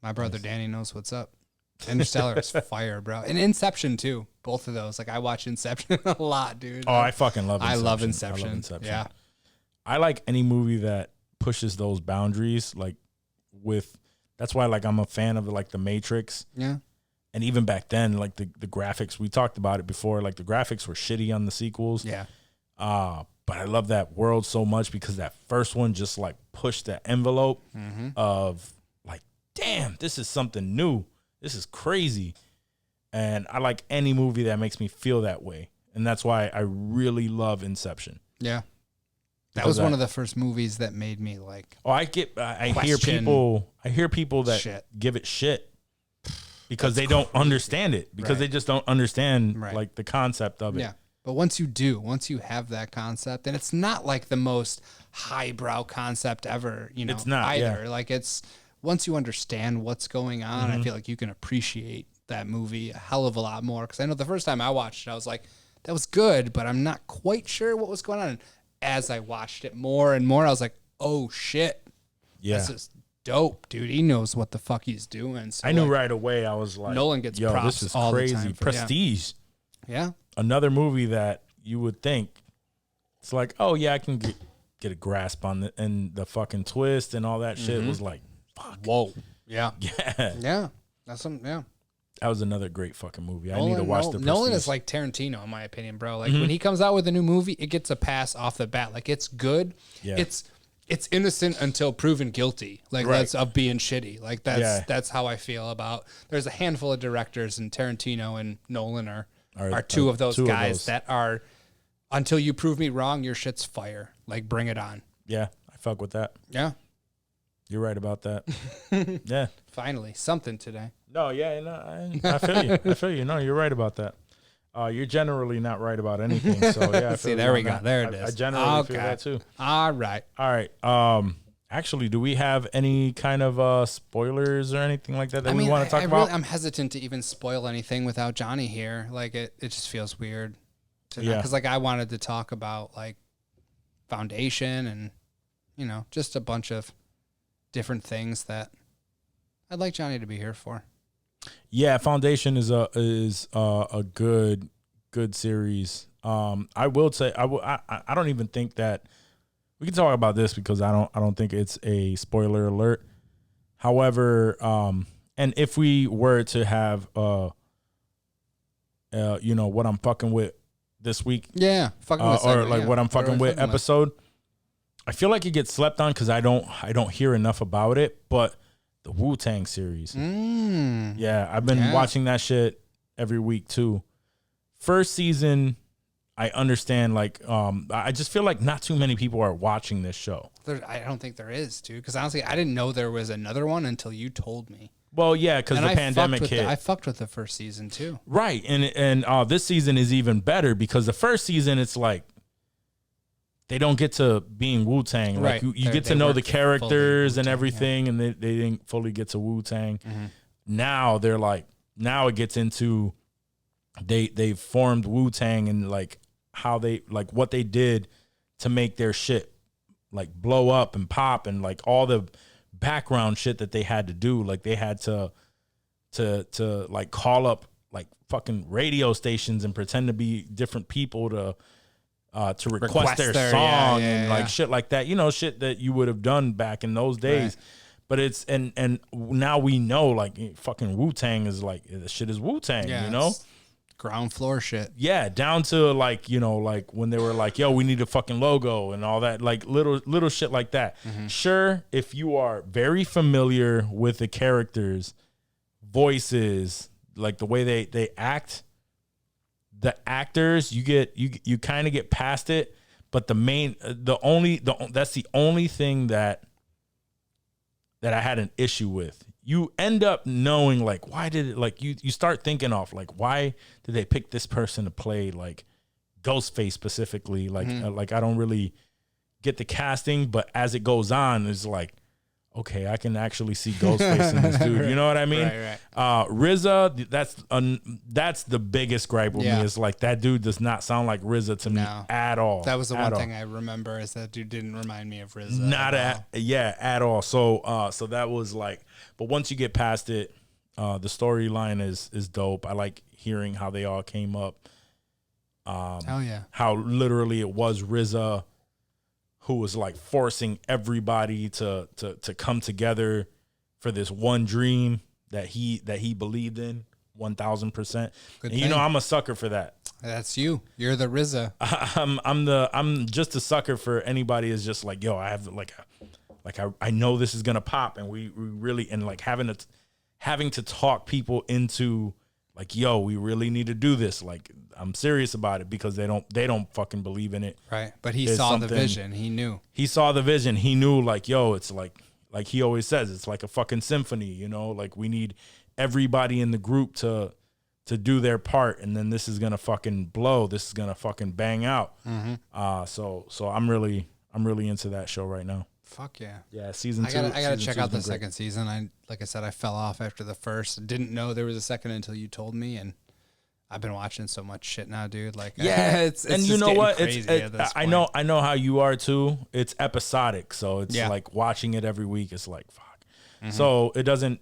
My brother Danny knows what's up. Interstellar is fire, bro, and Inception too. Both of those. Like I watch Inception a lot, dude. Oh, I fucking love Inception. I love Inception. Yeah. I like any movie that pushes those boundaries. That's why like I'm a fan of like The Matrix. Yeah. And even back then, like the graphics, we talked about it before. Like the graphics were shitty on the sequels. Yeah. But I love that world so much because that first one just like pushed the envelope of like, damn, this is something new. This is crazy. And I like any movie that makes me feel that way. And that's why I really love Inception. Yeah. That was one of the first movies that made me like. Oh, I hear people that give it shit because they don't understand it, because they just don't understand like the concept of it. Yeah. But once you have that concept, and it's not like the most highbrow concept ever, you know, it's not either. Yeah. Like once you understand what's going on, I feel like you can appreciate that movie a hell of a lot more. Because I know the first time I watched it, I was like, that was good, but I'm not quite sure what was going on. And as I watched it more and more, I was like, oh shit, this is dope, dude. He knows what the fuck he's doing. So I knew right away. I was like, Nolan gets yo, props this is all crazy. the time for, Prestige. Yeah. Another movie that you would think it's like, oh yeah, I can get a grasp on it, and the fucking twist and all that shit was like, fuck. Whoa. Yeah. Yeah. Yeah. That's something. Yeah. That was another great fucking movie. I need to watch the Prestige. Nolan is like Tarantino, in my opinion, bro. Like when he comes out with a new movie, it gets a pass off the bat. Like it's good. Yeah. It's innocent until proven guilty. Like that's of being shitty. Like that's how I feel about. There's a handful of directors, and Tarantino and Nolan are two of those guys that are. Until you prove me wrong, your shit's fire. Like bring it on. Yeah, I fuck with that. Yeah, you're right about that. Yeah. Finally, something today. No, yeah, no, I feel you. I feel you. No, you're right about that. You're generally not right about anything. So yeah, I feel see, there we go. That. There it is. I generally feel that too. All right. Actually, do we have any kind of spoilers or anything like that we want to talk about? I'm hesitant to even spoil anything without Johnny here. Like it just feels weird. Because like I wanted to talk about like Foundation and just a bunch of different things that I'd like Johnny to be here for. Yeah, Foundation is a good series. I will say I don't even think that we can talk about this because I don't think it's a spoiler alert. However, and if we were to have what I'm fucking with this week, fucking with or like what I'm fucking with episode, I feel like it gets slept on because I don't hear enough about it, but the Wu-Tang series. Yeah, I've been watching that shit every week too. First season, I understand. Like, I just feel like not too many people are watching this show. I don't think there is, dude. Because honestly, I didn't know there was another one until you told me. Well, yeah, because the pandemic hit. I fucked with the first season too. Right, and this season is even better because the first season it's like they don't get to being Wu-Tang. Like you get to know the characters and everything, and they didn't fully get to Wu-Tang. Now they're like, now it gets into they've formed Wu-Tang and like how they like what they did to make their shit like blow up and pop and like all the background shit that they had to do. Like they had to like call up like fucking radio stations and pretend to be different people to request their song and like shit like that, shit that you would have done back in those days. But it's and now we know like fucking Wu-Tang is like the shit is Wu-Tang, ground floor shit. Yeah, down to like, like when they were like, yo, we need a fucking logo and all that, like little shit like that. Sure, if you are very familiar with the characters, voices, like the way they act, the actors, you kind of get past it, but that's the only thing that I had an issue with. You end up knowing like why did it like you start thinking off like why did they pick this person to play like Ghostface specifically, like like I don't really get the casting, but as it goes on it's like, okay, I can actually see Ghostface in this dude. You know what I mean? Right. RZA, that's the biggest gripe with me. Is like that dude does not sound like RZA to me at all. That was the one thing I remember is that dude didn't remind me of RZA. Not at all. So that was like, but once you get past it, the storyline is dope. I like hearing how they all came up. Hell yeah. How literally it was RZA who was like forcing everybody to come together for this one dream that he believed in 1,000%. And I'm a sucker for that. That's you. You're the RZA. I'm just a sucker for anybody is just like, yo, I have I know this is gonna pop, and we really, and like having to talk people into like, yo, we really need to do this. Like I'm serious about it because they don't fucking believe in it. Right. But he There's saw the something- vision. He knew. He saw the vision. He knew like, yo, it's like he always says, it's like a fucking symphony, you know, like we need everybody in the group to do their part. And then this is going to fucking blow. This is going to fucking bang out. So I'm really into that show right now. Fuck yeah. Yeah. Season 2. I gotta check out the second season. Like I said, I fell off after the first. Didn't know there was a second until you told me, and I've been watching so much shit now, dude. Like, Yeah, it's and you just know getting what? crazy at this I point. know how you are too. It's episodic, so it's Yeah. like watching it every week. It's like fuck. So it doesn't.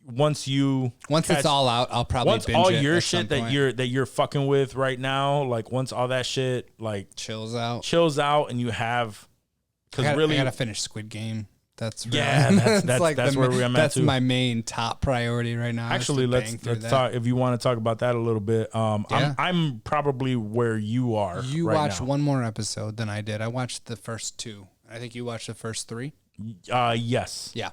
Once it's all out, I'll probably once binge all it your at some shit that point. you're fucking with right now, like once all that shit like chills out. chills out, and you have I because gotta, really I gotta finish Squid Game. That's really, Yeah, that's where I'm at, That's too. my main top priority right now. is actually to let's bang through that. talk if you want to talk about that a little bit. Yeah. I'm probably where you are. You right watched now. one more episode than I did. I watched the first 2. I think you watched the first 3. Yes. Yeah.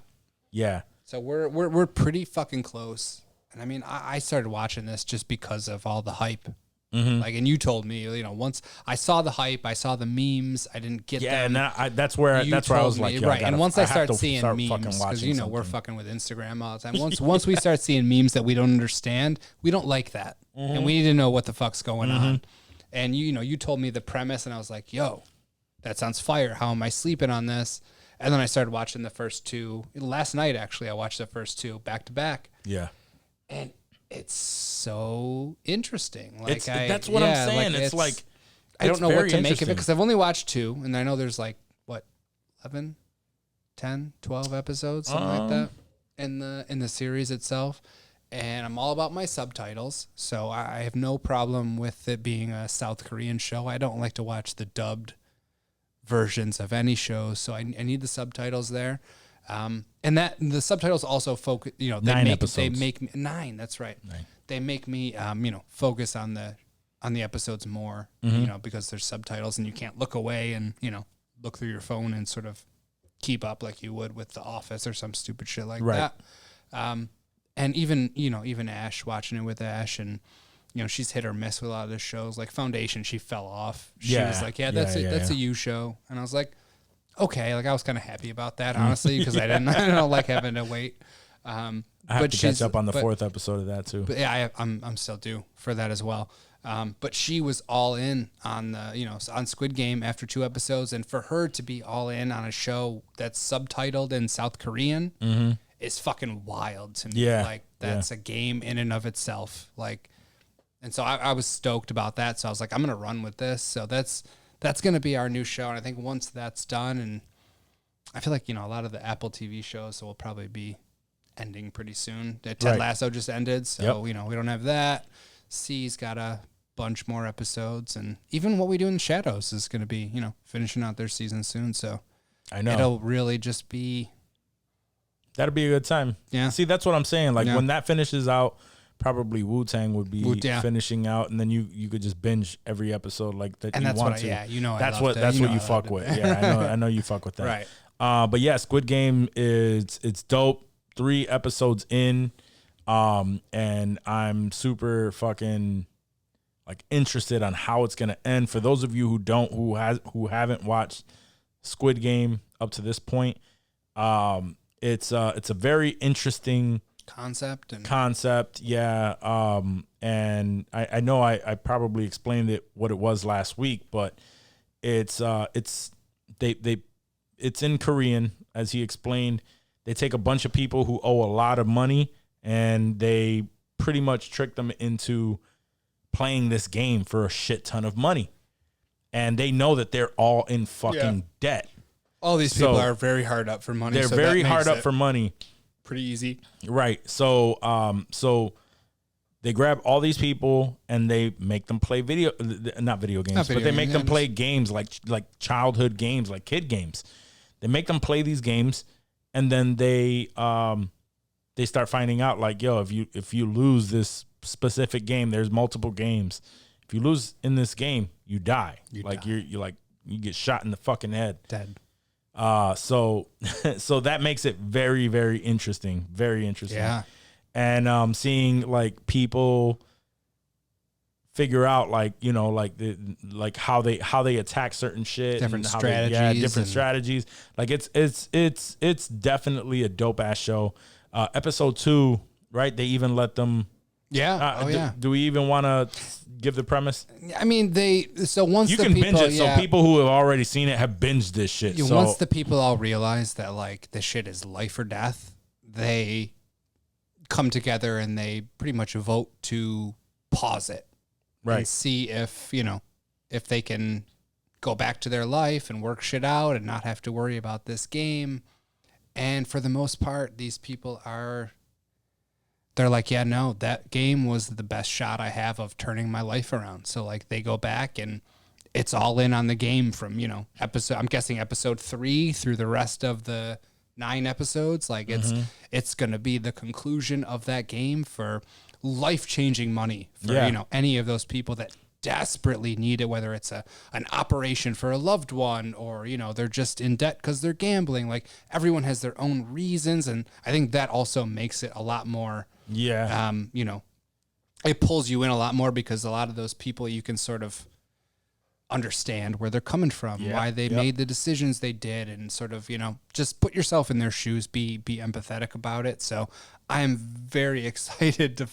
Yeah. So we're pretty fucking close. And I mean, I started watching this just because of all the hype. Mm-hmm. Like, and you told me, you know, once I saw the hype, I saw the memes. I didn't get Yeah, them. and that's where I You was told like, me, yo, right. And once I have start to seeing start memes, fucking because watching you know we're something. fucking with Instagram all the time. Once we start seeing memes that we don't understand, we don't like that, Mm-hmm. and we need to know what the fuck's going on. And you told me the premise, and I was like, yo, that sounds fire. How am I sleeping on this? And then I started watching the first 2 last night. Actually, I watched the first 2 back to back, Yeah. and it's so interesting. Like That's what I'm saying. It's like I don't it's know what very to make of it interesting. because I've only watched 2, and I know there's like what 11, 10, 12 episodes, something like that in the series itself. And I'm all about my subtitles, so I have no problem with it being a South Korean show. I don't like to watch the dubbed versions of any shows, so I need the subtitles there. And that the subtitles also focus. You know, they 9 make episodes. they make me 9. That's right. 9. They make me focus on the episodes more. You know, because there's subtitles and you can't look away and look through your phone and sort of keep up like you would with The Office or some stupid shit like Right. that. And even Ash, watching it with Ash, and she's hit or miss with a lot of the shows. Like Foundation, she fell off. She Yeah. was like, that's a you show, and I was like, okay, like I was kind of happy about that, honestly, because I don't like having to wait. I have to catch up on the 4th episode of that too. But yeah, I'm still due for that as well. But she was all in on on Squid Game after 2 episodes, and for her to be all in on a show that's subtitled in South Korean is fucking wild to me. Yeah, Like that's a game in and of itself. Like, and so I was stoked about that. So I was like, I'm gonna run with this. So that's gonna be our new show. And I think once that's done, and I feel like a lot of the Apple TV shows will probably be ending pretty soon. Ted Right. Lasso just ended, so we don't have that. C's got a bunch more episodes, and even What We Do in the Shadows is going to be finishing out their season soon. So I know it'll really just be that'll be a good time. Yeah. See, that's what I'm saying. Like Yeah. when that finishes out, probably Wu-Tang would be Yeah. finishing out, and then you could just binge every episode like that. And you that's want what to. I That's loved what it. that's what know you I fuck loved with. it. Yeah, I know you fuck with that. Right. But yeah, Squid Game it's dope. 3 episodes in, and I'm super fucking like interested on how it's gonna end. For those of you who haven't watched Squid Game up to this point, it's a very interesting concept. Yeah. And I know I probably explained what it was last week, but it's in Korean, as he explained. They take a bunch of people who owe a lot of money, and they pretty much trick them into playing this game for a shit ton of money. And they know that they're all in fucking debt. All these people are very hard up for money. They're so very that hard makes up for money. pretty easy. Right. So they grab all these people and they make them play not video games, but they make them play games like childhood games, like kid games. They make them play these games, and then they start finding out like, yo, if you lose this specific game, there's multiple games. If you lose in this game, you die. You get shot in the fucking head. Dead. So that makes it very, very interesting. Very interesting. Yeah. And seeing like people figure out like how they attack certain shit, different and how strategies, different strategies. Like it's definitely a dope ass show. Episode 2, right? They even let them. Yeah. Do we even want to give the premise? I mean, once you the can people, binge it. So people who have already seen it have binged this shit. So once the people all realize that like this shit is life or death, they come together and they pretty much vote to pause it, right? And see if if they can go back to their life and work shit out and not have to worry about this game. And for the most part, these people they're like, yeah, no, that game was the best shot I have of turning my life around. So like they go back and it's all in on the game from, I'm guessing episode 3 through the rest of the 9 episodes. Like it's going to be the conclusion of that game for life-changing money for, any of those people that desperately need it, whether it's an operation for a loved one or, they're just in debt because they're gambling. Like everyone has their own reasons. And I think that also makes it a lot more, it pulls you in a lot more because a lot of those people you can sort of understand where they're coming from, why they made the decisions they did, and sort of, just put yourself in their shoes, be empathetic about it. So I am very excited to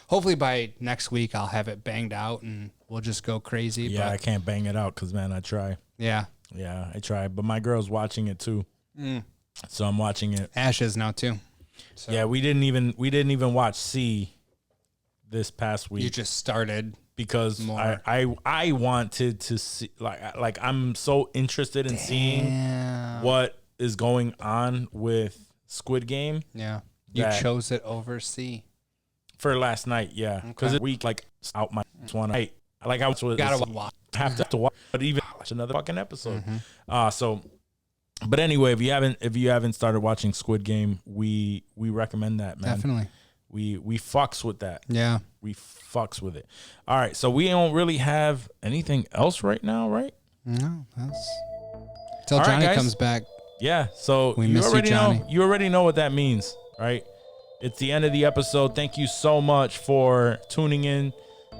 hopefully by next week I'll have it banged out and we'll just go crazy. Yeah, but I can't bang it out because, man, I try. Yeah, I try. But my girl's watching it too. So I'm watching it. Ash is now too. So. Yeah, we didn't even watch C this past week. You just started because I wanted to see like I'm so interested in seeing what is going on with Squid Game. Yeah, you chose it over C for last night. Yeah, because the week like out my one. I gotta watch. Have to watch, but even watch another fucking episode. But anyway, if you haven't started watching Squid Game, we recommend that, man. Definitely. We fucks with that. Yeah. We fucks with it. All right, so we don't really have anything else right now, right? No, that's till Johnny comes back. Yeah, so we miss you, Johnny. You already know what that means, right? It's the end of the episode. Thank you so much for tuning in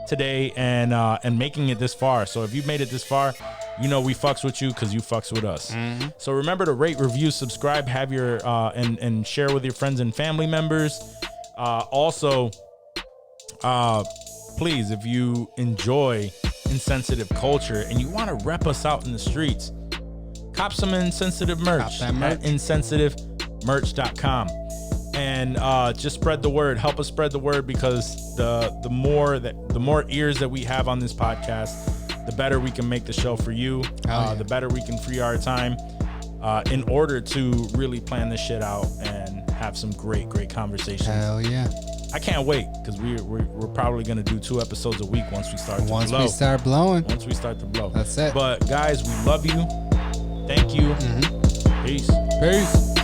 today and making it this far. So if you made it this far, we fucks with you because you fucks with us. So remember to rate, review, subscribe, have your and share with your friends and family members. Also, please, if you enjoy insensitive culture and you want to rep us out in the streets, cop some insensitive merch at insensitivemerch.com. And just spread the word. Help us spread the word because the more ears that we have on this podcast, the better we can make the show for you. The better we can free our time in order to really plan this shit out and have some great conversations. Hell yeah! I can't wait because we're probably gonna do 2 episodes a week once we start to blow. Once we start blowing. Once we start to blow. That's it. But guys, we love you. Thank you. Peace. Peace.